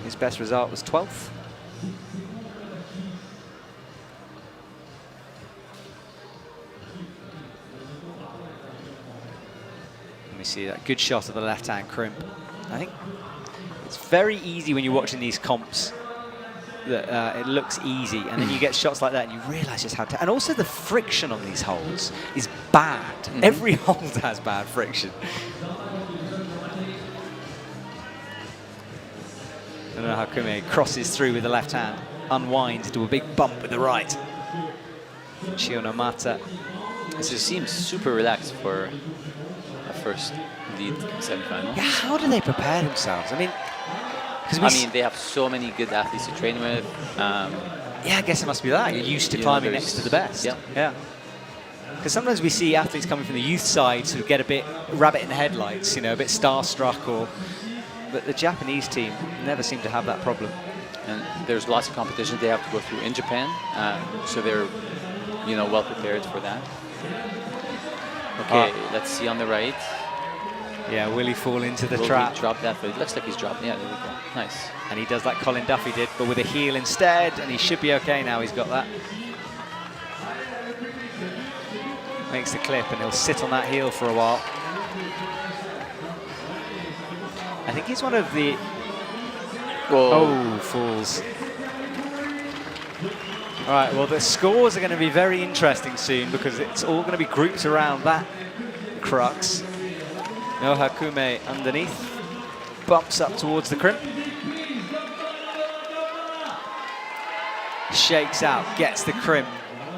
His best result was 12th. Let me see that good shot of the left-hand crimp. I think it's very easy when you're watching these comps. that it looks easy, and then you get shots like that and you realise just how... And also the friction on these holes is bad. Every hole has bad friction. And then Hakume crosses through with the left hand, unwinds into a big bump with the right. Shionomata. She seems super relaxed for a first lead semifinal. Yeah, how do they prepare themselves? I mean, they have so many good athletes to train with. Yeah, I guess it must be that. You're used to climbing next to the best. Yeah. Because sometimes we see athletes coming from the youth side sort of get a bit rabbit in the headlights, you know, a bit starstruck, but the Japanese team never seem to have that problem. And there's lots of competition they have to go through in Japan, so they're, you know, well prepared for that. Okay, let's see on the right. Yeah, will he fall into the Will trap? he drop that? But it looks like he's dropped. Yeah, there we go. Nice. And he does like Colin Duffy did, but with a heel instead, and he should be okay now. He's got that. Makes the clip, and he'll sit on that heel for a while. I think he's one of the... Whoa. Oh, falls. All right, well, the scores are going to be very interesting soon because it's all going to be grouped around that crux. No Hakume underneath. Bumps up towards the crimp. Shakes out, gets the crimp.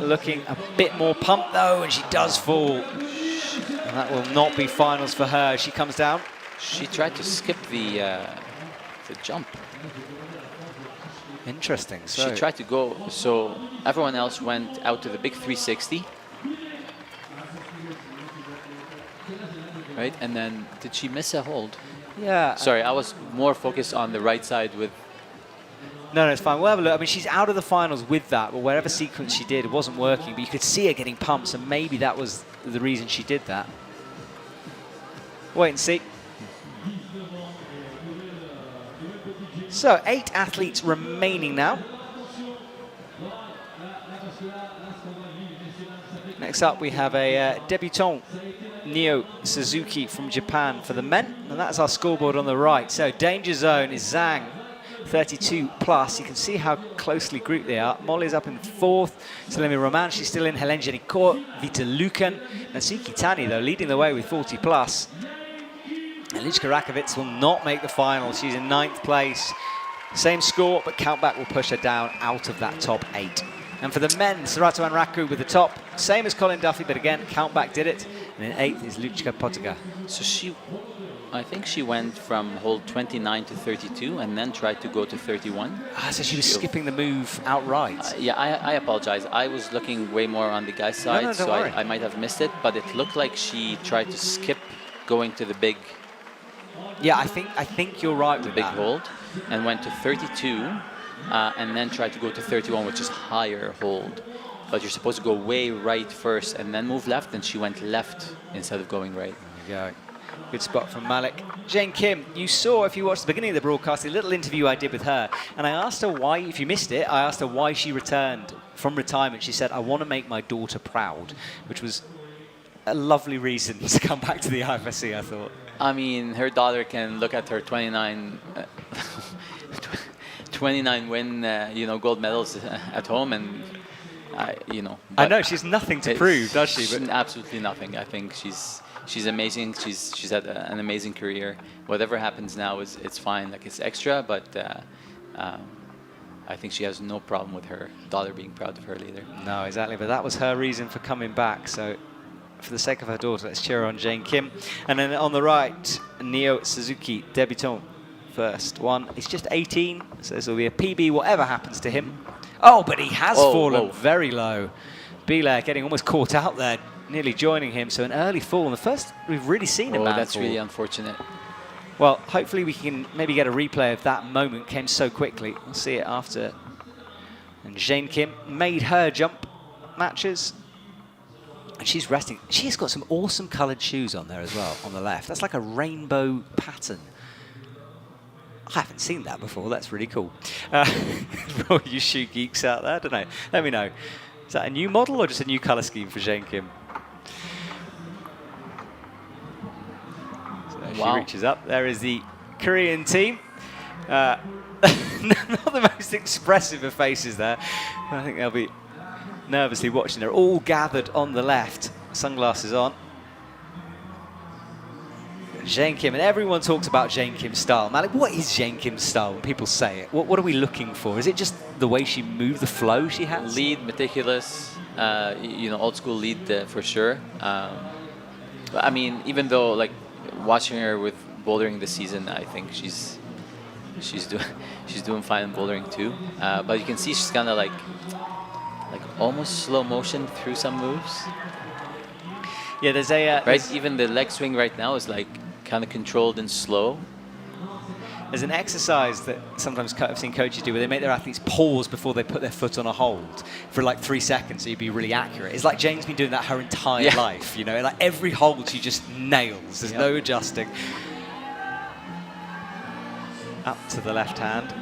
Looking a bit more pumped, though, and she does fall. And that will not be finals for her. She comes down. She tried to skip the jump. Interesting. So she tried to go, so everyone else went out to the big 360. Right, and then did she miss a hold? Yeah. Sorry, I was more focused on the right side with... No, it's fine. We'll have a look. I mean, she's out of the finals with that, but whatever sequence she did, it wasn't working. But you could see her getting pumped, so maybe that was the reason she did that. Wait and see. So, 8 athletes remaining now. Next up, we have a debutant, Neo Suzuki from Japan for the men, and that's our scoreboard on the right. So, danger zone is Zhang, 32 plus. You can see how closely grouped they are. Molly's up in 4th. Salemi Roman, she's still in. Helen Jenikor, Vita Lukan, Natsuki Tani, though, leading the way with 40 plus. And Lichka Rakovic will not make the final. She's in 9th place. Same score, but countback will push her down out of that top 8. And for the men, Serato and Raku with the top. Same as Colin Duffy, but again, countback did it. And in 8th is Luchka Potiga. So I think she went from hold 29 to 32 and then tried to go to 31. So she was skipping the move outright. Yeah, I apologize. I was looking way more on the guy's side, so I might have missed it. But it looked like she tried to skip going to the big... Yeah, I think you're right with big that. hold, and went to 32, and then tried to go to 31, which is higher hold. But you're supposed to go way right first and then move left, and she went left instead of going right. There you go. Good spot from Malik. Jane Kim, you saw, if you watched the beginning of the broadcast, a little interview I did with her, and I asked her why, if you missed it, I asked her why she returned from retirement. She said, I want to make my daughter proud, which was a lovely reason to come back to the IFSC, I thought. I mean, her daughter can look at her 29 win, gold medals at home, and I know she's nothing to prove, does she? But absolutely nothing. I think she's amazing. She's had an amazing career. Whatever happens now it's fine. Like, it's extra, but I think she has no problem with her daughter being proud of her either. No, exactly. But that was her reason for coming back. So, for the sake of her daughter, let's cheer on Jane Kim. And then on the right, Neo Suzuki, debutant, first one. He's just 18, so this will be a PB, whatever happens to him. Oh, but he has fallen very low. Belair getting almost caught out there, nearly joining him. So an early fall, and the first we've really seen a man that's fall. really unfortunate. Well, hopefully we can maybe get a replay of that moment. Came so quickly. We'll see it after. And Jane Kim made her jump matches. And she's resting. She's got some awesome coloured shoes on there as well, on the left. That's like a rainbow pattern. I haven't seen that before. That's really cool. For all you shoe geeks out there, I don't know. Let me know. Is that a new model or just a new colour scheme for Jane Kim? So she reaches up. There is the Korean team. not the most expressive of faces there. I think they'll be nervously watching. They're all gathered on the left, sunglasses on. Jane Kim, and everyone talks about Jane Kim's style. Malik, what is Jane Kim's style when people say it? What are we looking for? Is it just the way she moves, the flow she has? Lead, meticulous, old school lead for sure. I mean, even though like watching her with bouldering this season, I think she's doing fine in bouldering too. But you can see she's kind of like almost slow motion through some moves. Yeah, there's a right. Even the leg swing right now is like kind of controlled and slow. There's an exercise that sometimes I've seen coaches do where they make their athletes pause before they put their foot on a hold for like 3 seconds so you'd be really accurate. It's like Jane's been doing that her entire life, you know, like every hold she just nails. There's no adjusting. Up to the left hand.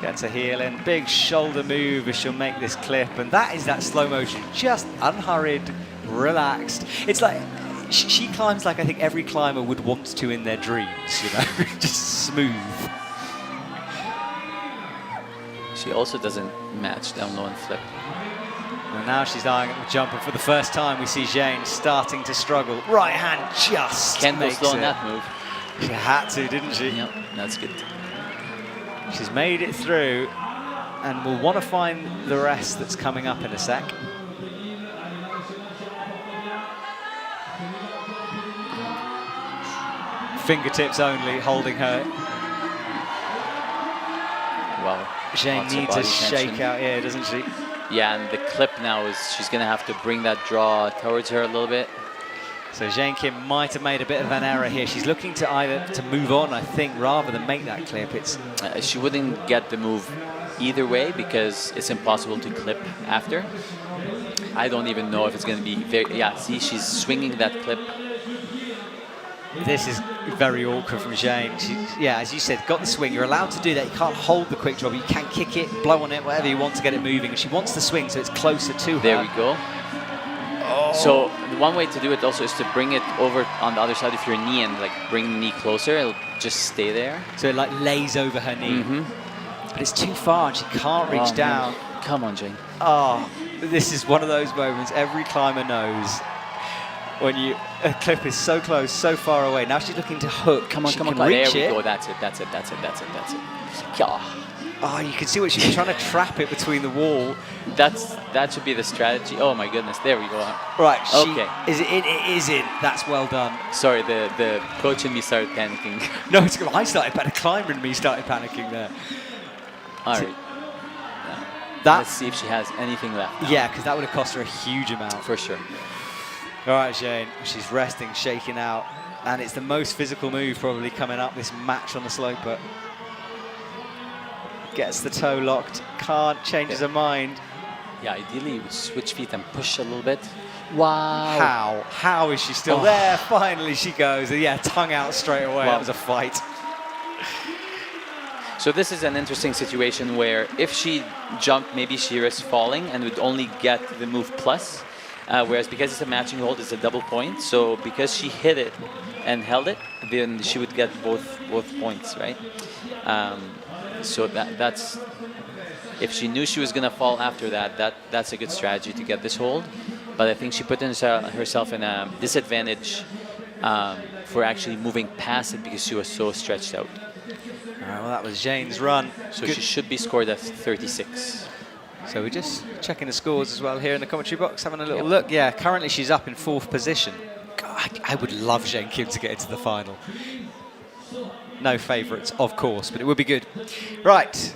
Gets a heel in, big shoulder move as she'll make this clip, and that is that slow motion, just unhurried, relaxed. It's like, she climbs like I think every climber would want to in their dreams, you know, just smooth. She also doesn't match down low and flip. Well, now she's eyeing at the jump, and for the first time we see Jane starting to struggle. Right hand just Can't go makes slow it. on that move. She had to, didn't she? Yep, that's good. She's made it through, and we'll want to find the rest that's coming up in a sec. Fingertips only, holding her. Wow. Jane needs a shake out here, doesn't she? Yeah, and the clip now is she's going to have to bring that draw towards her a little bit. So Jane Kim might have made a bit of an error here. She's looking to either to move on, I think, rather than make that clip. It's she wouldn't get the move either way because it's impossible to clip after. I don't even know if it's going to be very... Yeah, see, she's swinging that clip. This is very awkward from Jane. Yeah, as you said, got the swing. You're allowed to do that. You can't hold the quick draw, but you can kick it, blow on it, whatever you want to get it moving. And she wants the swing, so it's closer to her. There we go. Oh. So one way to do it also is to bring it over on the other side of your knee and like bring the knee closer. It'll just stay there. So it like lays over her knee. But it's too far and she can't reach down. Man. Come on, Jane. Oh, this is one of those moments every climber knows. When a clip is so close, so far away. Now she's looking to hook. Come on, she come on, can reach there we it. go. That's it, that's it, that's it, that's it, that's it. Oh, you can see what she's trying to trap it between the wall. That should be the strategy. Oh my goodness, there we go. Right, okay. Is it in? It is in. That's well done. Sorry, the coach and me started panicking. No, it's good. I started panicking. The climber and me started panicking there. All right. Let's see if she has anything left now. Yeah, because that would have cost her a huge amount. For sure. All right, Jane. She's resting, shaking out. And it's the most physical move probably coming up this match on the slope. But gets the toe locked. Can't, changes her mind. Yeah, ideally you would switch feet and push a little bit. Wow. How is she still there? Finally she goes. Yeah, tongue out straight away. That was a fight. So this is an interesting situation where if she jumped, maybe she risks falling and would only get the move plus. Whereas because it's a matching hold, it's a double point. So because she hit it and held it, then she would get both points, right? So that's if she knew she was going to fall after that's a good strategy to get this hold. But I think she put herself in a disadvantage for actually moving past it because she was so stretched out. All right, well, that was Jane's run. So she should be scored at 36. So we're just checking the scores as well here in the commentary box, having a little look. Yeah, currently she's up in 4th position. God, I would love Jane Kim to get into the final. No favourites, of course, but it would be good. Right.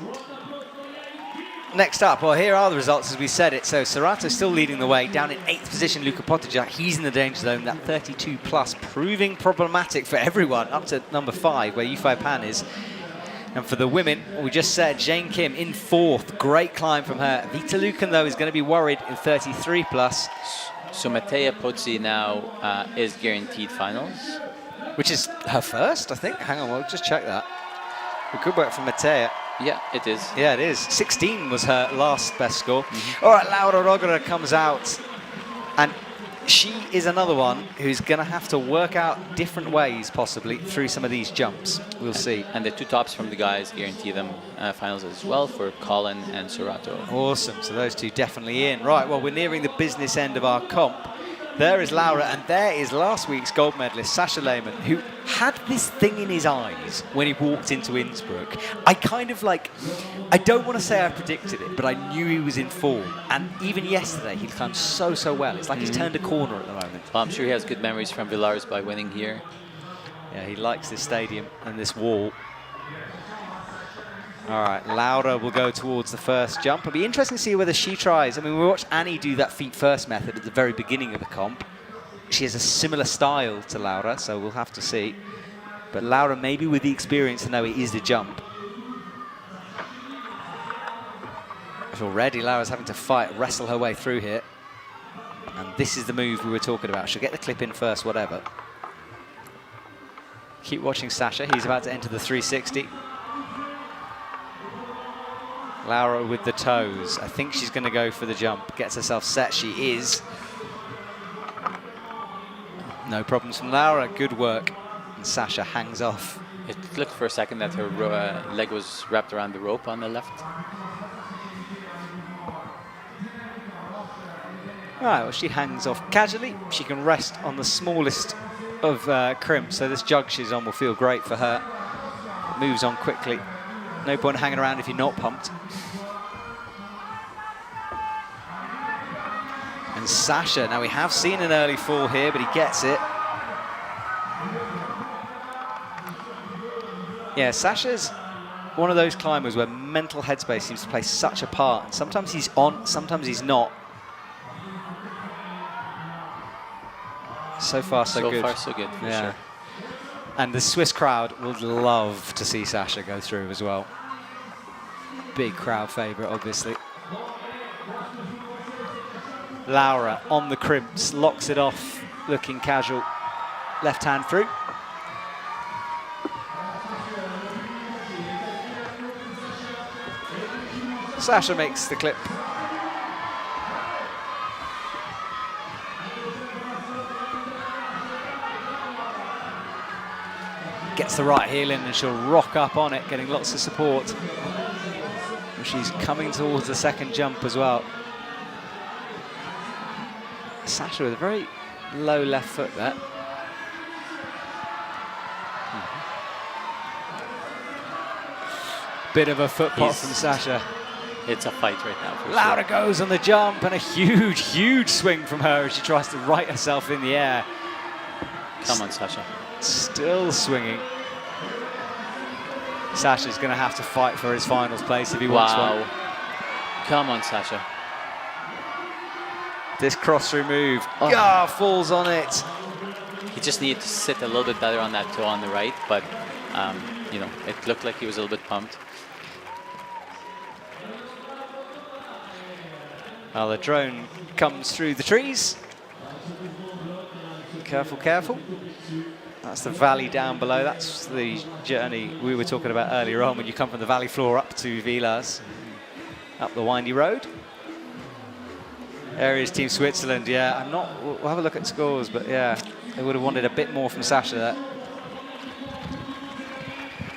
Next up, well, here are the results as we said it. So Serato's still leading the way, down in 8th position. Luka Potijak, he's in the danger zone, that 32 plus, proving problematic for everyone, up to number 5, where Yufei Pan is. And for the women, we just said Jane Kim in 4th, great climb from her. Vita Lucan, though, is going to be worried in 33 plus. So Mattea Pozzi now is guaranteed finals. Which is her first, I think. Hang on, we'll just check that. Good work from Mattea. Yeah, it is. Yeah, it is. 16 was her last best score. All right, Laura Rogera comes out, and she is another one who's going to have to work out different ways, possibly, through some of these jumps. We'll see. And the 2 tops from the guys guarantee them finals as well for Colin and Sorato. Awesome. So those 2 definitely in. Right, well, we're nearing the business end of our comp. There is Laura, and there is last week's gold medalist, Sascha Lehmann, who had this thing in his eyes when he walked into Innsbruck. I kind of like, I don't want to say I predicted it, but I knew he was in form. And even yesterday, he climbed so well. It's like he's turned a corner at the moment. Well, I'm sure he has good memories from Villars by winning here. Yeah, he likes this stadium and this wall. All right, Laura will go towards the first jump. It'll be interesting to see whether she tries. I mean, we watched Annie do that feet first method at the very beginning of the comp. She has a similar style to Laura, so we'll have to see. But Laura, maybe with the experience to know it is the jump. But already Laura's having to fight, wrestle her way through here. And this is the move we were talking about. She'll get the clip in first, whatever. Keep watching Sascha. He's about to enter the 360. Laura with the toes. I think she's going to go for the jump. Gets herself set. She is. No problems from Laura. Good work. And Sascha hangs off. It looked for a second that her leg was wrapped around the rope on the left. All right, well, she hangs off casually. She can rest on the smallest of crimps, so this jug she's on will feel great for her. It moves on quickly. No point hanging around if you're not pumped. And Sascha, now we have seen an early fall here, but he gets it. Yeah, Sascha's one of those climbers where mental headspace seems to play such a part. Sometimes he's on, sometimes he's not. So far, so good. So far, so good, for sure. And the Swiss crowd would love to see Sascha go through as well. Big crowd favourite, obviously. Laura on the crimps, locks it off, looking casual. Left hand through. Sascha makes the clip. Gets the right heel in and she'll rock up on it, getting lots of support. And she's coming towards the second jump as well. Sascha with a very low left foot there. Bit of a foot pot from Sascha. It's a fight right now, for Laura sure. goes on the jump, and a huge swing from her as she tries to right herself in the air. Come on, Sascha. Still swinging. Sascha's going to have to fight for his finals place if he wants one. Come on, Sascha. This cross-through move. Oh, falls on it. He just needed to sit a little bit better on that toe on the right, but you know, it looked like he was a little bit pumped. Well, the drone comes through the trees. Careful, careful. That's the valley down below. That's the journey we were talking about earlier on when you come from the valley floor up to Villars, up the windy road. There is Team Switzerland. Yeah, we'll have a look at scores, but yeah, they would have wanted a bit more from Sascha there.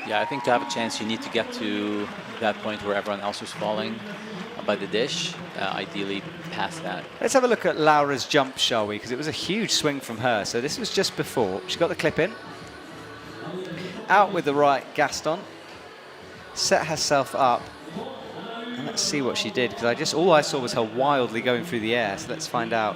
Yeah, I think to have a chance, you need to get to that point where everyone else was falling by the dish, ideally past that. Let's have a look at Laura's jump, shall we? Because it was a huge swing from her. So this was just before. She got the clip in. Out with the right Gaston. Set herself up. And let's see what she did, because all I saw was her wildly going through the air. So let's find out.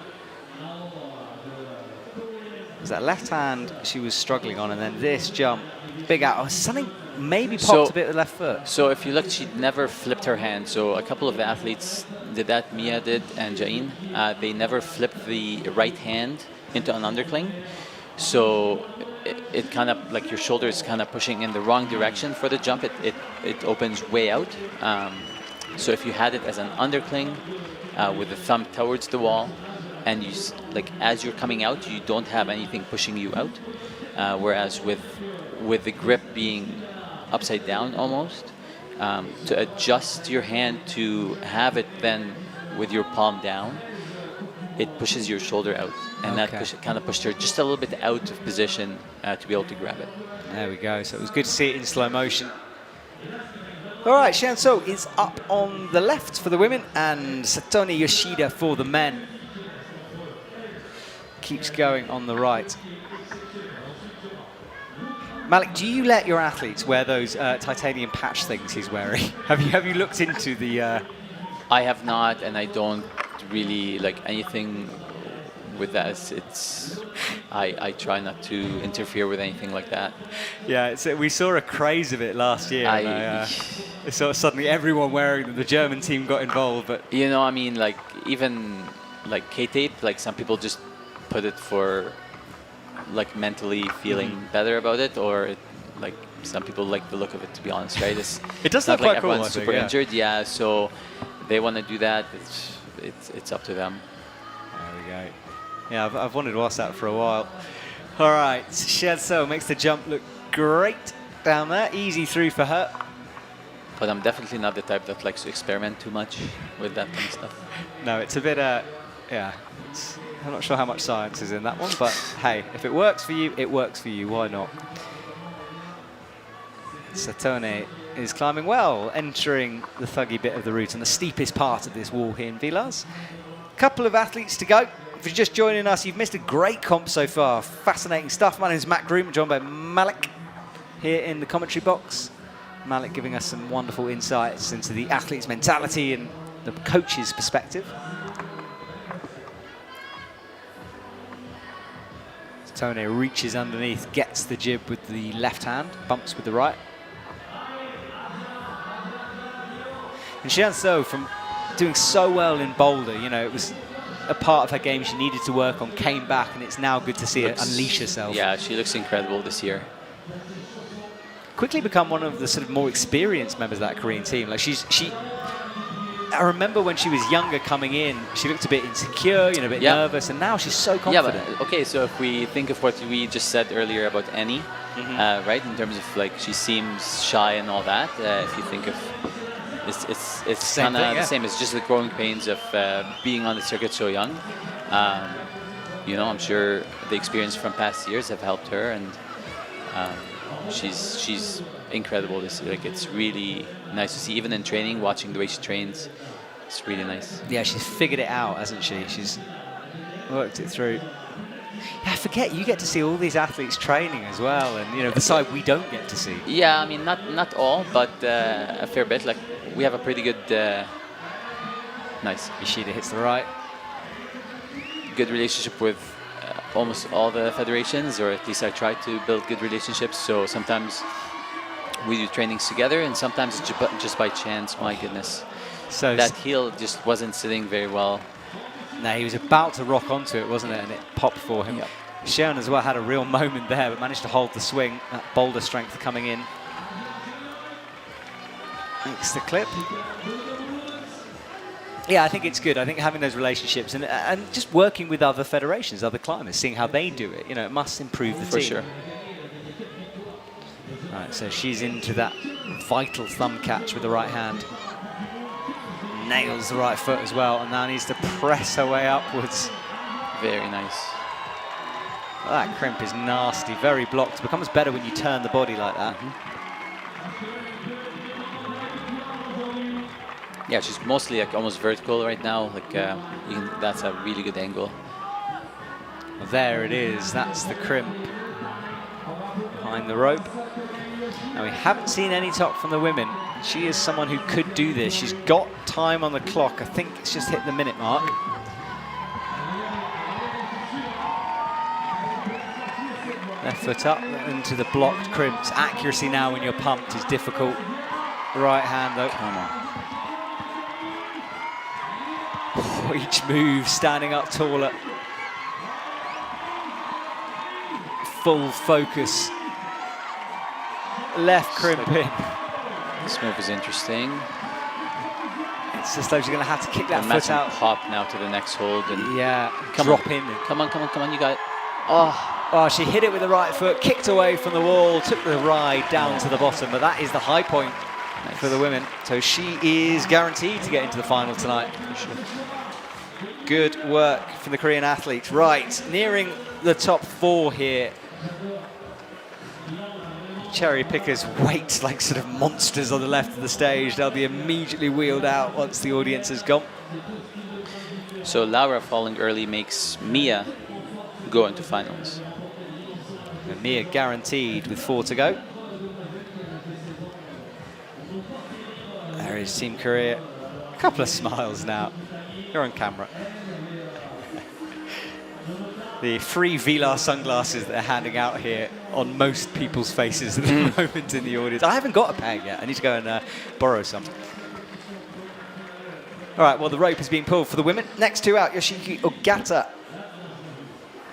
It was that left hand she was struggling on, and then this jump, big out. Oh, something maybe popped a bit with the left foot. So if you look, she never flipped her hand. So a couple of athletes did that. Mia did, and Jain. They never flipped the right hand into an undercling. So it kind of, like your shoulder is kind of pushing in the wrong direction for the jump. It opens way out. So if you had it as an undercling with the thumb towards the wall, and you as you're coming out, you don't have anything pushing you out. Whereas with the grip being upside down almost, to adjust your hand to have it then with your palm down, it pushes your shoulder out, and that kind of pushed her just a little bit out of position to be able to grab it. There we go. So it was good to see it in slow motion. All right, Xianso is up on the left for the women, and Satomi Yoshida for the men. Keeps going on the right. Malik, do you let your athletes wear those titanium patch things he's wearing? Have you looked into the... I have not, and I don't really like anything with that. I try not to interfere with anything like that. Yeah, we saw a craze of it last year. So suddenly everyone wearing them. The German team got involved, but you know, I mean, like even like K-tape, like some people just put it for like mentally feeling better about it, or like some people like the look of it. To be honest, right? It does look look like quite cool. Everyone's super injured, yeah. So they want to do that. It's up to them. There we go. Yeah, I've wanted to ask that for a while. All right, Xianso makes the jump look great down there. Easy through for her. But I'm definitely not the type that likes to experiment too much with that kind of stuff. No, it's a bit, yeah. I'm not sure how much science is in that one, but hey, if it works for you, it works for you. Why not? Satomi is climbing well, entering the thuggy bit of the route and the steepest part of this wall here in Villars. Couple of athletes to go. If you're just joining us, you've missed a great comp so far. Fascinating stuff. My name is Matt Groom, joined by Malik here in the commentary box. Malik giving us some wonderful insights into the athlete's mentality and the coach's perspective. Tone reaches underneath, gets the jib with the left hand, bumps with the right. And Xianso, from doing so well in boulder, you know, it was a part of her game she needed to work on, came back, and it's now good to see her unleash herself. Yeah, she looks incredible this year. Quickly become one of the sort of more experienced members of that Korean team. Like I remember when she was younger coming in, she looked a bit insecure, you know, a bit nervous, and now she's so confident. Yeah, but okay, so if we think of what we just said earlier about Annie, right, in terms of like she seems shy and all that, if you think of it's kind of the same. It's just the growing pains of being on the circuit so young. You know, I'm sure the experience from past years have helped her, and she's incredible this year. Like, it's really nice to see, even in training, watching the way she trains. It's really nice. Yeah, she's figured it out, hasn't she? She's worked it through. Yeah, I forget, you get to see all these athletes training as well, and you know, the side we don't get to see. Yeah, I mean, not all, but a fair bit. Like, we have a pretty good, nice. Yoshida hits the right. Good relationship with almost all the federations, or at least I try to build good relationships. So sometimes we do trainings together, and sometimes it's just by chance. My goodness, so that heel just wasn't sitting very well. No, he was about to rock onto it, wasn't it? And it popped for him. Yep. Sharon as well had a real moment there, but managed to hold the swing. That boulder strength coming in. Makes the clip. Yeah, I think it's good. I think having those relationships and just working with other federations, other climbers, seeing how they do it, you know, it must improve the team. For sure. All right, so she's into that vital thumb catch with the right hand. Nails the right foot as well, and now needs to press her way upwards. Very nice. Well, that crimp is nasty, very blocked. It becomes better when you turn the body like that. Yeah, she's mostly like almost vertical right now. Like that's a really good angle. Well, there it is. That's the crimp behind the rope. Now, we haven't seen any top from the women. She is someone who could do this. She's got time on the clock. I think it's just hit the minute mark. Left foot up into the blocked crimps. Accuracy now when you're pumped is difficult. Right hand though. Come on. Oh, each move standing up taller. Full focus. Left crimp in. This move is interesting. It's just like she's going to have to kick that foot out. Hop now to the next hold and drop in. Come on, you got it. Oh, she hit it with the right foot, kicked away from the wall, took the ride down to the bottom, but that is the high point for the women. So she is guaranteed to get into the final tonight. For sure. Good work from the Korean athletes. Right, nearing the top 4 here. Cherry pickers wait like sort of monsters on the left of the stage. They'll be immediately wheeled out once the audience has gone. So Laura falling early makes Mia go into finals. And Mia guaranteed with 4 to go. There is Team Korea. A couple of smiles now. You're on camera. The free Villars sunglasses that they're handing out here on most people's faces at the moment in the audience. I haven't got a pair yet. I need to go and borrow some. All right, well, the rope is being pulled for the women. Next 2 out, Yoshiki Ogata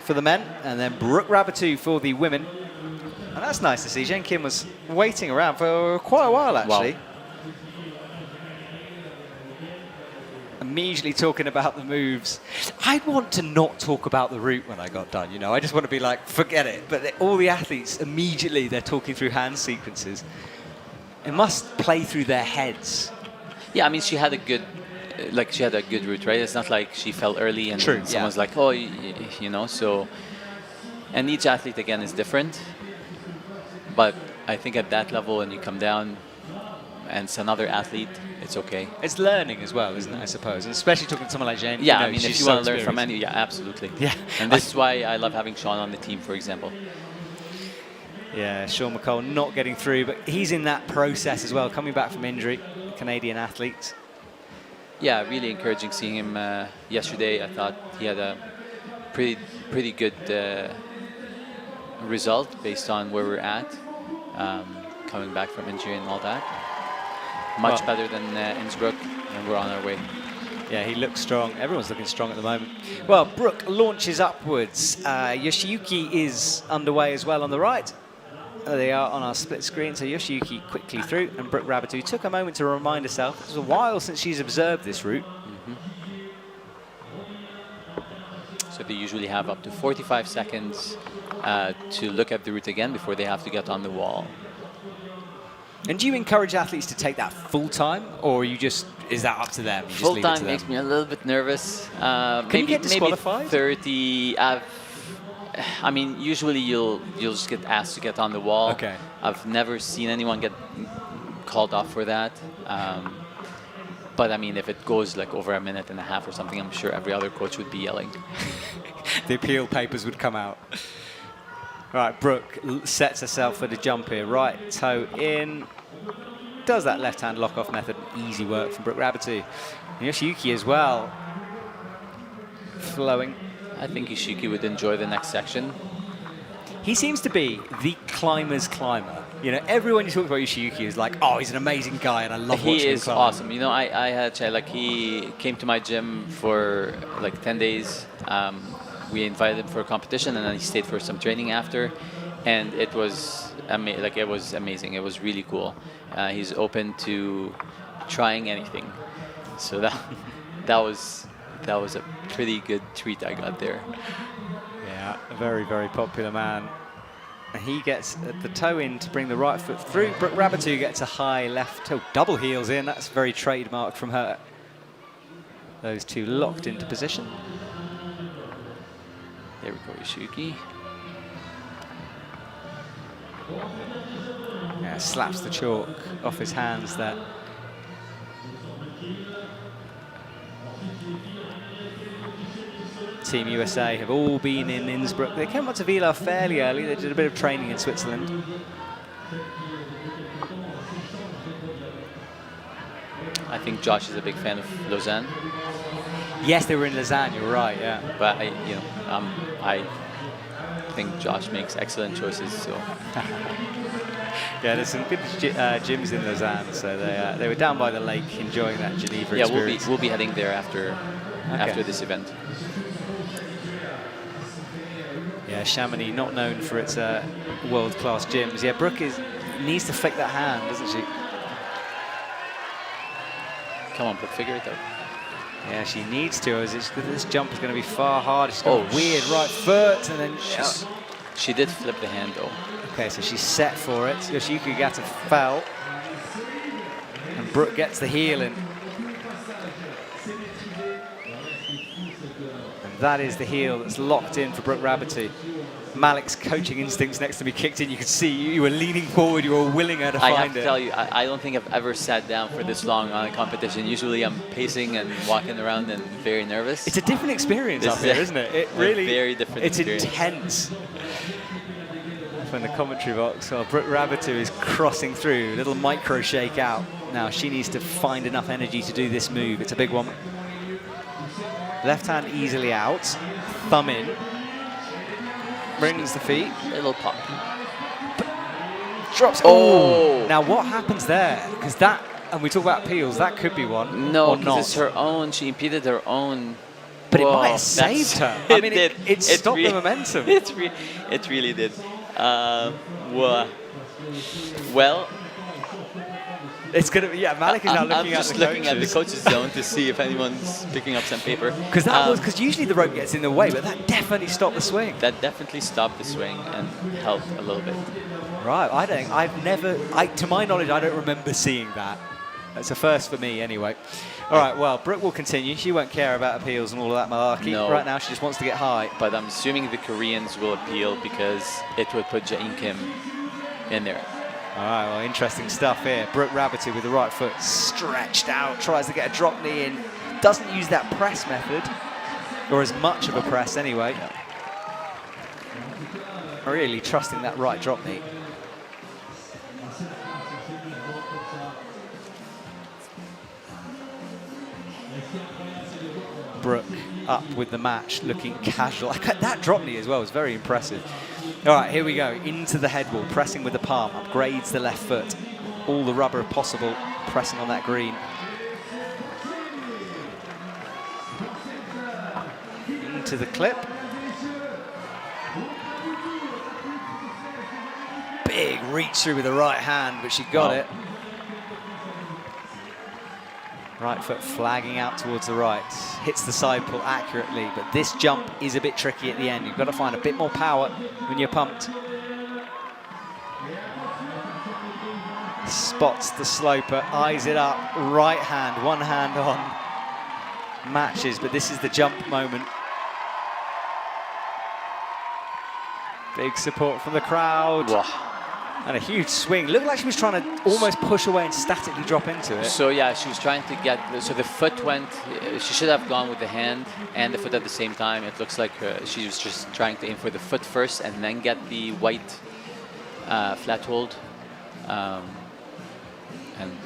for the men, and then Brooke Rabatu for the women. And that's nice to see. Jen Kim was waiting around for quite a while, actually. Wow. Immediately talking about the moves. I'd want to not talk about the route when I got done, you know. I just want to be like, forget it. But all the athletes, immediately, they're talking through hand sequences. It must play through their heads. Yeah, I mean, she had a good route, right? It's not like she fell early and someone's like, oh, you know, so. And each athlete, again, is different. But I think at that level, when you come down and it's another athlete, it's okay. It's learning as well, isn't it, I suppose? And especially talking to someone like Jane. Yeah, you know, I mean, if she's you so want to learn from experienced. any, yeah, absolutely. Yeah. And this is why I love having Sean on the team, for example. Yeah, Sean McCall not getting through, but he's in that process as well, coming back from injury, Canadian athlete. Yeah, really encouraging seeing him yesterday. I thought he had a pretty good result based on where we're at, coming back from injury and all that. Much better than Innsbruck, and we're on our way. Yeah, he looks strong. Everyone's looking strong at the moment. Well, Brooke launches upwards. Yoshiyuki is underway as well on the right. They are on our split screen, so Yoshiyuki quickly through, and Brooke Rabatu took a moment to remind herself. It was a while since she's observed this route. So they usually have up to 45 seconds to look at the route again before they have to get on the wall. And do you encourage athletes to take that full time, or you just, is that up to them? You Full just leave it to time them? makes me a little bit nervous. Can you get disqualified? Maybe 30. I mean, usually you'll just get asked to get on the wall. Okay. I've never seen anyone get called off for that. But I mean, if it goes like over a minute and a half or something, I'm sure every other coach would be yelling. The appeal papers would come out. Right, Brooke sets herself for the jump here. Right toe in. Does that left-hand lock-off method. Easy work from Brooke Rabatu. And Yoshiyuki as well. Flowing. I think Yoshiyuki would enjoy the next section. He seems to be the climber's climber. You know, everyone you talk about Yoshiyuki is like, oh, he's an amazing guy, and I love watching him He is climb. awesome. You know, I had a chat, like he came to my gym for like 10 days. We invited him for a competition, and then he stayed for some training after, and it was it was amazing. It was really cool. He's open to trying anything, so that was a pretty good treat I got there. Yeah, a very, very popular man. And he gets the toe in to bring the right foot through. Brooke Rabatu gets a high left toe, double heels in. That's very trademark from her. Those two locked into position. There we go, Yoshiyuki. Yeah, slaps the chalk off his hands there. Team USA have all been in Innsbruck. They came up to Villars fairly early. They did a bit of training in Switzerland. I think Josh is a big fan of Lausanne. Yes, they were in Lausanne, you're right, yeah. But I think Josh makes excellent choices. So Yeah, there's some good gyms in Lausanne, so they were down by the lake enjoying that Geneva experience. Yeah, we'll be heading there after this event. Yeah, Chamonix not known for its world-class gyms. Yeah, Brooke needs to flick that hand, doesn't she? Come on, Brooke, figure it out. Yeah, she needs to, as this jump is going to be far harder. She's got a weird right foot, and then she did flip the hand though. Okay, so she's set for it. Yoshiyuki Ogata fell, and Brooke gets the heel in. And that is the heel that's locked in for Brooke Rabbitu. Malik's coaching instincts next to me kicked in. You could see you were leaning forward, you were willing her to find it. I have to tell you, I don't think I've ever sat down for this long on a competition. Usually I'm pacing and walking around and very nervous. It's a different experience up here, isn't it? It really, very different experience. It's intense. From the commentary box, well, Brooke Rabbitu is crossing through, a little micro shake out. Now she needs to find enough energy to do this move. It's a big one. Left hand easily out, thumb in. Brings the feet. Little pop. Drops. Oh! Now what happens there? Because that, and we talk about peels, that could be one. No, because it's her own. She impeded her own. But it might have saved her. I mean, it stopped the momentum. It really did. Well, it's gonna be, yeah. Malik is now looking at the coaches. I'm just looking at the coaches zone to see if anyone's picking up some paper. Because that was because usually the rope gets in the way, but that definitely stopped the swing. That definitely stopped the swing and helped a little bit. Right. I've never, to my knowledge, I don't remember seeing that. It's a first for me, anyway. All right. Well, Brooke will continue. She won't care about appeals and all of that malarkey. No. Right now, she just wants to get high. But I'm assuming the Koreans will appeal because it would put Jae Kim in there. All right, well, interesting stuff here. Brooke Rabbitu with the right foot stretched out, tries to get a drop knee in. Doesn't use that press method, or as much of a press anyway. Really trusting that right drop knee. Brooke up with the match, looking casual. That drop knee as well was very impressive. All right, here we go. Into the head wall, pressing with the palm, upgrades the left foot. All the rubber possible, pressing on that green. Into the clip. Big reach through with the right hand, but she got it. Right foot flagging out towards the right. Hits the side pull accurately, but this jump is a bit tricky at the end. You've got to find a bit more power when you're pumped. Spots the sloper, eyes it up, right hand, one hand on. Matches, but this is the jump moment. Big support from the crowd. Wow. And a huge swing. Looked like she was trying to almost push away and statically drop into it. So yeah, she was trying to get, so the foot went, she should have gone with the hand and the foot at the same time. It looks like she was just trying to aim for the foot first and then get the white flat hold. And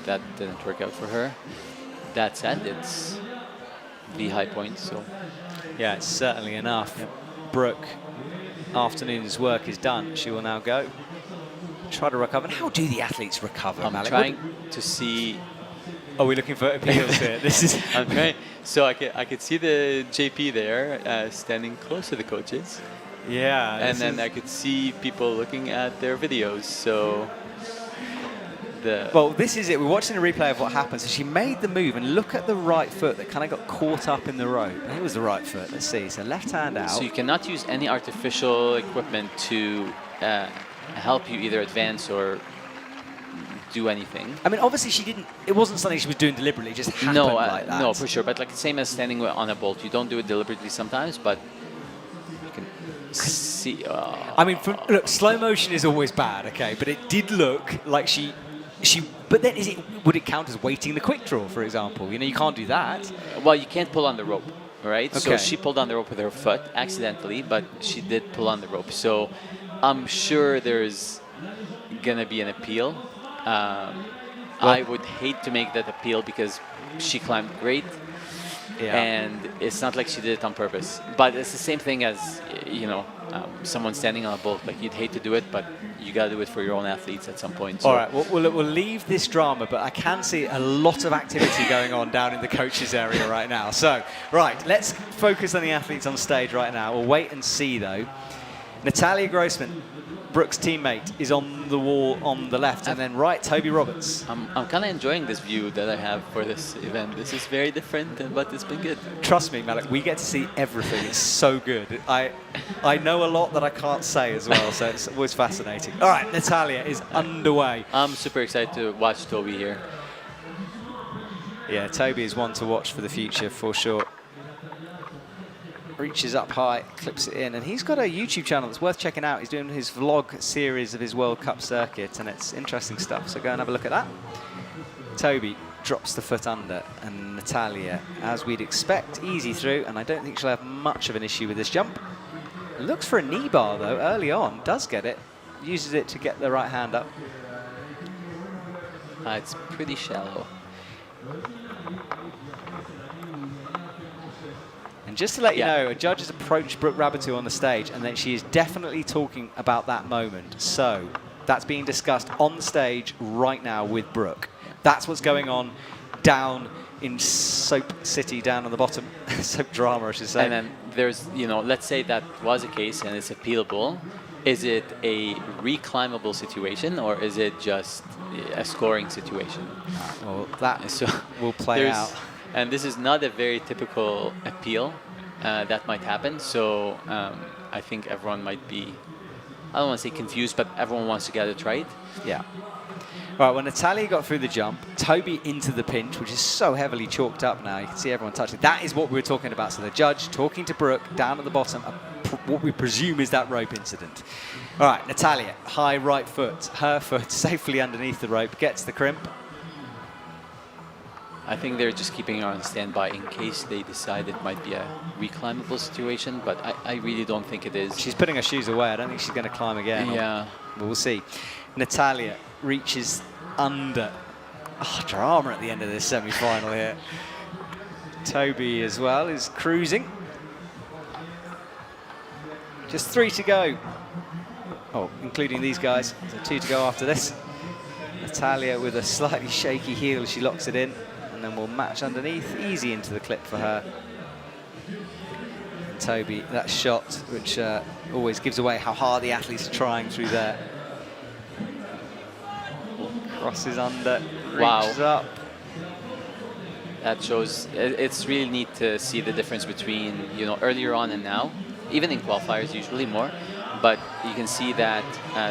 that didn't work out for her. That said, it's the high point, so. Yeah, it's certainly enough. Yep. Brooke, afternoon's work is done. She will now go. Try to recover. And how do the athletes recover, I'm Malik? trying to see. Are we looking for appeals here? This is. I'm trying. So I could see the JP there standing close to the coaches. Yeah. And then I could see people looking at their videos. So. Well, this is it. We're watching a replay of what happened. So she made the move, and look at the right foot that kind of got caught up in the rope. I think it was the right foot. Let's see. So left hand out. So you cannot use any artificial equipment to help you either advance or do anything. I mean, obviously she didn't. It wasn't something she was doing deliberately. It just happened like that. No, for sure. But like the same as standing on a bolt, you don't do it deliberately sometimes, but you can see. I mean, look, slow motion is always bad, okay? But it did look like she. But then, would it count as weighting the quick draw, for example? You know, you can't do that. Well, you can't pull on the rope, right? Okay. So she pulled on the rope with her foot accidentally, but she did pull on the rope. So I'm sure there's gonna be an appeal. I would hate to make that appeal because she climbed great. Yeah. And it's not like she did it on purpose. But it's the same thing as, you know, someone standing on a bolt. Like, you'd hate to do it, but you got to do it for your own athletes at some point. So. All right, we'll leave this drama, but I can see a lot of activity going on down in the coaches area right now. So, right, let's focus on the athletes on stage right now. We'll wait and see, though. Natalia Grossman, Brooke's teammate, is on the wall on the left, and then right, Toby Roberts. I'm kind of enjoying this view that I have for this event. This is very different, but it's been good. Trust me, Malik, we get to see everything. It's so good. I know a lot that I can't say as well, so it's always fascinating. All right, Natalia is underway. I'm super excited to watch Toby here. Yeah, Toby is one to watch for the future, for sure. reaches up high, clips it in, and he's got a YouTube channel that's worth checking out. He's doing his vlog series of his World Cup circuit, and it's interesting stuff, so go and have a look at that. Toby drops the foot under, and Natalia, as we'd expect, easy through, and I don't think she'll have much of an issue with this jump. Looks for a knee bar, though, early on, does get it, uses it to get the right hand up. It's pretty shallow. And just to let you know, a judge has approached Brooke Rabbitou on the stage, and then she is definitely talking about that moment. So that's being discussed on the stage right now with Brooke. That's what's going on down in Soap City, down on the bottom. Soap drama, I should say. And then there's, let's say that was a case and it's appealable. Is it a reclimbable situation, or is it just a scoring situation? Well, that will play out. And this is not a very typical appeal that might happen. So I think everyone might be, I don't want to say confused, but everyone wants to get it right. Yeah. Right, well, Natalia got through the jump, Toby into the pinch, which is so heavily chalked up now. You can see everyone touching. That is what we were talking about. So the judge talking to Brooke down at the bottom, what we presume is that rope incident. All right, Natalia, high right foot, her foot safely underneath the rope, gets the crimp. I think they're just keeping her on standby in case they decide it might be a reclimbable situation, but I really don't think it is. She's putting her shoes away. I don't think she's going to climb again. Yeah. But we'll see. Natalia reaches under. Oh, drama at the end of this semi-final here. Toby as well is cruising. Just 3 to go. Oh, including these guys. So 2 to go after this. Natalia with a slightly shaky heel, she locks it in, and then we'll match underneath. Easy into the clip for her. And Toby, that shot, which always gives away how hard the athletes are trying through there. Crosses under, reaches up. That shows, it's really neat to see the difference between, earlier on and now. Even in qualifiers, usually more. But you can see that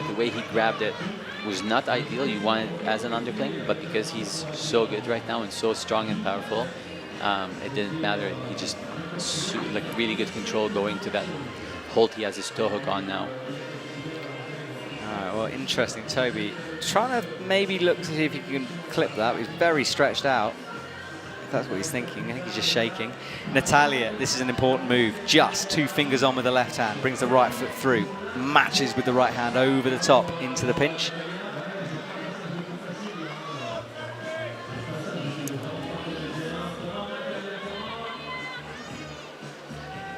the way he grabbed it was not ideal. You want it as an undercling, but because he's so good right now and so strong and powerful, it didn't matter. He just, really good control going to that hold. He has his toe hook on now. Well, interesting. Toby trying to maybe look to see if he can clip that. He's very stretched out. If that's what he's thinking. I think he's just shaking. Natalia, this is an important move. Just 2 fingers on with the left hand. Brings the right foot through. Matches with the right hand over the top into the pinch.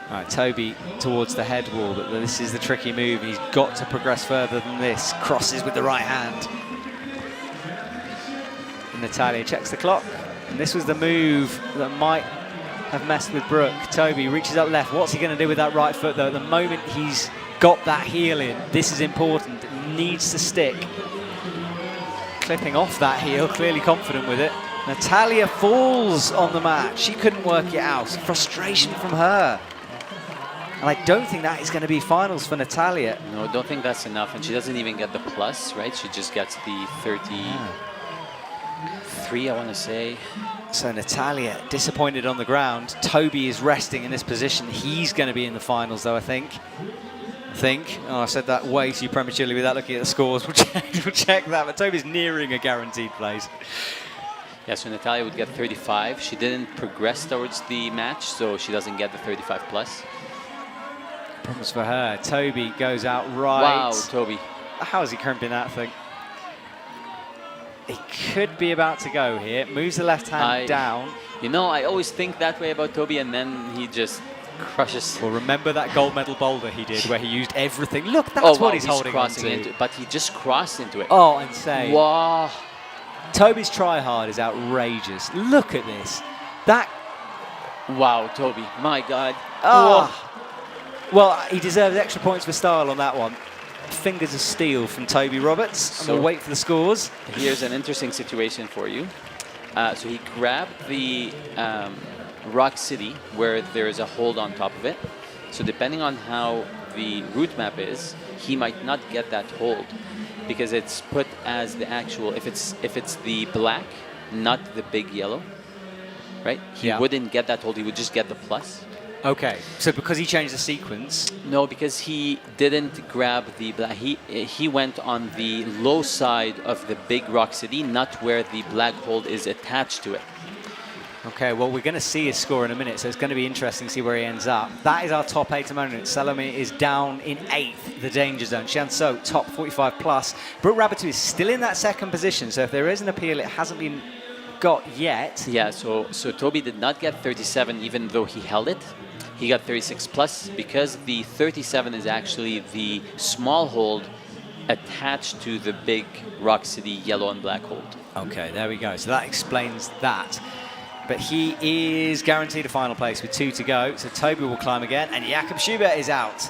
All right, Toby towards the head wall, but this is the tricky move. He's got to progress further than this. Crosses with the right hand. And Natalia checks the clock. And this was the move that might have messed with Brooke. Toby reaches up left. What's he going to do with that right foot, though? At the moment he's got that heel in, this is important. It needs to stick. Clipping off that heel, clearly confident with it. Natalia falls on the mat. She couldn't work it out. Frustration from her. And I don't think that is going to be finals for Natalia. No, I don't think that's enough. And she doesn't even get the plus, right? She just gets the 33, I want to say. So Natalia disappointed on the ground. Toby is resting in this position. He's going to be in the finals, though, I think. Oh, I said that way too prematurely without looking at the scores. We'll check that. But Toby's nearing a guaranteed place. Yeah, so Natalia would get 35. She didn't progress towards the match, so she doesn't get the 35 plus. Problems for her. Toby goes out right. Wow, Toby. How is he crimping that thing? He could be about to go here. Moves the left hand down. I always think that way about Toby, and then he just crushes. Well, remember that gold medal boulder he did where he used everything? Look, that's what he's holding on to. But he just crossed into it. Oh, insane. Wow. Toby's try hard is outrageous. Look at this. Wow, Toby. My God. Oh. Well, he deserves extra points for style on that one. Fingers of steel from Toby Roberts. And we'll wait for the scores. Here's an interesting situation for you. So he grabbed the Rock City where there is a hold on top of it. So depending on how the route map is, he might not get that hold because it's put as the actual, if it's the black, not the big yellow, right? He wouldn't get that hold, he would just get the plus. Okay, so because he changed the sequence. No, because he didn't grab the black. He went on the low side of the big rock city, not where the black hole is attached to it. Okay, well, we're going to see his score in a minute, so it's going to be interesting to see where he ends up. That is our top 8 at the moment. Salome is down in 8th, the danger zone. Xianso, top 45 plus. Brooke Rabatou is still in that second position, so if there is an appeal, it hasn't been got yet. Yeah, so Toby did not get 37, even though he held it. He got 36 plus because the 37 is actually the small hold attached to the big rock city yellow and black hold. Okay, there we go. So that explains that. But he is guaranteed a final place with 2 to go. So Toby will climb again, and Jakob Schubert is out.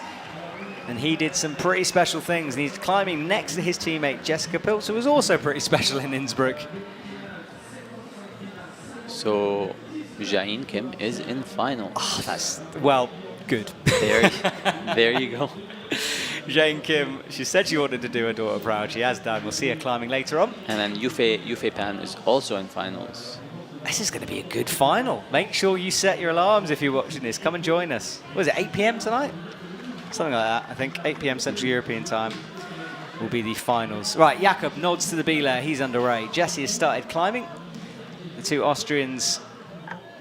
And he did some pretty special things. And he's climbing next to his teammate Jessica Pilz, who was also pretty special in Innsbruck. So Jain Kim is in final. Oh, that's, well, good. There you go. Jain Kim, she said she wanted to do her daughter proud. She has done. We'll see her climbing later on. And then Yufei Pan is also in finals. This is going to be a good final. Make sure you set your alarms if you're watching this. Come and join us. What is it, 8 p.m. tonight? Something like that, I think. 8 p.m. Central European time will be the finals. Right, Jakob nods to the B-layer. He's underway. Jesse has started climbing. The 2 Austrians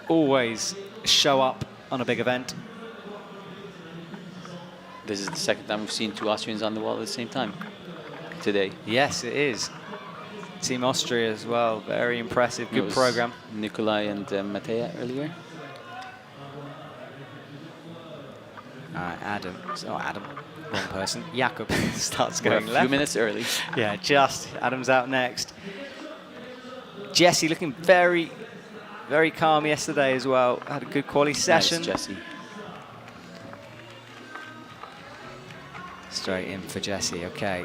always show up on a big event. This is the second time we've seen 2 Austrians on the wall at the same time today. Yes, it is. Team Austria as well. Very impressive. Good program. Nikolai and Matea earlier. Adam. Oh, Adam. Wrong person. Jakob starts going We're a left. few minutes early. Yeah, just. Adam's out next. Jesse looking very, very calm yesterday as well. Had a good quali session. Nice, Jesse. Straight in for Jesse. Okay.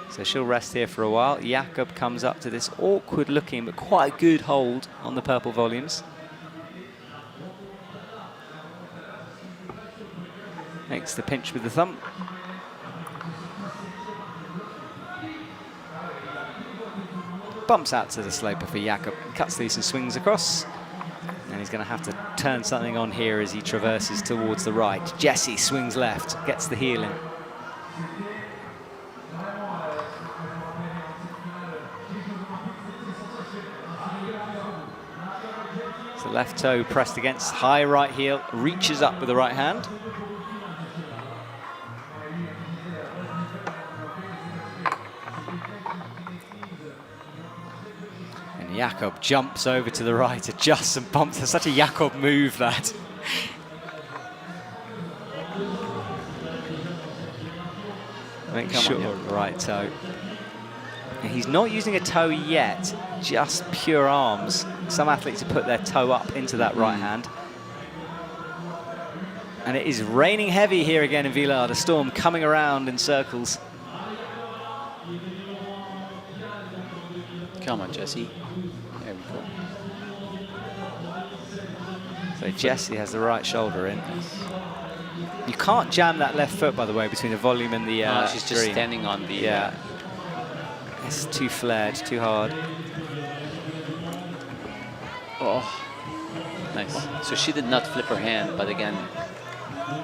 So she'll rest here for a while. Jakob comes up to this awkward looking but quite a good hold on the purple volumes. Makes the pinch with the thumb. Bumps out to the sloper for Jakob. Cuts loose and swings across. And he's going to have to turn something on here as he traverses towards the right. Jesse swings left, gets the heel in. So left toe pressed against high right heel, reaches up with the right hand. And Jakob jumps over to the right, adjusts and bumps. That's such a Jakob move, that. Make sure, right toe. And he's not using a toe yet, just pure arms. Some athletes have put their toe up into that right hand. And it is raining heavy here again in Villars. The storm coming around in circles. Come on, Jesse. There we go. So Jesse has the right shoulder in. You can't jam that left foot, by the way, between the volume and the she's just green. standing on the... Yeah. It's too flared, too hard. Oh, nice. So she did not flip her hand, but again,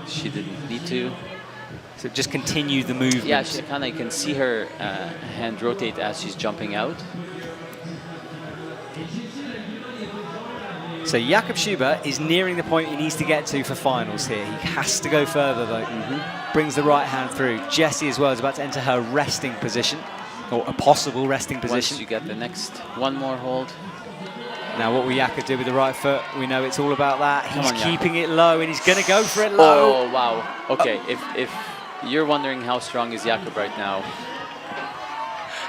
she didn't need to. So just continue the movement. Yeah, she kind of, you can see her hand rotate as she's jumping out. So Jakob Schubert is nearing the point he needs to get to for finals here. He has to go further though. Brings the right hand through. Jessie as well is about to enter her resting position, or a possible resting position. Once you get the next one more hold. Now what will Jakob do with the right foot? We know it's all about that. He's on, keeping it low and he's going to go for it low. Oh, wow. Okay, if you're wondering how strong is Jakob right now,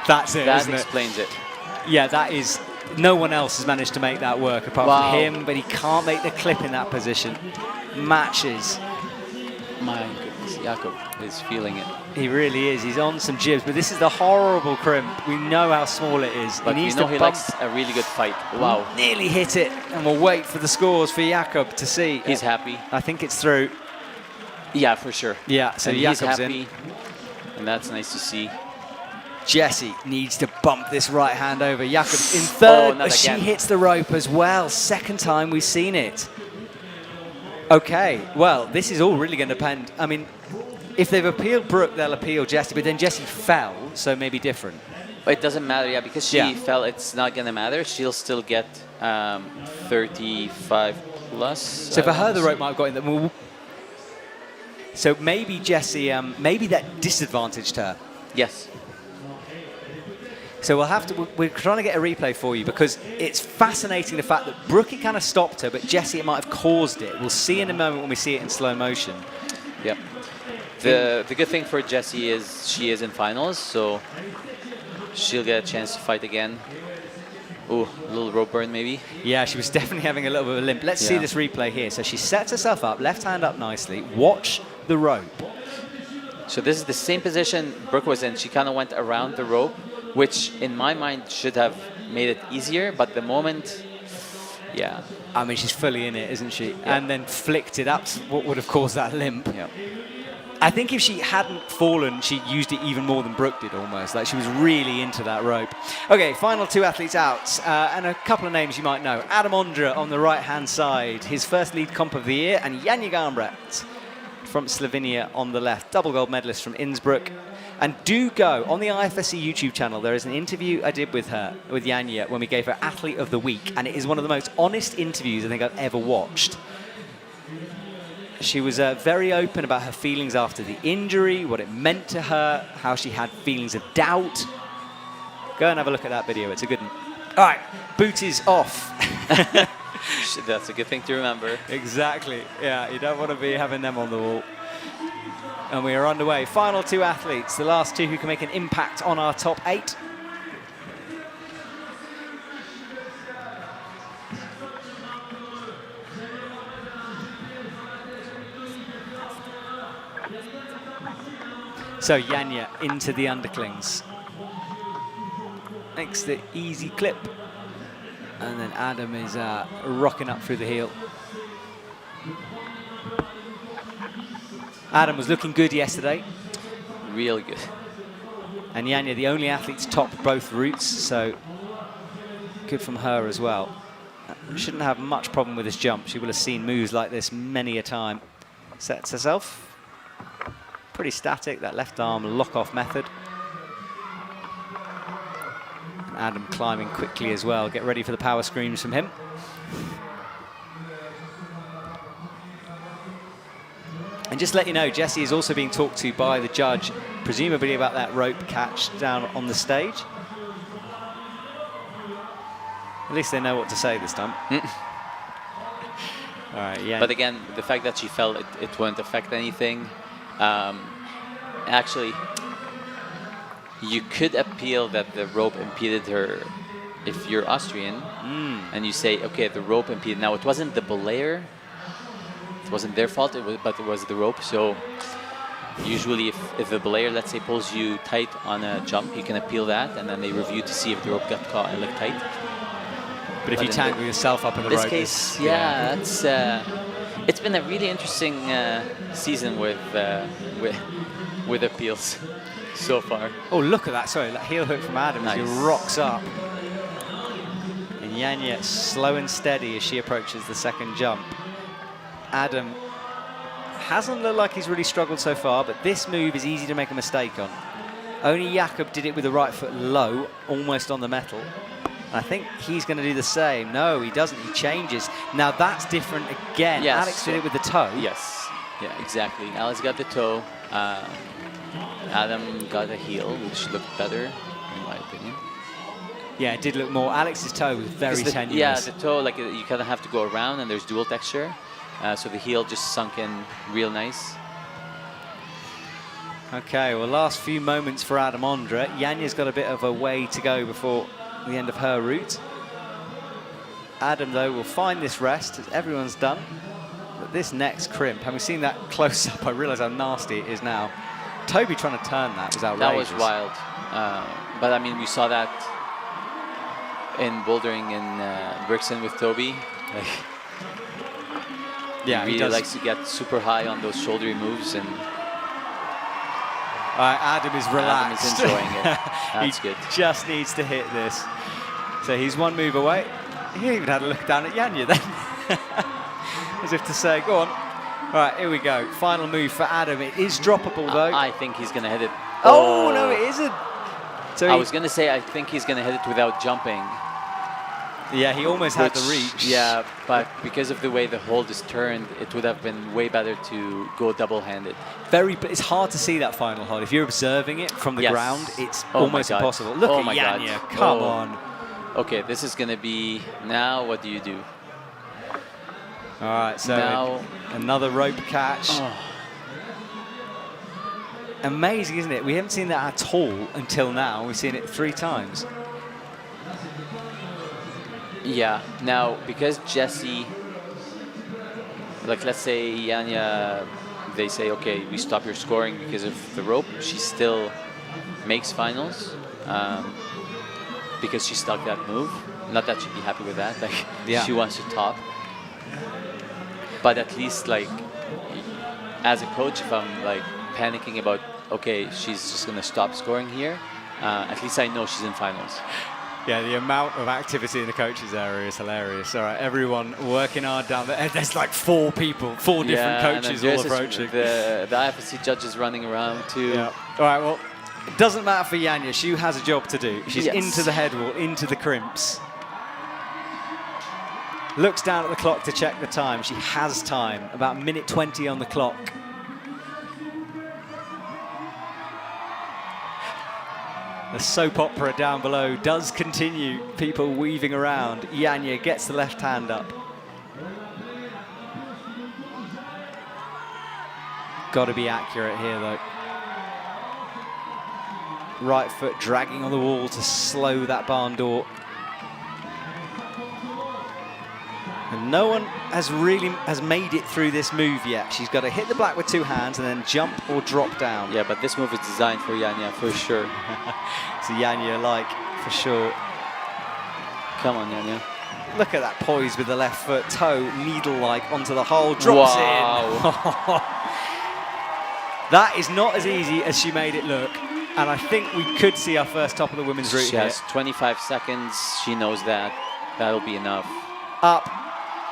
that's it, that explains it. Yeah, that is... No one else has managed to make that work apart from him, but he can't make the clip in that position. Matches. My goodness, Jakob is feeling it. He really is. He's on some jibs, but this is the horrible crimp. We know how small it is. But he needs he to likes a really good fight. Wow. Nearly hit it, and we'll wait for the scores for Jakob to see. He's happy. I think it's through. Yeah, for sure. Yeah, so and Jakob's he's happy, in. and that's nice to see. Jessie needs to bump this right hand over. Jakob in third, not but she again. hits the rope as well. Second time we've seen it. Okay, well, this is all really going to depend. I mean, if they've appealed Brooke, they'll appeal Jessie, but then Jessie fell, so maybe different. But it doesn't matter, yeah, because she fell, it's not going to matter. She'll still get 35 plus. So for her, the rope might have got in there. So maybe Jessie, maybe that disadvantaged her. Yes. So we'll have to, we're trying to get a replay for you because it's fascinating the fact that Brooke, it kind of stopped her, but Jessie, it might have caused it. We'll see in a moment when we see it in slow motion. Yep. The good thing for Jessie is she is in finals, so she'll get a chance to fight again. Ooh, a little rope burn maybe. Yeah, she was definitely having a little bit of a limp. Let's see this replay here. So she sets herself up, left hand up nicely. Watch the rope. So this is the same position Brooke was in. She kind of went around the rope, which in my mind should have made it easier, but the moment, I mean, she's fully in it, isn't she? Yeah. And then flicked it up, what would have caused that limp. Yeah. I think if she hadn't fallen, she used it even more than Brooke did almost. Like she was really into that rope. Okay, final two athletes out. And a couple of names you might know. Adam Ondra on the right-hand side, his first lead comp of the year, and Janja Garnbret from Slovenia on the left, double gold medalist from Innsbruck. And do go on the IFSC YouTube channel. There is an interview I did with her, with Janja, when we gave her Athlete of the Week, and it is one of the most honest interviews I think I've ever watched. She was very open about her feelings after the injury, what it meant to her, how she had feelings of doubt. Go and have a look at that video. It's a good one. All right, boot is off. That's a good thing to remember. Exactly. Yeah, you don't want to be having them on the wall. And we are underway. Final two athletes, the last two who can make an impact on our top 8. So Janja into the underclings. Makes the easy clip. And then Adam is rocking up through the heel. Adam was looking good yesterday. Real good. And Janja, the only athlete to top both routes, so good from her as well. Shouldn't have much problem with this jump. She will have seen moves like this many a time. Sets herself. Pretty static, that left arm lock-off method. And Adam climbing quickly as well. Get ready for the power screams from him. And just to let you know, Jessie is also being talked to by the judge, presumably about that rope catch down on the stage. At least they know what to say this time. All right, yeah. But again, the fact that she fell, it won't affect anything. Actually, you could appeal that the rope impeded her if you're Austrian, and you say, okay, the rope impeded. Now, it wasn't the belayer. It wasn't their fault, but it was the rope. So usually if the belayer, let's say, pulls you tight on a jump, you can appeal that, and then they review to see if the rope got caught and looked tight. But if you tangle yourself up in the rope... In this case, yeah, that's... it's been a really interesting season with appeals so far. Oh, look at that. Sorry, that heel hook from Adam as he rocks up. And Janja slow and steady as she approaches the second jump. Adam hasn't looked like he's really struggled so far, but this move is easy to make a mistake on. Only Jakob did it with the right foot low, almost on the metal. I think he's going to do the same. No, he doesn't. He changes. Now that's different again. Yes. Alex did it with the toe. Yes. Yeah, exactly. Alex got the toe. Adam got a heel, which looked better, in my opinion. Yeah, it did look more. Alex's toe was very tenuous. Yeah, the toe, like you kind of have to go around, and there's dual texture. So the heel just sunk in real nice. Okay, well, last few moments for Adam Ondra. Janja's got a bit of a way to go before the end of her route. Adam, though, will find this rest, as everyone's done. But this next crimp, having seen that close-up, I realise how nasty it is now. Toby trying to turn that was outrageous. That was wild. But, I mean, we saw that in bouldering in Brixton with Toby. Like, yeah, he really likes to get super high on those shouldery moves. And All right, Adam is relaxed. Adam is enjoying it. That's he good. just needs to hit this. So he's one move away. He even had a look down at Janja then. As if to say, go on. All right, here we go. Final move for Adam. It is droppable, though. I think he's going to hit it. Oh, no, it isn't. So I was going to say, I think he's going to hit it without jumping. Yeah, he almost had the reach. Yeah, but because of the way the hold is turned, it would have been way better to go double-handed. It's hard to see that final hold. If you're observing it from the ground, it's Oh almost my God. impossible. Look Oh at my God. Janja, come Oh. on. Okay, this is going to be, now what do you do? All right, so Now- another rope catch. Oh. Amazing, isn't it? We haven't seen that at all until now. We've seen it 3 times. Yeah, now because Jessie, like let's say Janja, they say, okay, we stop your scoring because of the rope, she still makes finals because she stuck that move. Not that she'd be happy with that, like Yeah. she wants to top. But at least like, as a coach, if I'm like panicking about, okay, she's just gonna stop scoring here, at least I know she's in finals. Yeah, the amount of activity in the coaches area is hilarious. All right, everyone working hard down there. There's like 4 people, 4 different coaches all approaching. The IFSC judges running around too. Yeah. All right, well, it doesn't matter for Janja. She has a job to do. She's Yes. into the head wall, into the crimps. Looks down at the clock to check the time. She has time, about 1:20 on the clock. The soap opera down below does continue. People weaving around. Janja gets the left hand up. Got to be accurate here, though. Right foot dragging on the wall to slow that barn door. And no one has made it through this move yet. She's got to hit the black with 2 hands and then jump or drop down. Yeah, but this move is designed for Janja for sure. So Janja-like, for sure. Come on, Janja. Look at that poise with the left foot, toe needle-like onto the hole, drops in. That is not as easy as she made it look. And I think we could see our first top of the women's route She here. has 25 seconds. She knows that. That'll be enough. Up.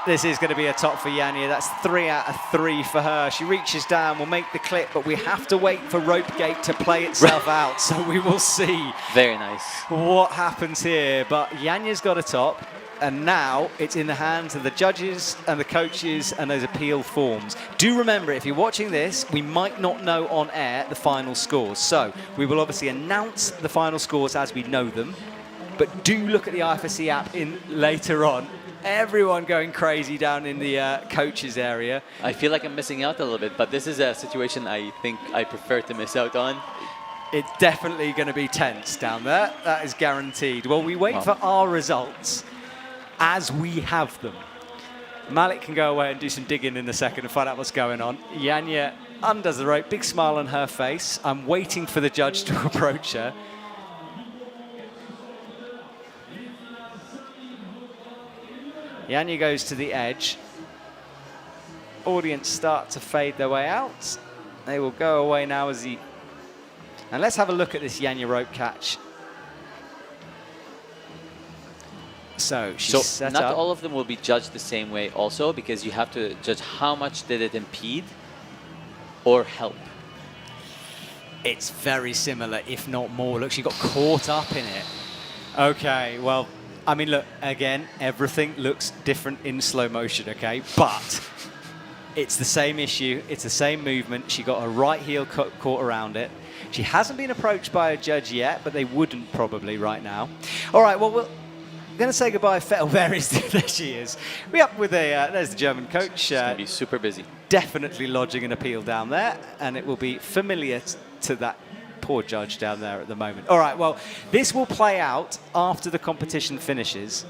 This is going to be a top for Janja. That's 3 out of 3 for her. She reaches down, we'll make the clip, but we have to wait for rope gate to play itself out. So we will see Very nice. what happens here. But Janja's got a top, and now it's in the hands of the judges and the coaches and those appeal forms. Do remember, if you're watching this, we might not know on air the final scores. So we will obviously announce the final scores as we know them. But do look at the IFSC app later on. Everyone going crazy down in the coaches area. I feel like I'm missing out a little bit, but this is a situation I think I prefer to miss out on. It's definitely going to be tense down there. That is guaranteed. Well, we wait for our results as we have them. Malik can go away and do some digging in a second and find out what's going on. Janja undoes the rope, big smile on her face. I'm waiting for the judge to approach her. Janja goes to the edge. Audience start to fade their way out. They will go away now as he... And let's have a look at this Janja rope catch. So she's set not up. all of them will be judged the same way also, because you have to judge how much did it impede or help. It's very similar, if not more. Look, she got caught up in it. Okay, well, I mean, look, again, everything looks different in slow motion, okay? But it's the same issue. It's the same movement. She got her right heel caught around it. She hasn't been approached by a judge yet, but they wouldn't probably right now. All right, well, we're going to say goodbye. There she is. We're up with there's the German coach. It's going to be super busy. Definitely lodging an appeal down there, and it will be familiar to that poor judge down there at the moment. All right, well, this will play out after the competition finishes.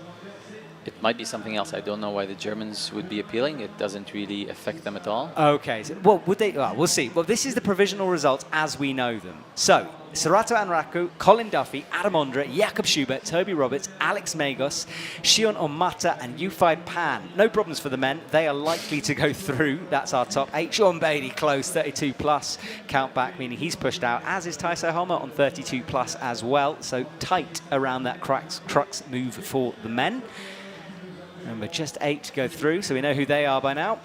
it might be something else. I don't know why the Germans would be appealing. It doesn't really affect them at all. Okay, so, well, would they? Well, we'll see. Well, this is the provisional results as we know them. So, Serato Anraku, Colin Duffy, Adam Ondra, Jakob Schubert, Toby Roberts, Alex Magos, Shion Omata, and Yufai Pan. No problems for the men. They are likely to go through. That's our top 8. Sean Bailey close, 32 plus. Count back, meaning he's pushed out, as is Taiso Homer on 32 plus as well. So tight around that crux move for the men. Remember, just 8 to go through, so we know who they are by now.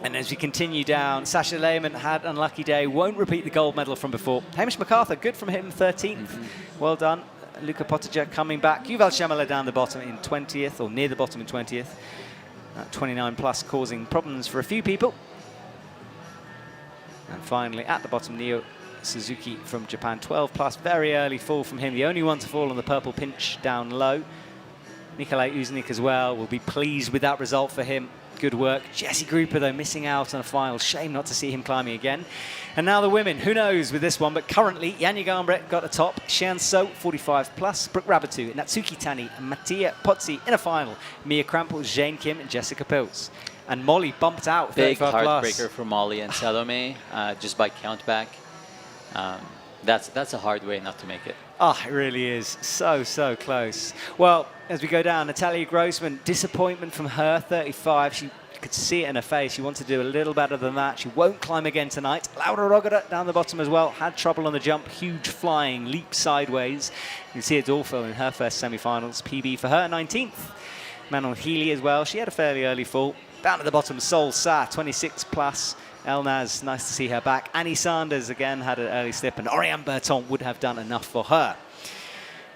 And as we continue down, Sasha Lehmann had an unlucky day, won't repeat the gold medal from before. Hamish MacArthur, good from him, 13th. Well done. Luca Potager coming back. Yuval Shamala down the bottom in 20th, or near the bottom in 20th. 29 plus, causing problems for a few people. And finally, at the bottom, Neo Suzuki from Japan, 12 plus. Very early fall from him, the only one to fall on the purple pinch down low. Nikolai Uznik as well, will be pleased with that result for him. Good work. Jesse Grouper, though, missing out on a final. Shame not to see him climbing again. And now the women. Who knows with this one? But currently, Janja Garnbret got a top. Xian So, 45 plus. Brooke Rabatu, Natsuki Tani, and Mattia Pozzi in a final. Mia Krampel, Jane Kim, and Jessica Pilz. And Molly bumped out. Big 35 heartbreaker plus. for Molly and Salome, just by count back. That's a hard way not to make it. Oh, it really is. So, so close. Well, as we go down, Natalia Grossman, disappointment from her, 35. She could see it in her face. She wants to do a little better than that. She won't climb again tonight. Laura Rogada down the bottom as well. Had trouble on the jump. Huge flying leap sideways. You can see it's awful in her first semi-finals. PB for her, 19th. Manon Healy as well. She had a fairly early fall. Down at the bottom, Sol Sa, 26 plus. Elnaz, nice to see her back. Annie Sanders, again, had an early slip, and Oriane Berton would have done enough for her.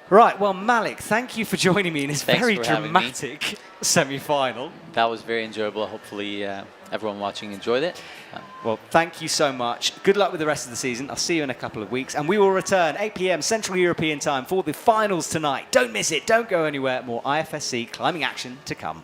Right, well, Malik, thank you for joining me in this very dramatic semi-final. That was very enjoyable. Hopefully everyone watching enjoyed it. Well, thank you so much. Good luck with the rest of the season. I'll see you in a couple of weeks, and we will return 8 p.m. Central European time for the finals tonight. Don't miss it. Don't go anywhere. More IFSC climbing action to come.